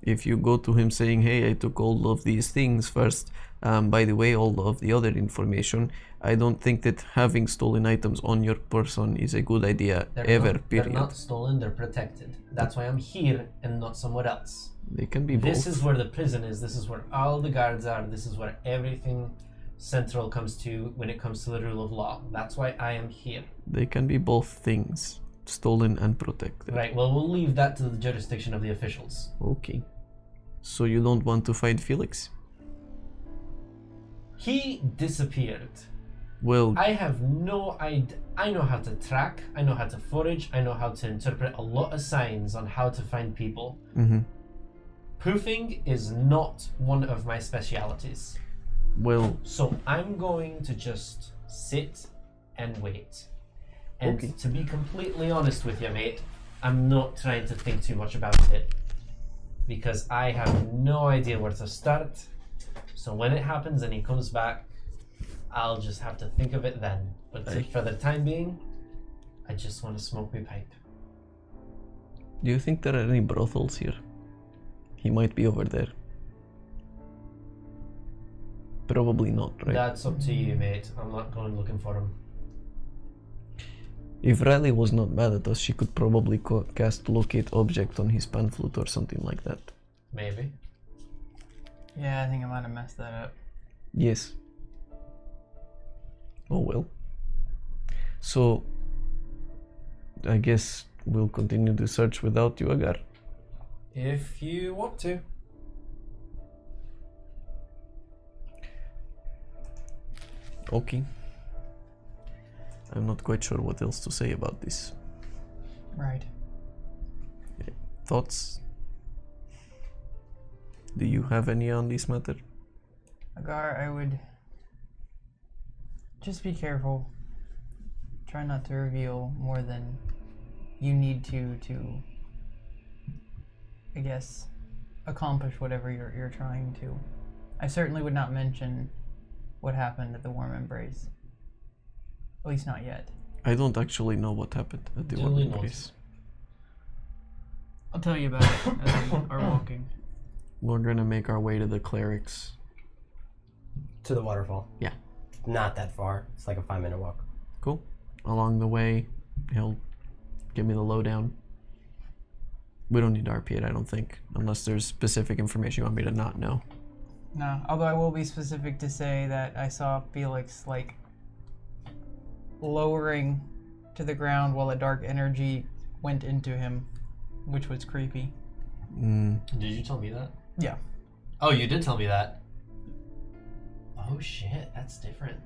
if you go to him saying, hey, I took all of these things first, by the way, all of the other information, I don't think that having stolen items on your person is a good idea period. They're not stolen, they're protected. That's why I'm here and not somewhere else. They can be both. This is where the prison is, this is where all the guards are, this is where everything central comes to when it comes to the rule of law. That's why I am here. They can be both things. stolen and protected. Right, well, we'll leave that to the jurisdiction of the officials. Okay. So you don't want to find Felix? He disappeared. Well, I have no idea. I know how to track, I know how to forage, I know how to interpret a lot of signs on how to find people. Proofing is not one of my specialities. well, So I'm going to just sit and wait. And Okay. to be completely honest with you, mate, I'm not trying to think too much about it. Because I have no idea where to start. So when it happens and he comes back, I'll just have to think of it then. But for the time being, I just want to smoke my pipe. do you think there are any brothels here? He might be over there. Probably not, right? That's up to you, mate. I'm not going looking for him. If Riley was not mad at us, she could probably cast locate object on his pan flute or something like that. Maybe. Yeah, I think I might have messed that up. Yes. Oh well. So, I guess we'll continue the search without you, Agar. If you want to. Okay. I'm not quite sure what else to say about this. Right. Thoughts? Do you have any on this matter? Agar, I would just be careful. Try not to reveal more than you need to I guess, accomplish whatever you're trying to. I certainly would not mention what happened at the warm embrace. At least not yet. I don't actually know what happened at the Duly warm noted. embrace. I'll tell you about it as we are walking. We're gonna make our way to the clerics. To the waterfall. Yeah. Not that far. It's like a 5-minute walk. Cool. Along the way, he'll give me the lowdown. We don't need to RP it, I don't think, unless there's specific information you want me to not know. No, although I will be specific to say that I saw Felix, like, lowering to the ground while a dark energy went into him, which was creepy. Did you tell me that? Yeah. Oh, you did tell me that. Oh shit, that's different.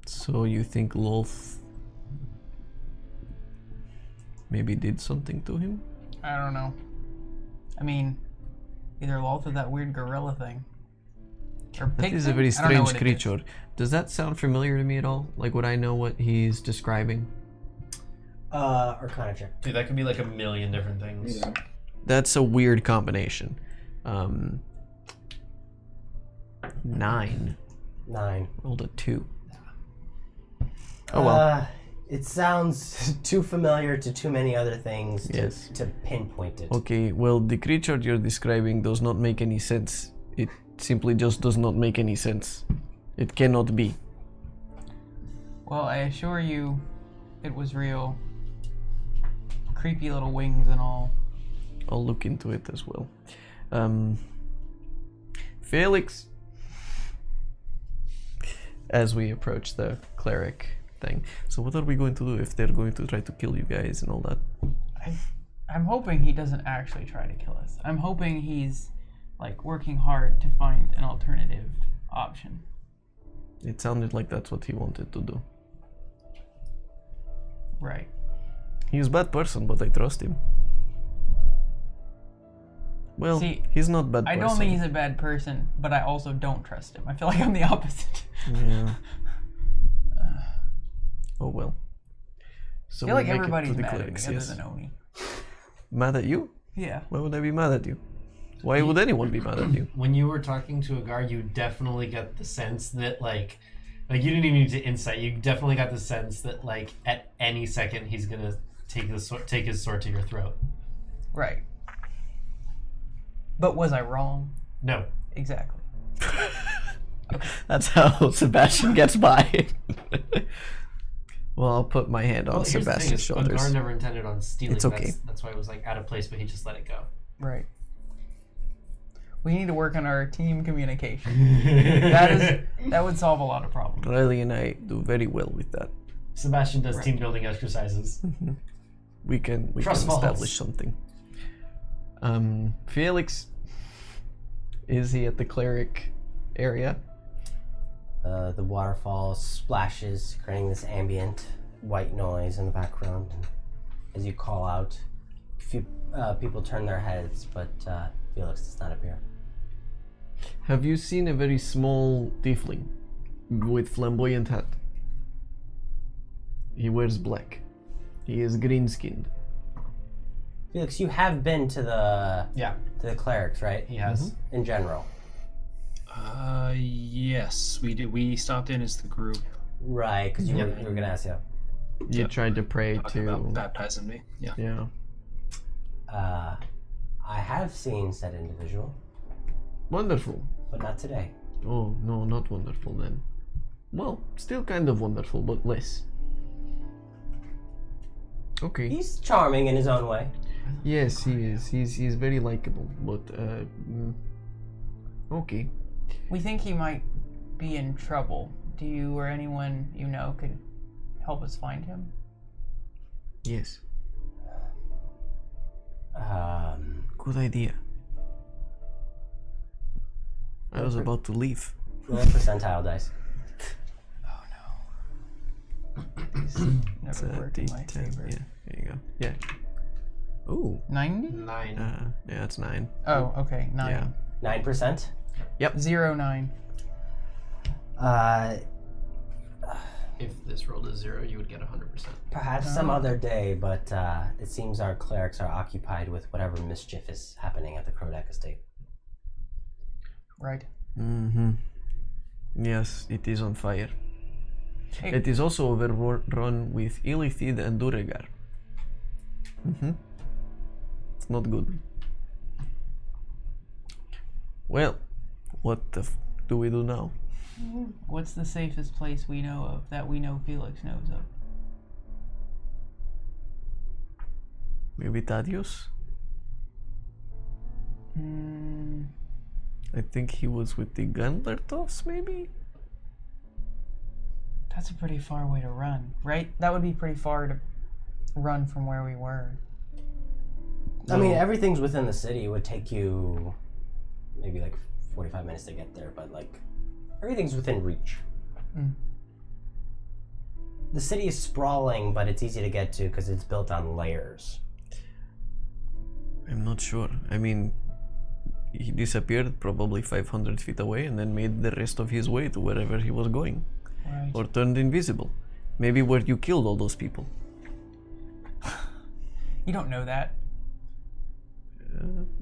So you think Lolth maybe did something to him? I don't know. I mean, either Loth or that weird gorilla thing. Or That pig is thing? a very I don't know strange what it is. creature. Does that sound familiar to me at all? Like, would I know what he's describing? Arcana check. Dude, that could be like a million different things. Yeah. That's a weird combination. 9. 9. Rolled a 2. Oh well. It sounds too familiar to too many other things Yes. to pinpoint it. Okay, well, the creature you're describing does not make any sense. It simply just does not make any sense. It cannot be. Well, I assure you, it was real. Creepy little wings and all. I'll look into it as well. Felix. As we approach the cleric thing. So what are we going to do if they're going to try to kill you guys and all that? I'm hoping he doesn't actually try to kill us. I'm hoping he's, like, working hard to find an alternative option. It sounded like that's what he wanted to do. Right. He's a bad person, but I trust him. Well, See, he's not bad I person. don't think he's a bad person, but I also don't trust him. I feel like I'm the opposite. Yeah. Oh well. So I feel we like make it to everybody's the mad at me clerics, other yes. than Oni. Mad at you? Yeah. Why would I be mad at you? Why would anyone be mad at you? When you were talking to Agar, you definitely got the sense that like you didn't even need to insight. You definitely got the sense that like at any second he's gonna take his sword to your throat. Right. But was I wrong? No. Exactly. That's how Sebastian gets by. Well, I'll put my hand on Well, here's the thing, Sebastian's is shoulders. Agar never intended on stealing. It's okay. That's why it was like out of place, but he just let it go. Right. We need to work on our team communication. That would solve a lot of problems. Riley and I do very well with that. Sebastian does team building exercises. We can Trust falls. establish something. Felix, is he at the cleric area? The waterfall splashes, creating this ambient white noise in the background. And as you call out, a few people turn their heads, but Felix does not appear. Have you seen a very small tiefling with flamboyant hat? He wears black. He is green-skinned. Felix, you have been to the clerics, right? He has. In general. Yes, we did. We stopped in as the group. Right, because you were going to ask, You tried to pray Talking about to... baptizing me. Yeah. Yeah. I have seen said individual, Wonderful. but not today. Oh, no, not wonderful then. Well, still kind of wonderful, but less. Okay. He's charming in his own way. Yes, he is. He's very likable, but okay. We think he might be in trouble. Do you or anyone you know could help us find him? Yes. Good idea. I was about to leave. Roll a percentile dice. Never worked in my favor. Yeah, there you go. Yeah. Ooh. 90? 9. Yeah, it's 9. Oh, okay. 9. Yeah. 9%. 09. If this rolled a 0, you would get 100%. Perhaps some other day, but it seems our clerics are occupied with whatever mischief is happening at the Krodak estate. Right. Mm-hmm. Yes, it is on fire. Hey, It is also overrun with Illithid and Duregar. Mm-hmm. It's not good. Well, what the do we do now? what's the safest place we know of that we know Felix knows of? Maybe Thaddeus? I think he was with the Gunlertoffs, maybe? That's a pretty far way to run, right? That would be pretty far to run from where we were. I mean, everything's within the city. It would take you maybe like 45 minutes to get there, but like everything's within reach. The city is sprawling, but it's easy to get to because it's built on layers. I'm not sure. I mean, he disappeared probably 500 feet away and then made the rest of his way to wherever he was going. Right. Or turned invisible. Maybe where you killed all those people. You don't know that.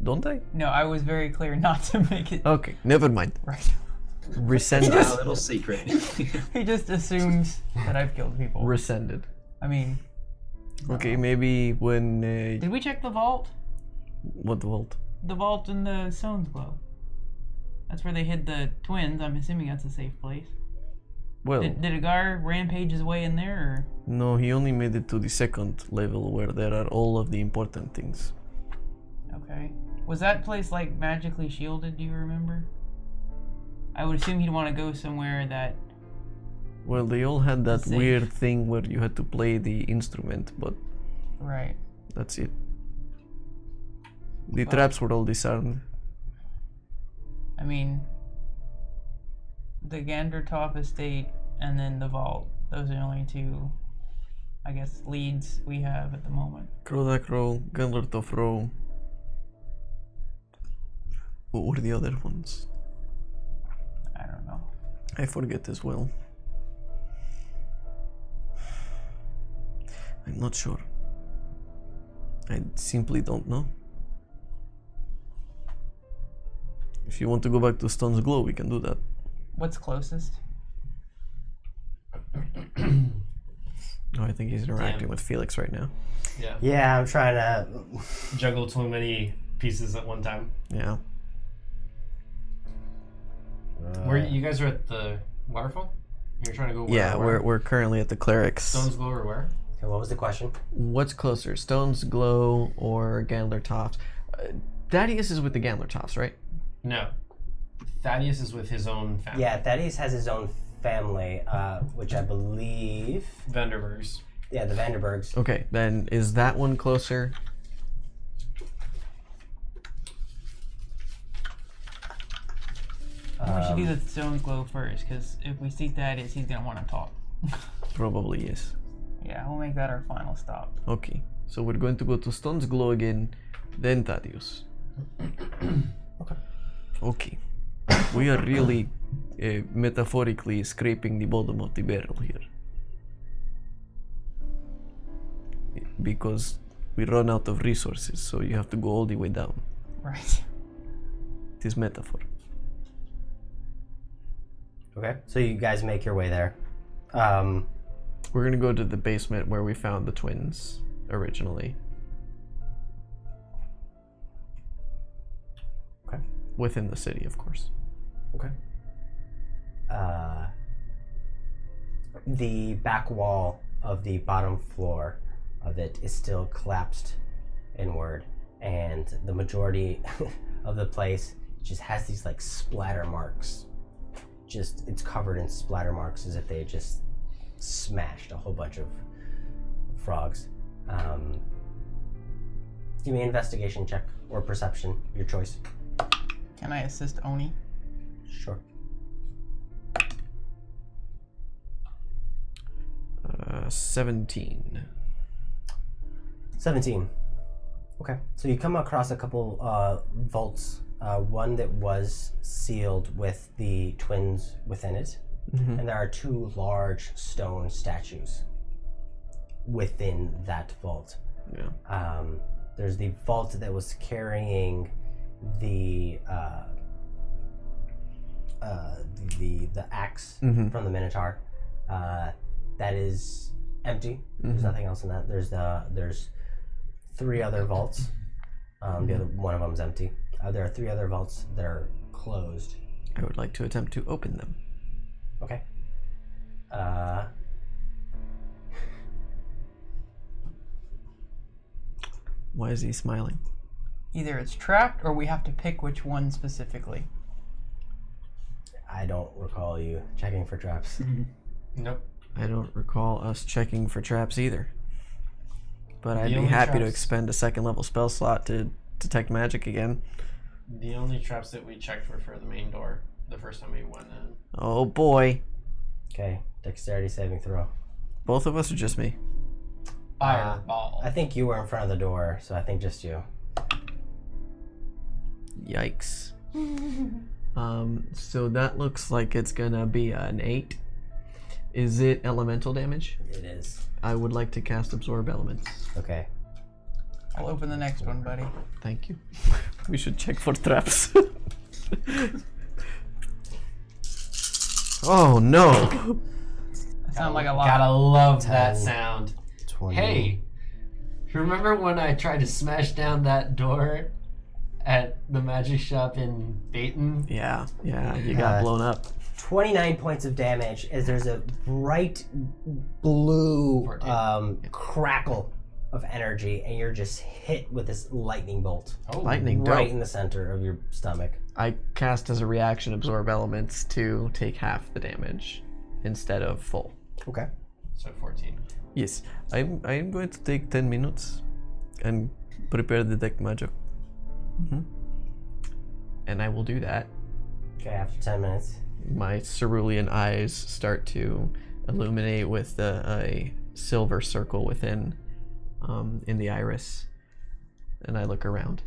Don't I? No, I was very clear not to make it. Okay, never mind. Right. Rescinded. A little secret. He just assumes that I've killed people. Rescinded. I mean, Okay, maybe when... did we check the vault? what vault? The vault in the Stone's Glow. That's where they hid the twins. I'm assuming that's a safe place. Well, Did Agar rampage his way in there, or? no, he only made it to the second level where there are all of the important things. Okay. Was that place like magically shielded? Do you remember? I would assume he'd want to go somewhere that. Well, they all had that Safe. weird thing where you had to play the instrument, but Right. that's it. The traps were all disarmed. I mean, the Gandertoff estate and then the vault. Those are the only two, I guess, leads we have at the moment. Krodak Row, Gunlertoff Row. What were the other ones? I don't know. I forget as well. I'm not sure. I simply don't know. If you want to go back to Stone's Glow, we can do that. What's closest? Oh, I think he's interacting with Felix right now. Yeah. Yeah, I'm trying to. Juggle too many pieces at one time. Yeah. Where you guys are at the waterfall? You're trying to go where? Yeah, where? we're currently at the Clerics. Stone's Glow or where? Okay, what was the question? What's closer, Stone's Glow or Gandlertoft? Thaddeus is with the Gandlertofts, right? No. Thaddeus is with his own family. Yeah, Thaddeus has his own family, which I believe... Vanderbergs. Yeah, the Vanderbergs. Okay, then is that one closer? We should do the stone glow first, because if we see Thaddeus, he's gonna want to talk. Probably yes. Yeah, we'll make that our final stop. Okay, so we're going to go to Stone's Glow again, then Thaddeus. Okay. We are really metaphorically scraping the bottom of the barrel here. Because we run out of resources, so you have to go all the way down. Right. It is metaphor. Okay, so you guys make your way there. We're gonna go to the basement where we found the twins originally. Okay. Within the city, of course. Okay. The back wall of the bottom floor of it is still collapsed inward, and the majority of the place just has these like splatter marks. Just, it's covered in splatter marks as if they had just smashed a whole bunch of frogs. Give me an investigation check or perception, your choice. Can I assist Oni? Sure. 17. 17. Okay, so you come across a couple vaults. One that was sealed with the twins within it, and there are two large stone statues within that vault. Yeah. There's the vault that was carrying the axe from the Minotaur. That is empty. There's nothing else in that. There's three other vaults. The other one of them's empty. There are three other vaults that are closed. I would like to attempt to open them. Okay. Why is he smiling? Either it's trapped, or we have to pick which one specifically. I don't recall you checking for traps. Nope. I don't recall us checking for traps either. But I'd The be only happy to traps- expend a second level spell slot to detect magic again. The only traps that we checked were for the main door the first time we went in. Oh boy. Okay, dexterity saving throw. Both of us or just me? Fireball. I think you were in front of the door, so I think just you. Yikes. So that looks like it's gonna be an 8. Is it elemental damage? It is. I would like to cast Absorb Elements. Okay. I'll open the next one, buddy. Thank you. We should check for traps. Oh no! That sounds like a lot. Gotta love 10. that sound. 20. Hey, remember when I tried to smash down that door at the magic shop in Dayton? Yeah, you got blown up. 29 points of damage as there's a bright blue 14. crackle of energy, and you're just hit with this lightning bolt Oh, Lightning, right dope. in the center of your stomach. I cast as a reaction Absorb Elements to take half the damage instead of full. Okay. So 14. Yes, I'm going to take 10 minutes and prepare detect magic. And I will do that. Okay, after 10 minutes. My cerulean eyes start to illuminate with a silver circle within in the iris, and I look around.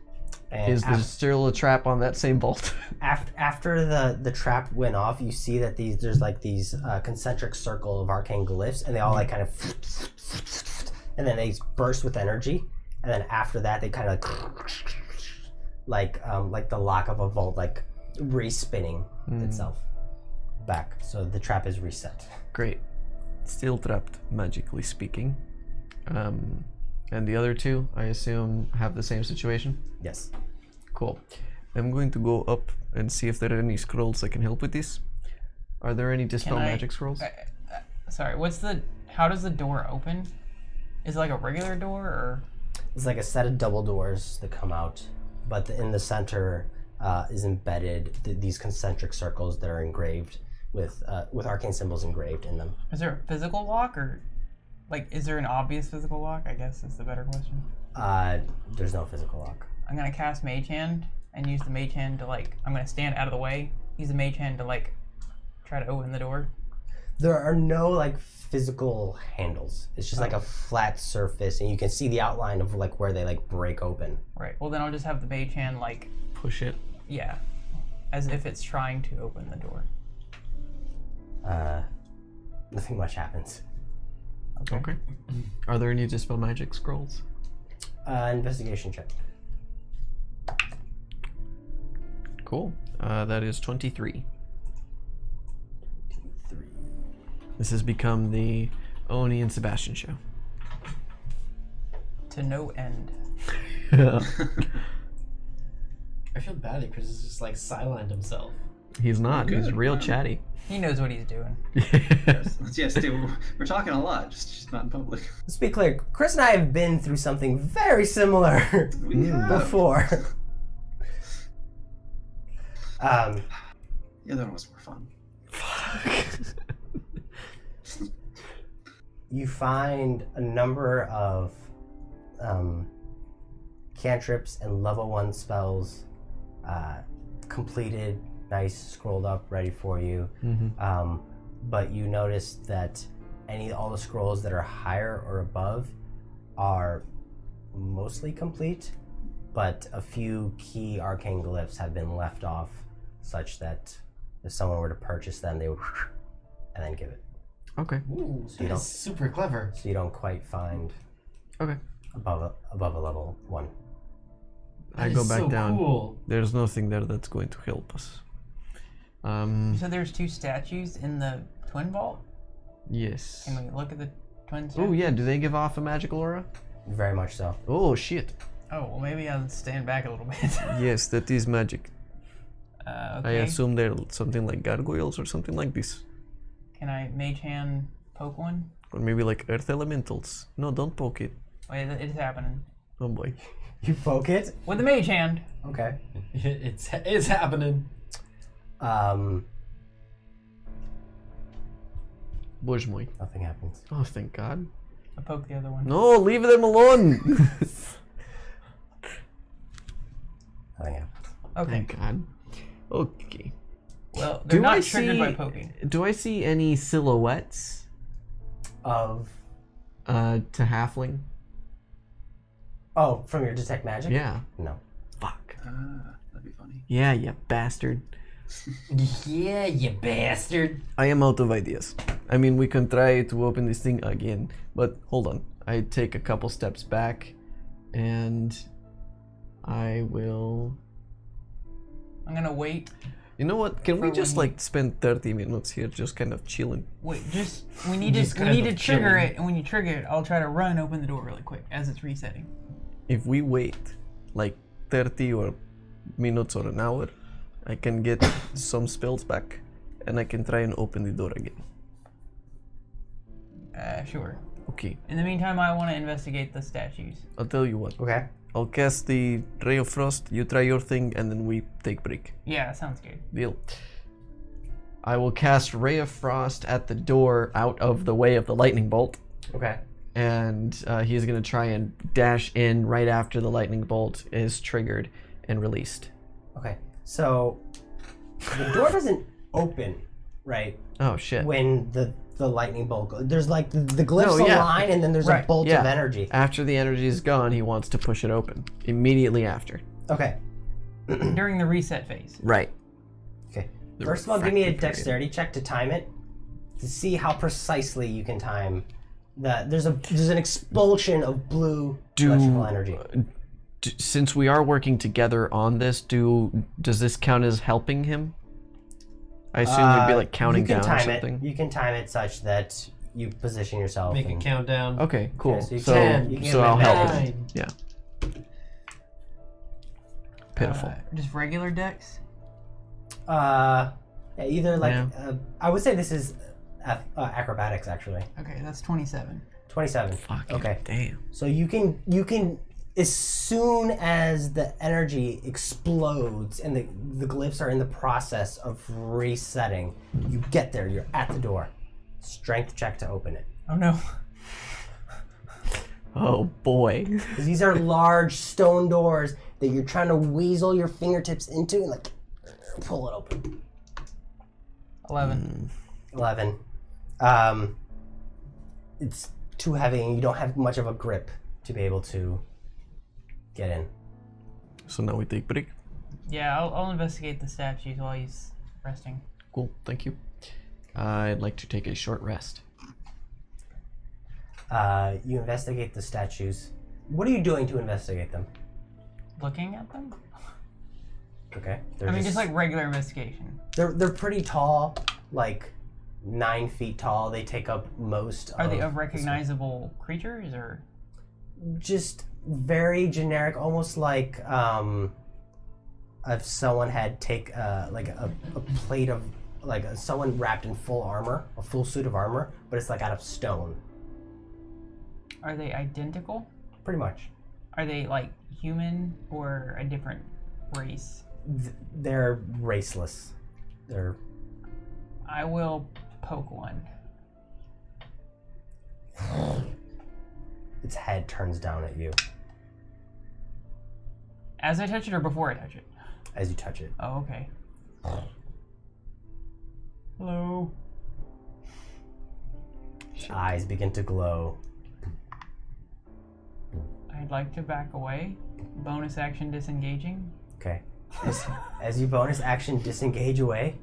And Is there still a trap on that same bolt? after the trap went off, you see that there's like these concentric circle of arcane glyphs, and they all like kind of, and then they burst with energy, and then after that they kind of like the lock of a vault like re-spinning itself back, so the trap is reset. Great. Still trapped, magically speaking. And the other two, I assume, have the same situation? Yes. Cool. I'm going to go up and see if there are any scrolls that can help with this. Are there any Dispel Can I- Magic scrolls? Sorry, how does the door open? Is it like a regular door, or? It's like a set of double doors that come out, but in the center is embedded these concentric circles that are engraved with arcane symbols engraved in them. Is there a physical lock, or like is there an obvious physical lock? I guess is the better question. There's no physical lock. I'm gonna cast Mage Hand and use the Mage Hand to I'm gonna stand out of the way. Use the Mage Hand to try to open the door. There are no physical handles. It's just like a flat surface, and you can see the outline of where they break open. Right. Well, then I'll just have the Mage Hand push it. yeah, as if it's trying to open the door. Nothing much happens. Okay. Are there any Dispel Magic scrolls? Investigation check. Cool. That is 23. This has become the Oni and Sebastian show. To no end. I feel badly because he's just sidelined himself. He's not. Good. He's real chatty. He knows what he's doing. Yes, dude, we're talking a lot, just not in public. Let's be clear. Chris and I have been through something very similar before. The other one was more fun. You find a number of cantrips and level 1 spells completed, nice, scrolled up, ready for you. But you notice that all the scrolls that are higher or above are mostly complete, but a few key arcane glyphs have been left off, such that if someone were to purchase them, they would and then give it. Okay. Ooh, you that's super clever. So you don't quite find Okay. above a level 1. I go back so down. Cool. There's nothing there that's going to help us. So there's 2 statues in the twin vault? Yes. Can we look at the twin statues? Oh yeah, do they give off a magical aura? Very much so. Oh shit. Oh, well maybe I'll stand back a little bit. Yes, that is magic. Okay. I assume they're something like gargoyles or something like this. Can I Mage Hand poke one? Or maybe like earth elementals. No, don't poke it. Wait, it's happening. Oh boy. You poke it? With the Mage Hand! Okay. It's happening. Bozh moi. Nothing happens. Oh, thank God. I poke the other one. No, leave them alone! Nothing happens. Okay. Thank God. Okay. Well, they're Do not I triggered by see- poking. Do I see any silhouettes Of to halfling? Oh, from your detect magic? Yeah. No. Fuck. That'd be funny. Yeah, you bastard. Yeah, you bastard. I am out of ideas. I mean, we can try to open this thing again, but hold on. I take a couple steps back, and I will... I'm gonna wait. You know what? Can we For just when spend 30 minutes here just kind of chilling? Wait, we need Just to kind trigger of chilling. it, and when you trigger it, I'll try to run and open the door really quick as it's resetting. If we wait like 30 or minutes or an hour, I can get some spells back, and I can try and open the door again. Sure. Okay, In the meantime, I want to investigate the statues. I'll tell you what. Okay. I'll cast the Ray of Frost, you try your thing, and then we take break. Yeah, sounds good. Deal. I will cast Ray of Frost at the door out of the way of the lightning bolt, Okay. and he's going to try and dash in right after the lightning bolt is triggered and released. Okay. So the door doesn't open, right? Oh shit. When the lightning bolt goes. There's the glyphs No, yeah. align, and then there's a Right. bolt Yeah. of energy. After the energy is gone, he wants to push it open. Immediately after. Okay. During the reset phase. Right. Okay. The First of all, give me a refractive period. dexterity check to time it, to see how precisely you can time that. There's an expulsion of blue electrical energy. Since we are working together on this, does this count as helping him? I assume we'd be like counting you can down time or something. It. You can time it such that you position yourself. Make a and- countdown. Okay, cool. Okay, so you so can- you can so I'll make help that. him. Yeah. Pitiful. Just regular decks? Yeah, either Yeah. I would say this is acrobatics actually. Okay, that's 27. 27. Fucking Okay. damn. So you can as soon as the energy explodes and the glyphs are in the process of resetting, you get there, you're at the door. Strength check to open it. Oh no. Oh boy. 'Cause these are large stone doors that you're trying to weasel your fingertips into and like pull it open. 11. 11. It's too heavy and you don't have much of a grip to be able to get in. So now we take break. Yeah, I'll investigate the statues while he's resting. Cool, thank you. I'd like to take a short rest. You investigate the statues. What are you doing to investigate them? Looking at them? Okay. I mean, just like regular investigation. They're pretty tall, like 9 feet tall. They take up most. Are they of of recognizable creatures or? just very generic, almost like if someone had take like a plate of someone wrapped in full armor, a full suit of armor, but it's like out of stone. Are they identical? Pretty much. Are they like human or a different race? They're raceless. They're. I will poke one. Its head turns down at you As I touch it or before I touch it? as you touch it. Oh, okay. Hello. Eyes begin to glow. I'd like to back away. Bonus action disengaging. Okay. As you bonus action disengage away,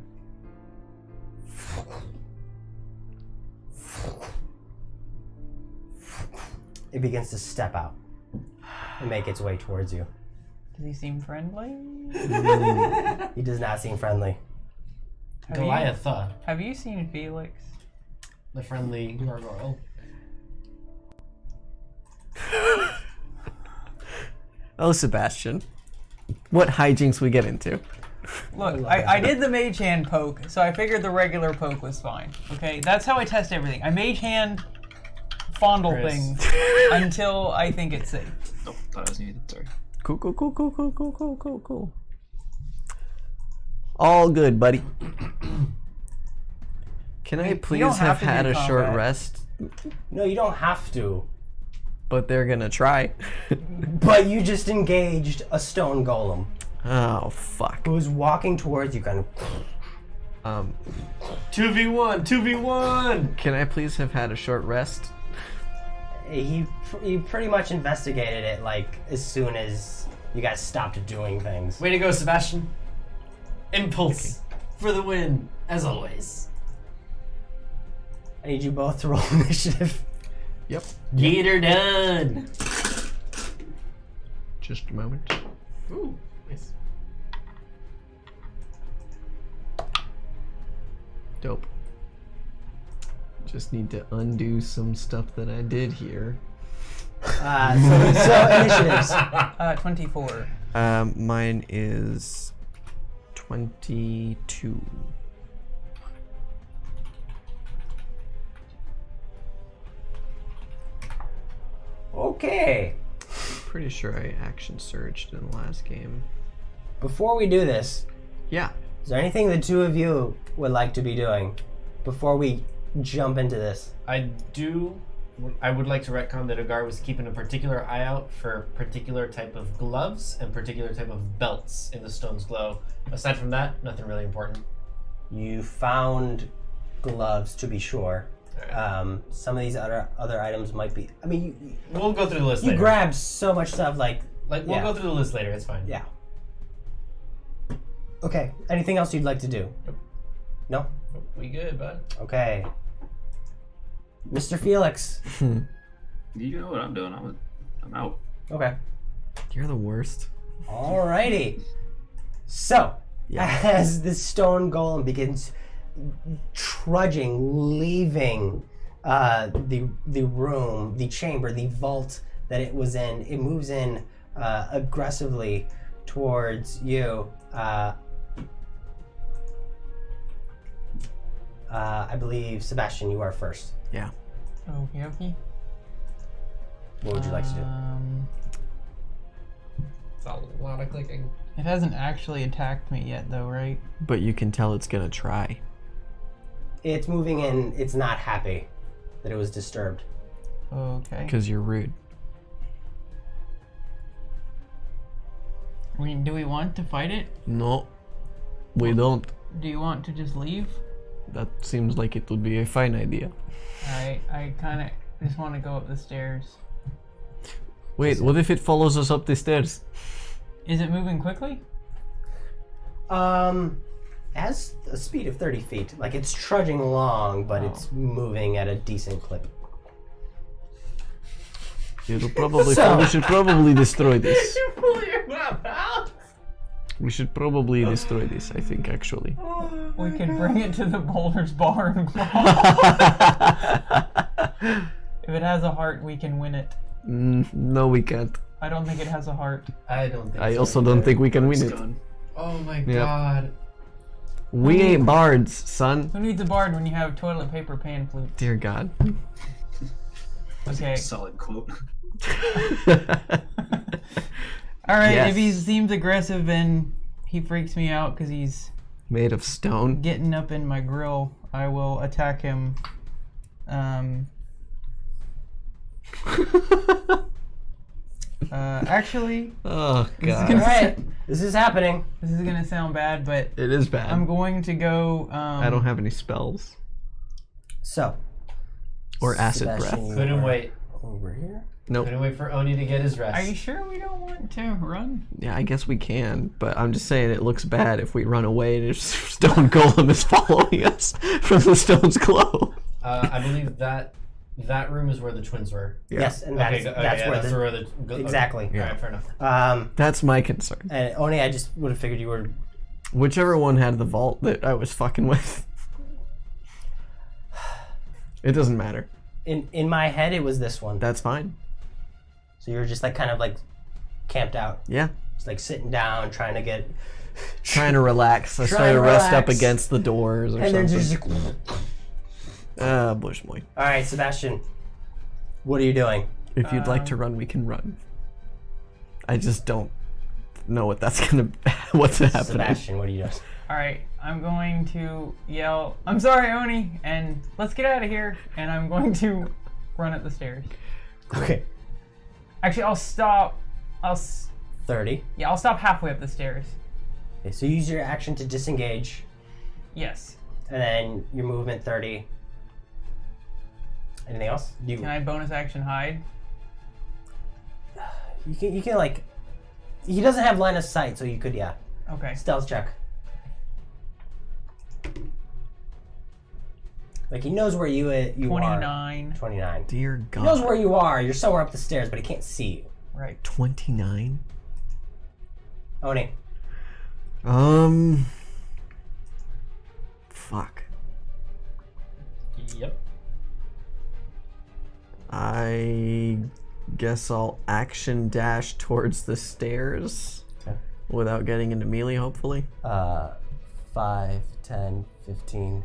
it begins to step out and make its way towards you. Does he seem friendly? He does not seem friendly. Goliath, Have you seen Felix? the friendly gargoyle. Oh, Sebastian. What hijinks we get into? Look, I did the mage hand poke, so I figured the regular poke was fine. Okay, that's how I test everything. I mage hand fondle Chris. things until I think it's safe. Oh, thought I was muted. Sorry. Cool. All good, buddy. Can I You don't please have have to do had a short combat. rest? No, you don't have to. But they're gonna try. But you just engaged a stone golem Oh, fuck. who's walking towards you, kind of. 2v1. Can I please have had a short rest? He pretty much investigated it like as soon as you guys stopped doing things. Way to go, Sebastian. Impulse for the win, as always. I need you both to roll initiative. Yep. Get her done. Just a moment. Ooh, nice. Dope. Just need to undo some stuff that I did here. So initiatives. 24. Mine is 22. Okay. Pretty sure I action surged in the last game. Before we do this, Yeah. is there anything the two of you would like to be doing before we jump into this? I would like to retcon that Agar was keeping a particular eye out for particular type of gloves and particular type of belts in the Stone's Glow. Aside from that, nothing really important. You found gloves, to be sure. Some of these other items might be. I mean, We'll go through the list you later. grabbed so much stuff. We'll We'll go through the list later. It's fine. Yeah. Okay. Anything else you'd like to do? No. We good, bud. Okay. Mr. Felix. You know what I'm doing. I'm out. Okay. You're the worst. Alrighty. So, as the stone golem begins trudging, leaving the room, the chamber, the vault that it was in, it moves in aggressively towards you. I believe, Sebastian, you are first. Yeah. Okie dokie. What would you like to do? It's a lot of clicking. It hasn't actually attacked me yet, though, right? But you can tell it's gonna try. It's moving in. It's not happy that it was disturbed. Okay. Because you're rude. I mean, do we want to fight it? No, we don't. Do you want to just leave? That seems like it would be a fine idea. Alright, I kind of just want to go up the stairs. Wait, what if it follows us up the stairs? Is it moving quickly? Has a speed of 30 feet. Like it's trudging along, but it's moving at a decent clip. It'll probably. So- We should probably destroy this. You pull your map out. We should probably destroy this. I think actually. We could bring it to the Boulder's Bar and If it has a heart, we can win it. No, we can't. I don't think it has a heart. I don't think I so also either. don't think we can win It's it. gone. Oh my god. We ain't bards, son. Who needs a bard when you have toilet paper pan flute? Dear God. Okay. Solid quote. Alright, Yes. if he seems aggressive and he freaks me out because he's Made of stone. getting up in my grill, I will attack him. Actually, Oh this is God. gonna, Alright, this is happening. this is gonna sound bad, but It is bad. I'm going to go. I don't have any spells So. or acid Sebastian, breath. you Couldn't are wait. Over here? Nope. Couldn't wait for Oni to get his rest. Are you sure we don't want to run? Yeah, I guess we can, but I'm just saying it looks bad if we run away and stone golem is following us from the stone's glow. I believe that room is where the twins were. Yeah. Yes, and that's, Okay, that's yeah, where that's the. where the Exactly. Okay. All right, fair enough. That's my concern. And Oni, I just would have figured you were. Whichever one had the vault that I was fucking with. It doesn't matter. In my head, it was this one. That's fine. So you're just like kind of like camped out. Yeah. Just like sitting down, trying to get. Trying to relax. I Trying try to to rest up relax. against the doors or And then something. just. Bushmoy. Alright, Sebastian. What are you doing? If you'd like to run, we can run. I just don't know what that's gonna. What's happening? Sebastian, what are you doing? Alright, I'm going to yell, "I'm sorry, Oni," and let's get out of here. And I'm going to run up the stairs. Okay. Actually, I'll stop. 30. I'll stop halfway up the stairs. Okay, so use your action to disengage, Yes. and then your movement 30. Anything else? Can I bonus action hide? You can like. He doesn't have line of sight, so you could Okay. stealth check. Like he knows where you are. 29. 29. Dear God. He knows where you are. You're somewhere up the stairs, but he can't see you. Right. 29. Oni. Fuck. Yep. I guess I'll action dash towards the stairs Okay. without getting into melee, hopefully. 5, 10, 15,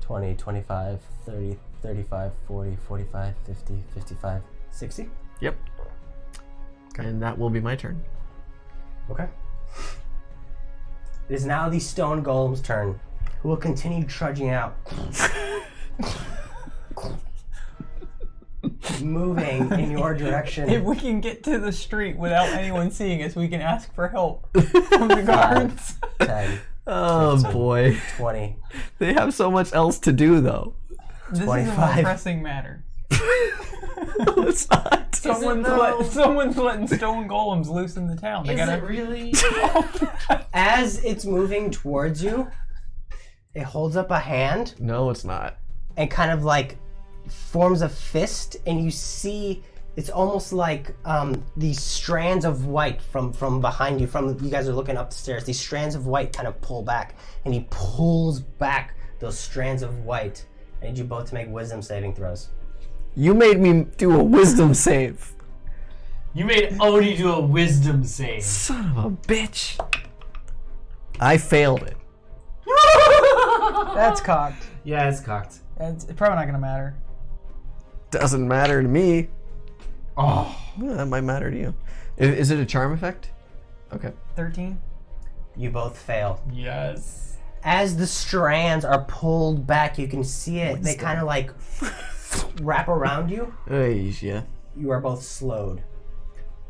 20, 25, 30, 35, 40, 45, 50, 55, 60. Yep. And that will be my turn. Okay. It is now the stone golem's turn, who will continue trudging out. Moving in your direction. If we can get to the street without anyone seeing us, we can ask for help from the guards. 10, Oh 15. boy. 20. They have so much else to do though. This is a 25. more pressing matter. No, it's not. Someone's letting stone golems loose in the town. They Is gotta. it really? As it's moving towards you, it holds up a hand No, it's not. and kind of like forms a fist, and you see it's almost like these strands of white from behind you. You guys are looking up the stairs. These strands of white kind of pull back, and he pulls back those strands of white. I need you both to make wisdom saving throws. You made me do a wisdom save. You made Oni do a wisdom save. Son of a bitch. I failed it. That's cocked. Yeah, it's cocked. It's probably not gonna matter. Doesn't matter to me. Oh. Yeah, that might matter to you. Is it a charm effect? Okay. 13. You both fail. Yes. As the strands are pulled back, you can see it. They kind of like wrap around you. Yeah. You are both slowed.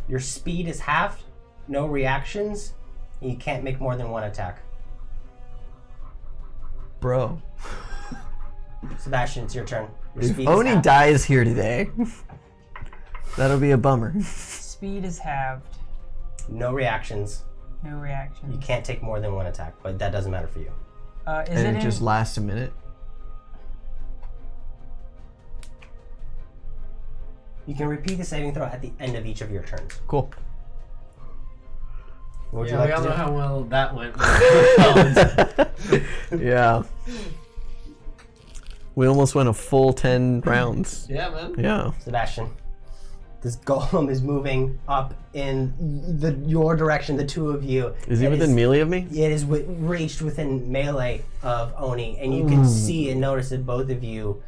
Your speed is halved, no reactions, and you can't make more than one attack. Bro. Sebastian, it's your turn. Your If speed is Oni halved. dies here today, that'll be a bummer. Speed is halved. No reactions. No reaction. You can't take more than one attack, but that doesn't matter for you. Is And it it in... just lasts a minute. You can repeat the saving throw at the end of each of your turns. Cool. What would Yeah, you like we all to know do? how well that went. Yeah. We almost went a full 10 rounds. Yeah, man. Yeah. Sebastian, this golem is moving up in your direction, the two of you. Is he It within melee of me? It is reached within melee of Oni, and you can see and notice that both of you,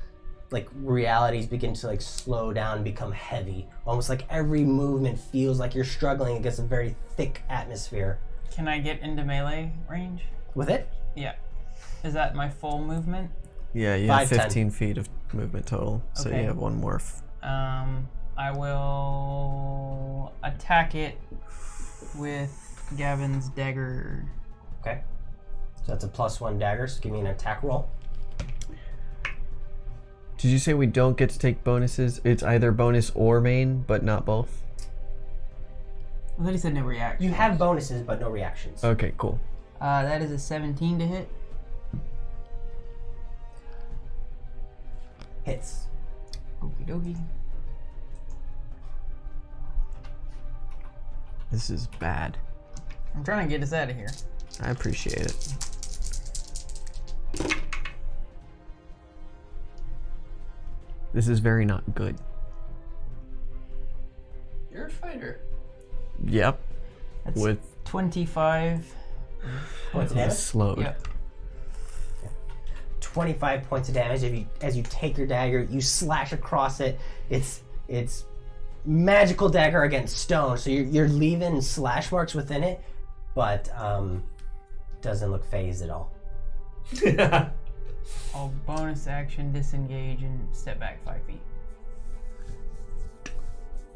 like, realities begin to like slow down and become heavy. Almost like every movement feels like you're struggling against a very thick atmosphere. Can I get into melee range? With it, Yeah. Is that my full movement? Yeah, you have 5, 10. 15 feet of movement total, so Okay. you have one more. I will attack it with Gavin's dagger. okay. So that's a +1 dagger. So give me an attack roll. Did you say we don't get to take bonuses? It's either bonus or main, but not both? I thought he said no reaction. You have bonuses, but no reactions. Okay, cool. That is a 17 to hit. Hits. Okie dokie. This is bad. I'm trying to get us out of here. I appreciate it. This is very not good. You're a fighter. Yep. That's With 25. Points of damage. slowed. Yep. 25 points of damage as you take your dagger, you slash across it. It's magical dagger against stone, so you're leaving slash marks within it, but doesn't look phased at all. I'll bonus action, disengage, and step back 5 feet.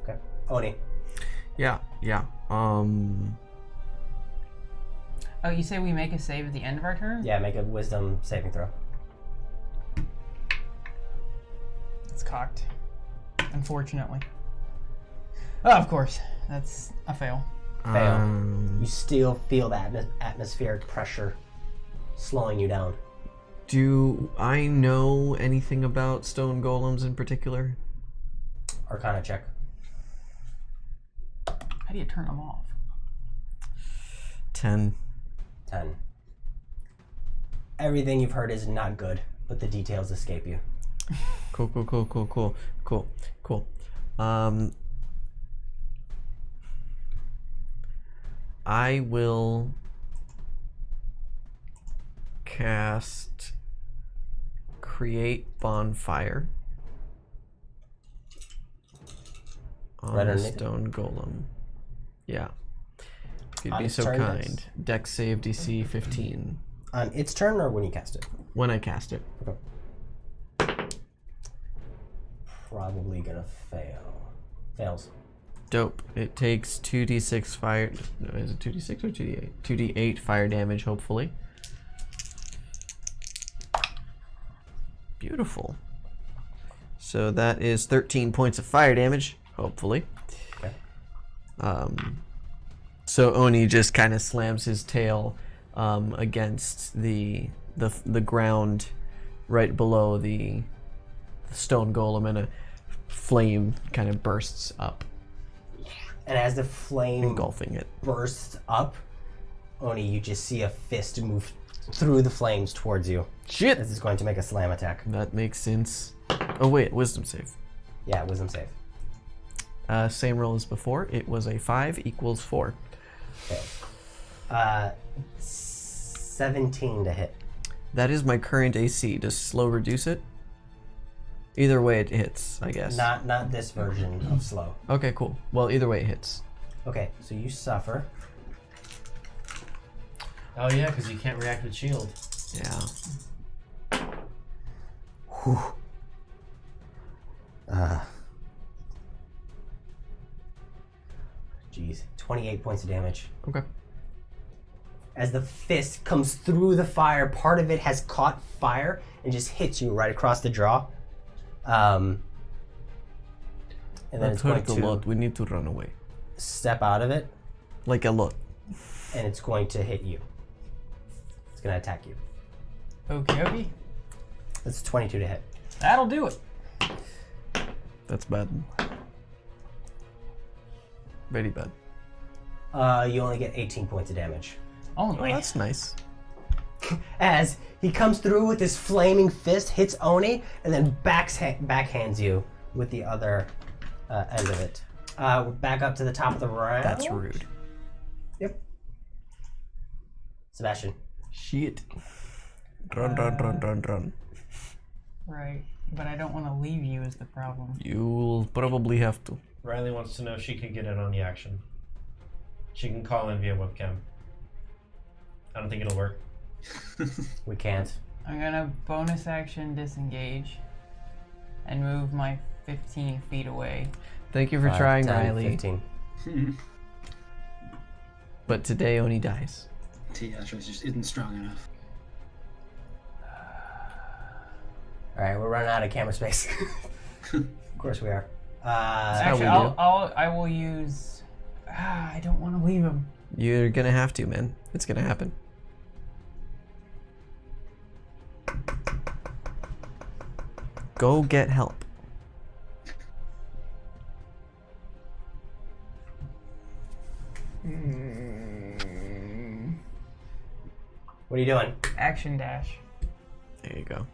Okay, Oni. Yeah. Oh, you say we make a save at the end of our turn? Yeah, make a wisdom saving throw. It's cocked. Unfortunately. Oh, of course. That's a fail. Fail. You still feel the atmospheric pressure slowing you down. Do I know anything about stone golems in particular? Arcana check. How do you turn them off? 10. 10. Everything you've heard is not good, but the details escape you. Cool. I will cast Create Bonfire on Right the underneath it. stone golem. Yeah. If you'd On be its so turn, kind. Dex save DC 15 On its turn or when you cast it? when I cast it. Probably gonna fail. Fails. Dope. It takes 2d6 fire. No, is it 2d6 or 2d8? 2d8 fire damage, hopefully. Beautiful. So that is 13 points of fire damage, hopefully. Okay. So Oni just kind of slams his tail against the ground right below the stone golem, and a flame kind of bursts up, And as the flame engulfing it. bursts up, Oni, you just see a fist move through the flames towards you. Shit! This is going to make a slam attack. That makes sense. Oh wait, wisdom save. Yeah, wisdom save. Same roll as before. It was a 5 equals 4. Okay. 17 to hit. That is my current AC. Does slow reduce it? Either way, it hits, I guess. Not this version of slow. Okay, cool. Well, either way, it hits. Okay, so you suffer. Oh yeah, because you can't react with shield. Yeah. Whew. Jeez, 28 points of damage. Okay. As the fist comes through the fire, part of it has caught fire and just hits you right across the jaw. And then it's going hurt a to lot. We need to run away. step out of it, Like a lot. and it's going to hit you. It's going to attack you. Okay. It's 22 to hit. That'll do it. That's bad. Very bad. You only get 18 points of damage. Oh, Only. that's nice. As he comes through with his flaming fist, hits Oni, and then backhands you with the other end of it. We're back up to the top of the round. That's rude. Yep. Sebastian. Shit. Run. Right. But I don't want to leave you is the problem. You'll probably have to. Riley wants to know if she can get in on the action. She can call in via webcam. I don't think it'll work. We can't. I'm gonna bonus action disengage and move my 15 feet away. Thank you for 5, trying, 10, Riley. 15. But today Oni dies. Teatrics just isn't strong enough. Alright, we're running out of camera space. Of course we are. Actually, how we do. I will use. I don't want to leave him. You're gonna have to, man. It's gonna happen. Go get help. What are you doing? Action dash. There you go.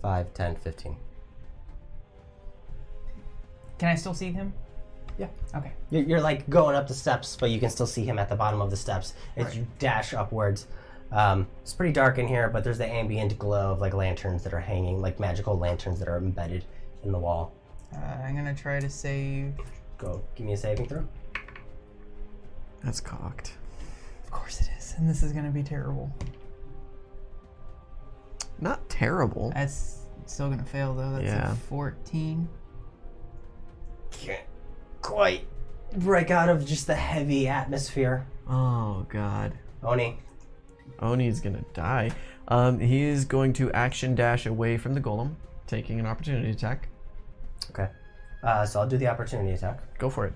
5, 10, 15. Can I still see him? Yeah. Okay. You're like going up the steps, but you can still see him at the bottom of the steps as you dash upwards. It's pretty dark in here, but there's the ambient glow of like lanterns that are hanging, like magical lanterns that are embedded in the wall. I'm gonna try to save. Go, give me a saving throw. That's cocked. Of course it is, and this is gonna be terrible. Not terrible. That's still gonna fail though. That's Yeah. a 14. Can't quite break out of just the heavy atmosphere. Oh god. Oni. Oni's gonna die. He is going to action dash away from the golem, taking an opportunity attack. Okay. So I'll do the opportunity attack. Go for it.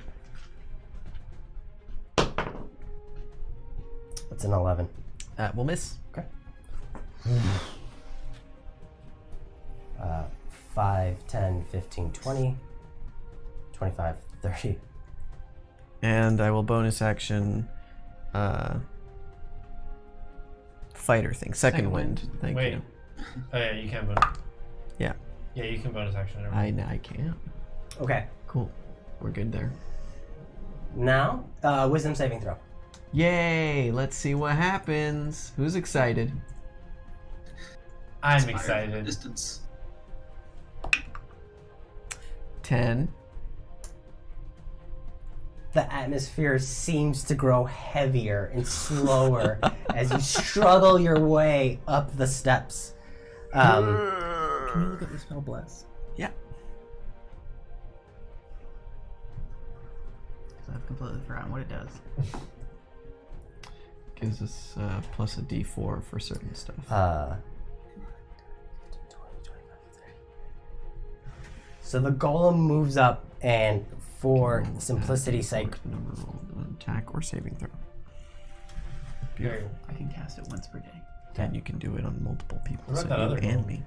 That's an 11. That will miss. Okay. 5, 10, 15, 20, 25, 30. And I will bonus action fighter thing. Second wind. Thank Wait. you. Oh yeah, you can bonus. Yeah. Yeah, you can bonus action. I can't. Okay. Cool. We're good there. Now, wisdom saving throw. Yay! Let's see what happens. Who's excited? I'm Fire from a excited. Distance. 10. The atmosphere seems to grow heavier and slower as you struggle your way up the steps. Can you look at the spell bless? Yeah. Because I've completely forgotten what it does. Gives us plus a d4 for certain stuff. 20, 25, 30. So the golem moves up, and for simplicity's sake, Number rolled on attack or saving throw. Beautiful. I can cast it once per day. And you can do it on multiple people. What So about that you other and golem? me.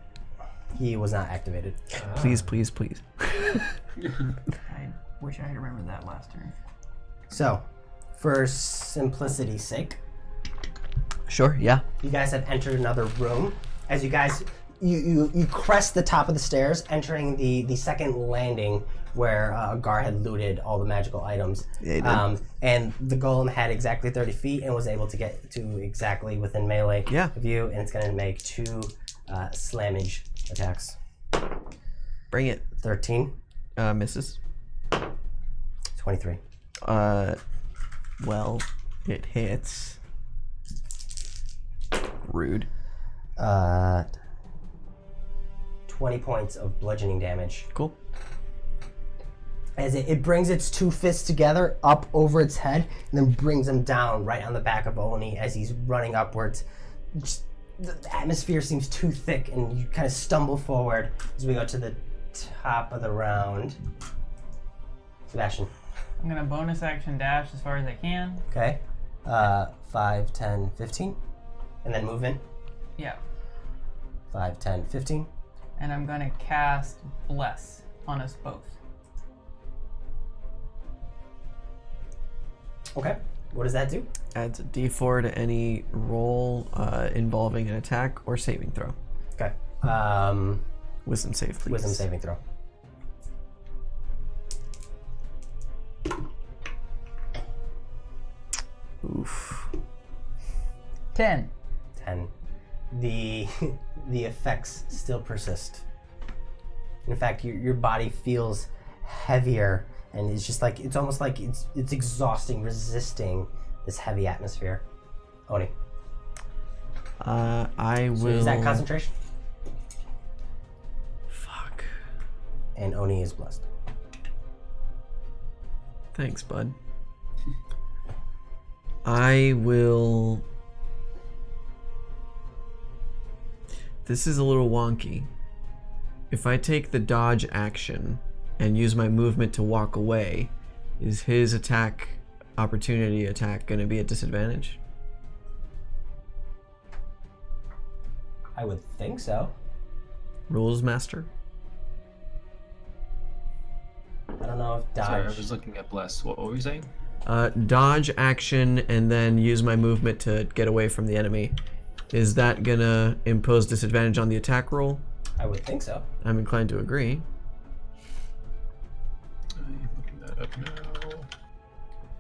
he was not activated. Please, please, please. I wish I had remembered that last turn. So, for simplicity's sake, Sure, yeah. you guys have entered another room. As you guys, you crest the top of the stairs, entering the second landing where Agar had looted all the magical items. Yeah, he did. And the golem had exactly 30 feet and was able to get to exactly within melee Yeah. of you, and it's going to make 2 slammage attacks. Bring it. 13, Misses. 23. Well, it hits. Rude. 20 points of bludgeoning damage. Cool. As it brings its two fists together up over its head and then brings them down right on the back of Oni as he's running upwards. Just, the atmosphere seems too thick and you kind of stumble forward as we go to the top of the round. Sebastian. I'm gonna bonus action dash as far as I can. Okay. 5, 10, 15. And then movement. Yeah. 5, 10, 15. And I'm gonna cast Bless on us both. Okay. What does that do? Adds a d4 to any roll involving an attack or saving throw. Okay. Wisdom save, please. Wisdom saving throw. Oof. 10. 10. The effects still persist. In fact, your body feels heavier, and it's just like it's almost like it's exhausting, resisting this heavy atmosphere. Oni. I So will. is that concentration? Fuck. And Oni is blessed. Thanks, bud. I will. This is a little wonky. If I take the dodge action and use my movement to walk away, is his opportunity attack going to be at disadvantage? I would think so. Rules master? I don't know if dodge. Sorry, I was looking at Bless. What were you saying? Dodge action and then use my movement to get away from the enemy. Is that gonna impose disadvantage on the attack roll? I would think so. I'm inclined to agree. I'm looking that up now.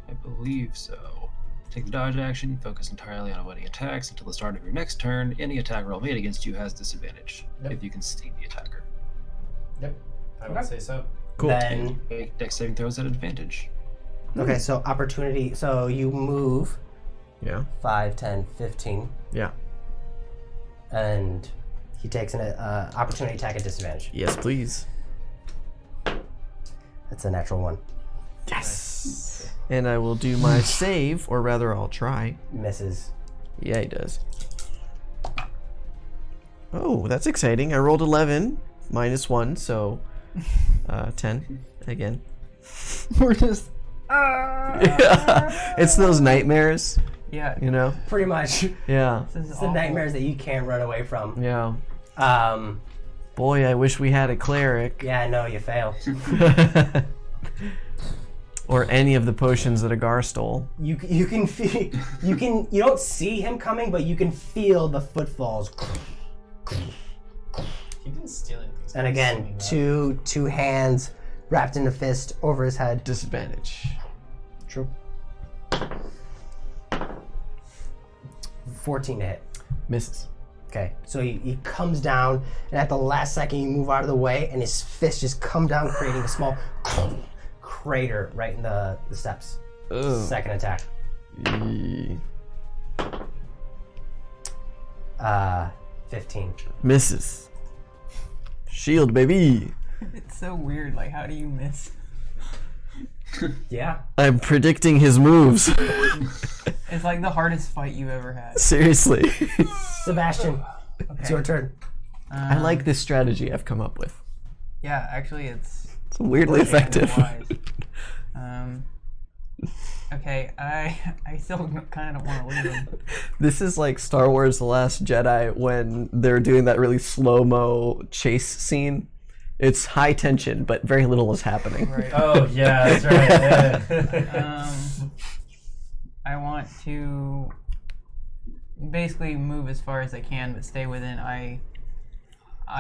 I believe so. Take the dodge action, focus entirely on avoiding attacks until the start of your next turn. Any attack roll made against you has disadvantage if you can see the attacker. Yep, I would say so. Cool. Then Make dex saving throws at advantage. okay, so opportunity. So you move Yeah. 5, 10, 15, Yeah. and he takes an opportunity attack at disadvantage. Yes, please. That's a natural one. Yes. And I will do my save, or rather, I'll try. Misses. Yeah, he does. Oh, that's exciting. I rolled 11, -1, so 10 again. We're just. Yeah. It's those nightmares, Yeah. you know? Pretty much. Yeah. This is It's the awful. nightmares that you can't run away from. Yeah. Um, Boy, I wish we had a cleric. yeah, no, you fail. Or any of the potions that Agar stole. You can feel you don't see him coming, but you can feel the footfalls. He didn't steal anything. so And I'm again, assuming two hands wrapped in a fist over his head. Disadvantage. True. 14 to hit. Misses. Okay, so he comes down, and at the last second, you move out of the way, and his fist just come down, creating a small crater right in the steps. Ugh. Second attack. Yee. 15. Misses. Shield, baby. It's so weird. Like, how do you miss? Yeah. I'm predicting his moves. It's like the hardest fight you've ever had. Seriously. Sebastian, it's your turn. I like this strategy I've come up with. Yeah, actually, it's It's weirdly effective. wise. Okay, I still kind of want to leave him. This is like Star Wars The Last Jedi when they're doing that really slow-mo chase scene. It's high tension, but very little is happening. Right. Oh yeah, that's right. Yeah. I want to basically move as far as I can, but stay within eye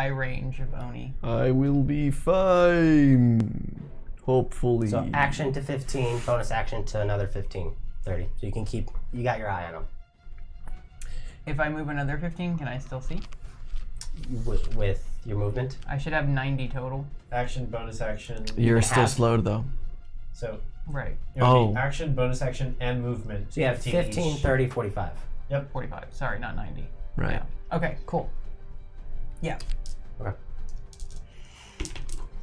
range of Oni. I will be fine. Hopefully. So action to 15, bonus action to another 15, 30. So you got your eye on him. If I move another 15, can I still see? with your movement. I should have 90 total. Action, bonus action. You're still have- slowed though. So Right. it would Oh. be action, bonus action, and movement. So you have 15, each. 30, 45. 45. Sorry, not 90. Right. Yeah. Okay, cool. Yeah. Okay.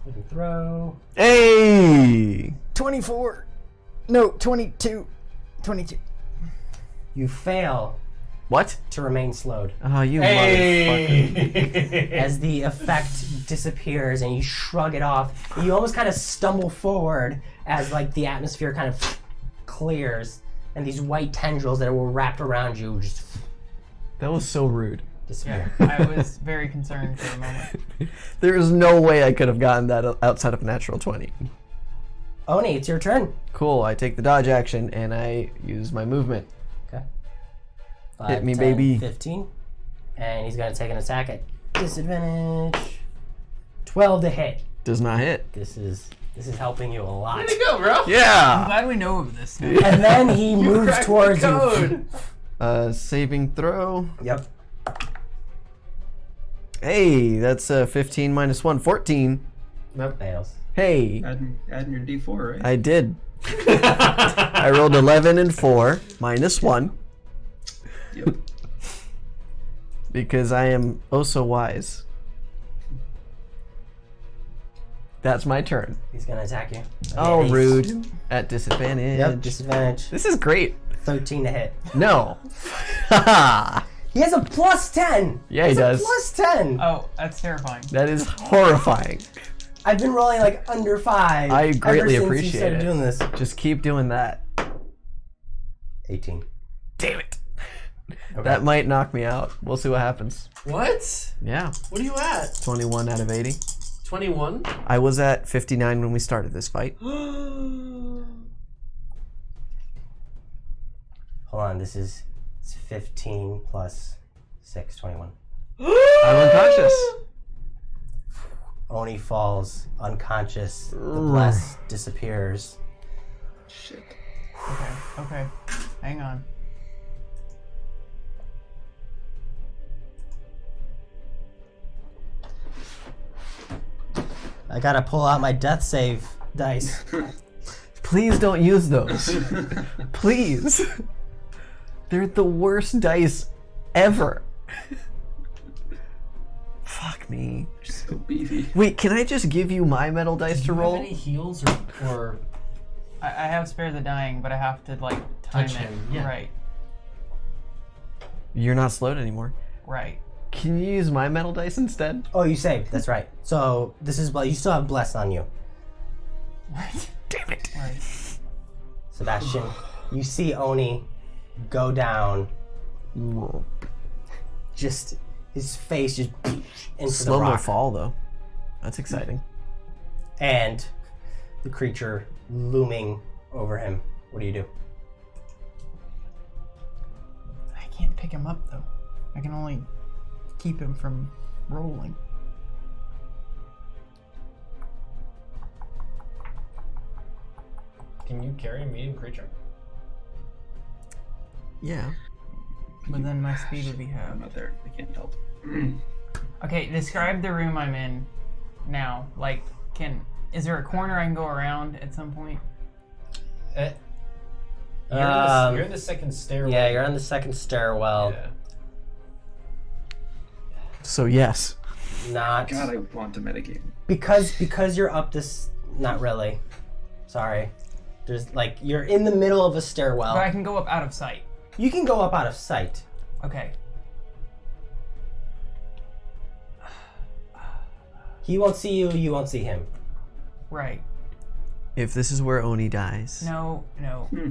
Saving throw. Hey! 24. No, 22. 22. You fail What? to remain slowed. Oh, you motherfucker. Hey! As the effect disappears and you shrug it off, you almost kind of stumble forward as like the atmosphere kind of clears and these white tendrils that were wrapped around you just That was so rude. disappear. I was very concerned for a moment. There is no way I could have gotten that outside of a natural 20. Oni, it's your turn. Cool, I take the dodge action and I use my movement. Okay. Hit me, 10, baby. 15. And he's going to take an attack at disadvantage. 12 to hit. Does not hit. This is helping you a lot. Way to go, bro! I'm Yeah! glad we know of this now. And then he moves cracked the towards you. code. Saving throw. Yep. Hey, that's 15 minus 1, 14. Nope. Fails. Hey, Adding your D4, right? I did. I rolled 11 and 4, minus 1, Yep. because I am oh so wise. That's my turn. He's going to attack you. Oh, He's- rude. At disadvantage. Yep, disadvantage. This is great. 13 to hit. No. Haha. He has a plus 10. Yeah, he He's does. A plus 10. Oh, that's terrifying. That is horrifying. I've been rolling like under 5. I greatly ever since appreciate you started it. doing this. Just keep doing that. 18. Damn it. Okay. That might knock me out. We'll see what happens. What? Yeah. What are you at? 21 out of 80. 21? I was at 59 when we started this fight. Hold on, this is it's 15 plus 6, 21. I'm unconscious. Oni falls unconscious. The bless disappears. Shit. Okay. Hang on. I gotta pull out my death save dice. Please don't use those. Please. They're the worst dice ever. Fuck me. So beefy. Wait, can I just give you my metal dice to Do you roll? have any heals or I have Spare the Dying, but I have to, like, time Touch it. him, yeah. Right. You're not slowed anymore. Right. Can you use my metal dice instead? Oh, you saved. That's right. So this is you still have bless on you, What? Damn it. Right. Sebastian. You see Oni go down. Just his face just into Slow the mo rock, fall though. That's exciting. and the creature looming over him. What do you do? I can't pick him up, though. I can only keep him from rolling. can you carry a medium creature? Yeah. But then my speed would be I'm half. not there. I can't help. Okay, describe the room I'm in now. Like, is there a corner I can go around at some point? You're in the second stairwell. Yeah, you're on the second stairwell. Yeah. So yes. Not God, I want to metagame. because you're up this. Not really. Sorry. There's like you're in the middle of a stairwell. But I can go up out of sight. You can go up out of sight. Okay. He won't see you. You won't see him. Right. If this is where Oni dies, No.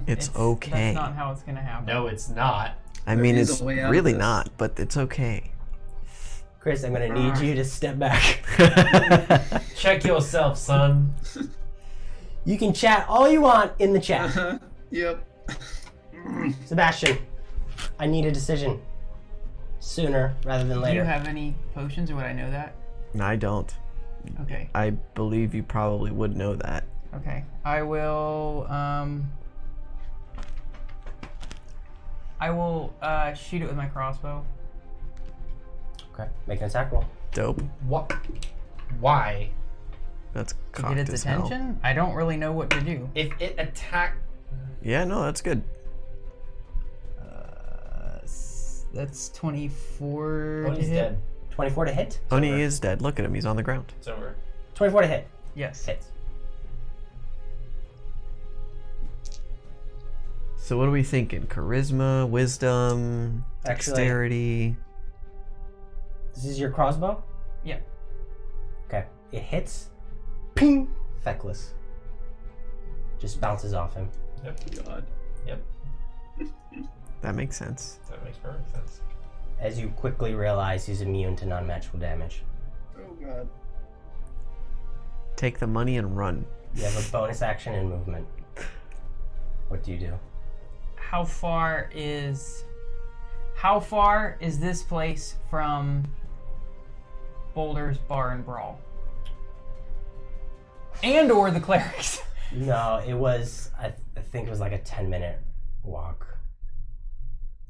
it's okay. That's not how it's gonna happen. No, it's not. I mean, is it's a way out of really this. not, but it's okay. Chris, I'm gonna need you to step back. Check yourself, son. You can chat all you want in the chat. Yep. Sebastian, I need a decision sooner rather than Do later. you have any potions, or would I know that? I don't. Okay. I believe you probably would know that. Okay. I will shoot it with my crossbow. Okay, make an attack roll. Dope. What? Why? That's To cocked get its as hell. attention? I don't really know what to do. If it attack, Yeah, no, that's good. That's 24 to Oni's hit. dead. 24 to hit. Oni is dead. Look at him. He's on the ground. It's over. 24 to hit. Yes. Hits. So what are we thinking? Charisma, wisdom, Actually- dexterity. This is your crossbow? Yeah. Okay. It hits. Ping! Feckless. Just bounces off him. God. Yep. That makes sense. That makes perfect sense. As you quickly realize he's immune to non-magical damage. Oh God. Take the money and run. You have a bonus action and movement. What do you do? How far is this place from Boulder's Bar and Brawl? And or the clerics? No, it was, I think it was like a 10-minute walk.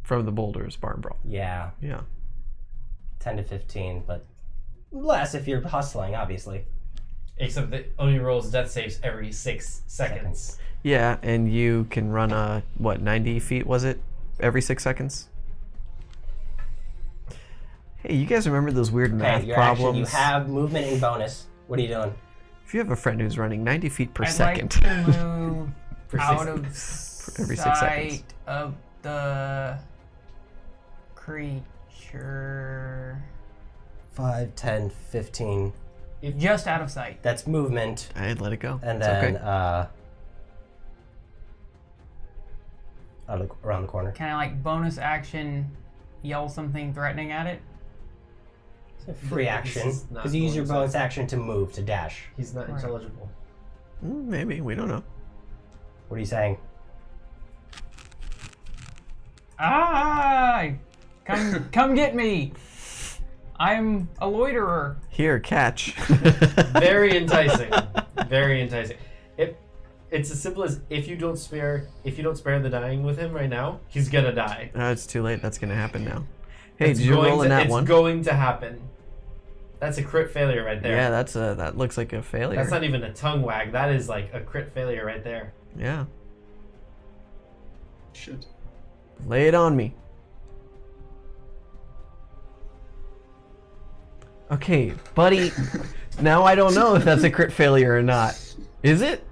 From the Boulders Barn Brawl. Yeah, Yeah. 10 to 15, but less if you're hustling, obviously. Except that Oni rolls death saves every 6 seconds. Yeah, and you can run a, what, 90 feet was it? Every 6 seconds? Hey, you guys remember those weird math Okay, your problems? action, you have movement and bonus. What are you doing? If you have a friend who's running 90 feet per I'd second. like to move For out six- of every 6 sight seconds. of the creature. 5, 10, 15. Just out of sight. That's movement. I'd let it go. And It's then, okay. around the corner. Can I like bonus action yell something threatening at it? It's a free action. is not Because you use your bonus bonus action to move, to dash. He's not Right. intelligible. Maybe, we don't know. What are you saying? Ah! Come get me! I'm a loiterer. Here, catch. Very enticing. Very enticing. It's as simple as if you don't spare the dying with him right now, he's gonna die. No, it's too late. That's gonna happen now. Hey, It's did you going roll in to- that it's one? going to happen. That's a crit failure right there. Yeah, that looks like a failure. That's not even a tongue wag. That is like a crit failure right there. Yeah. Shit. Lay it on me. Okay, buddy. Now I don't know if that's a crit failure or not. Is it?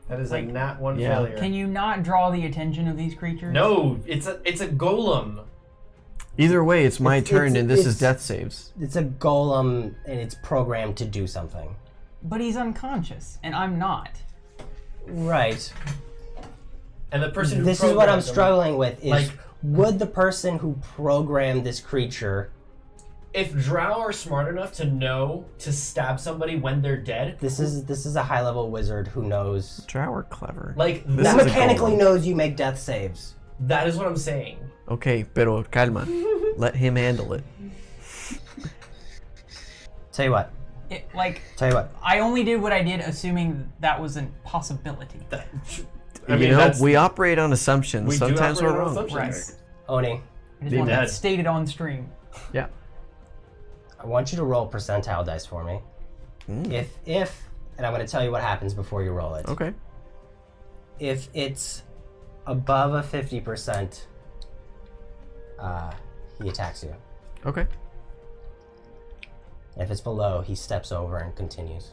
That is Like, a nat 1 yeah. failure. Can you not draw the attention of these creatures? No, it's a golem. Either way, it's my It's- turn, it's- and this is it's- death saves. It's a golem, and it's programmed to do something. But he's unconscious, and I'm not. Right. And the person who This is what I'm programmed them- struggling with, is like- would the person who programmed this creature... If drow are smart enough to know to stab somebody when they're dead, This is a high-level wizard who knows... Drow are clever. like This Who is a mechanically golem. knows you make death saves. that is what I'm saying. Okay, pero calma. Let him handle it. Tell you what. Tell you what. I only did what I did assuming that was a possibility. I mean, you know, that's- we operate on assumptions. We do Sometimes operate we're on wrong. assumptions. Oni, I just Be want dead. that stated on stream. Yeah. I want you to roll percentile dice for me. If, and I'm going to tell you what happens before you roll it. Okay. If it's above a 50%, he attacks you. Okay. If it's below, he steps over and continues.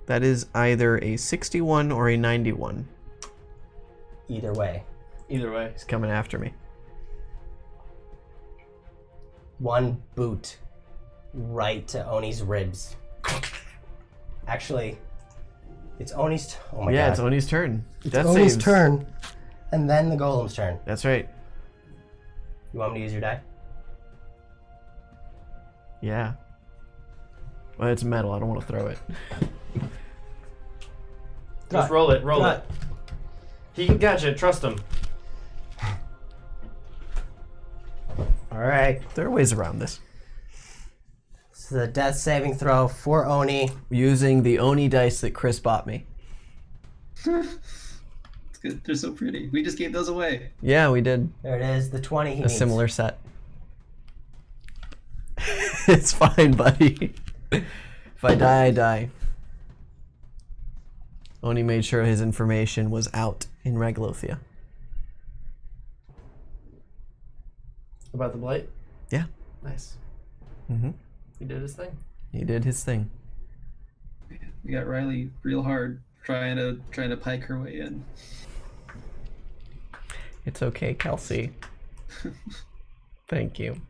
That is either a 61 or a 91. Either way. Either way. He's coming after me. One boot right to Oni's ribs. Actually, it's Oni's... oh my god. Yeah, it's Oni's turn. It's Death Oni's saves. turn. And then the golem's turn. That's right. You want me to use your die? Yeah. Well, it's metal. I don't want to throw it. Just roll it, roll Got it. He can catch it, trust him. Alright. There are ways around this. So the death saving throw for Oni. Using the Oni dice that Chris bought me. good. They're so pretty. We just gave those away. Yeah, we did. There it is, the 20 he A needs. similar set. It's fine, buddy. If I die, I die. Oni made sure his information was out in Reglothia. About the blight? Yeah. Nice. Mm-hmm. He did his thing. He did his thing. We got Riley real hard trying to pike her way in. It's okay, Kelsey. Thank you.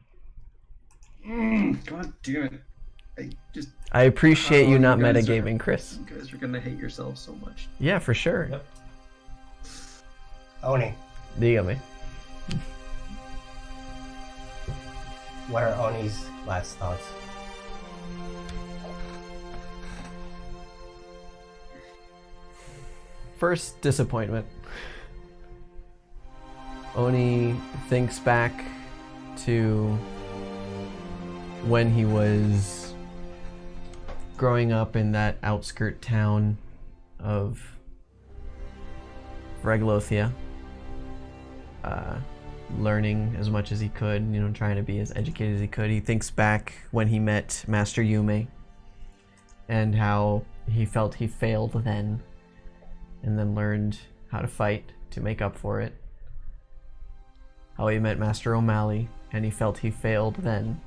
God damn it. I appreciate you not guys metagaming, Chris. You guys are gonna hate yourselves so much. Yeah, for sure. Yep. Oni. Dígame. What are Oni's last thoughts? First, disappointment. Oni thinks back to when he was growing up in that outskirt town of Reglothia, learning as much as he could, you know, trying to be as educated as he could. He thinks back when he met Master Yume and how he felt he failed then, and then learned how to fight to make up for it. How he met Master O'Malley and he felt he failed then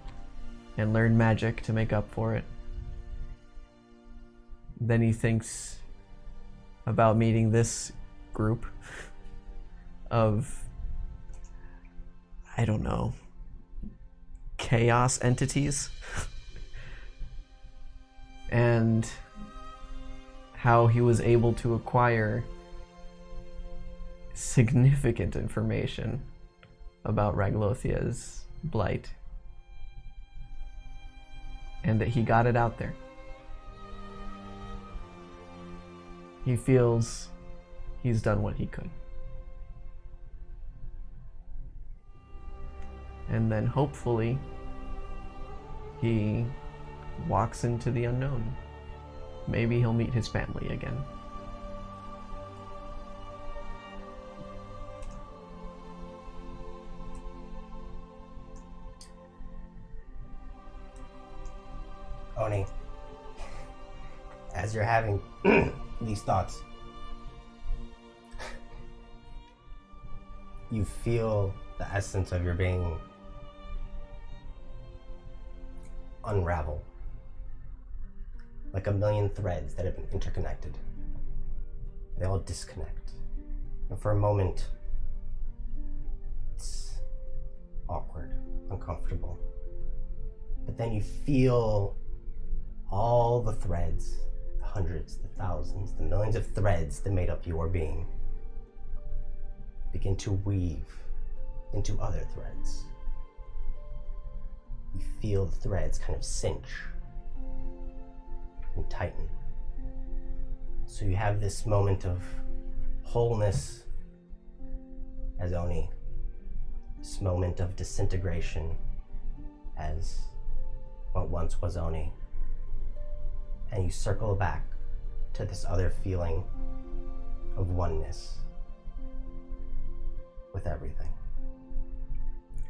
and learned magic to make up for it. Then he thinks about meeting this group of, I don't know, chaos entities. And how he was able to acquire significant information about Raglothia's blight. And that he got it out there. He feels he's done what he could. And then hopefully he walks into the unknown. Maybe he'll meet his family again. Oni, as you're having these thoughts, you feel the essence of your being unravel, like a million threads that have been interconnected. They all disconnect. And for a moment, it's awkward, uncomfortable. But then you feel all the threads, the hundreds, the thousands, the millions of threads that made up your being begin to weave into other threads. You feel the threads kind of cinch and tighten. So you have this moment of wholeness as Oni, this moment of disintegration as what once was Oni. And you circle back to this other feeling of oneness with everything.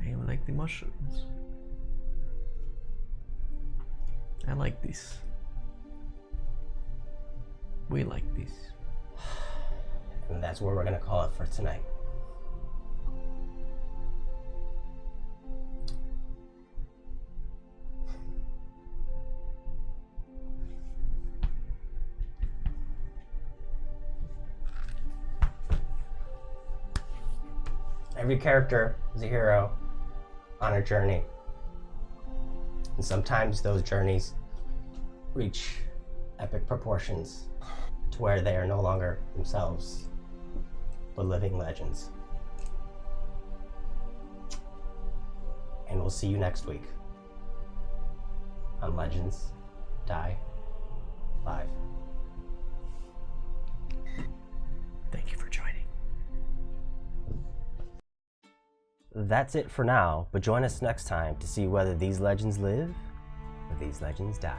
I like the mushrooms. I like these. We like these. And that's what we're gonna call it for tonight. Every character is a hero on a journey. And sometimes those journeys reach epic proportions to where they are no longer themselves, but living legends. And we'll see you next week on Legends Die Live. Thank you for joining. That's it for now, but join us next time to see whether these legends live or these legends die.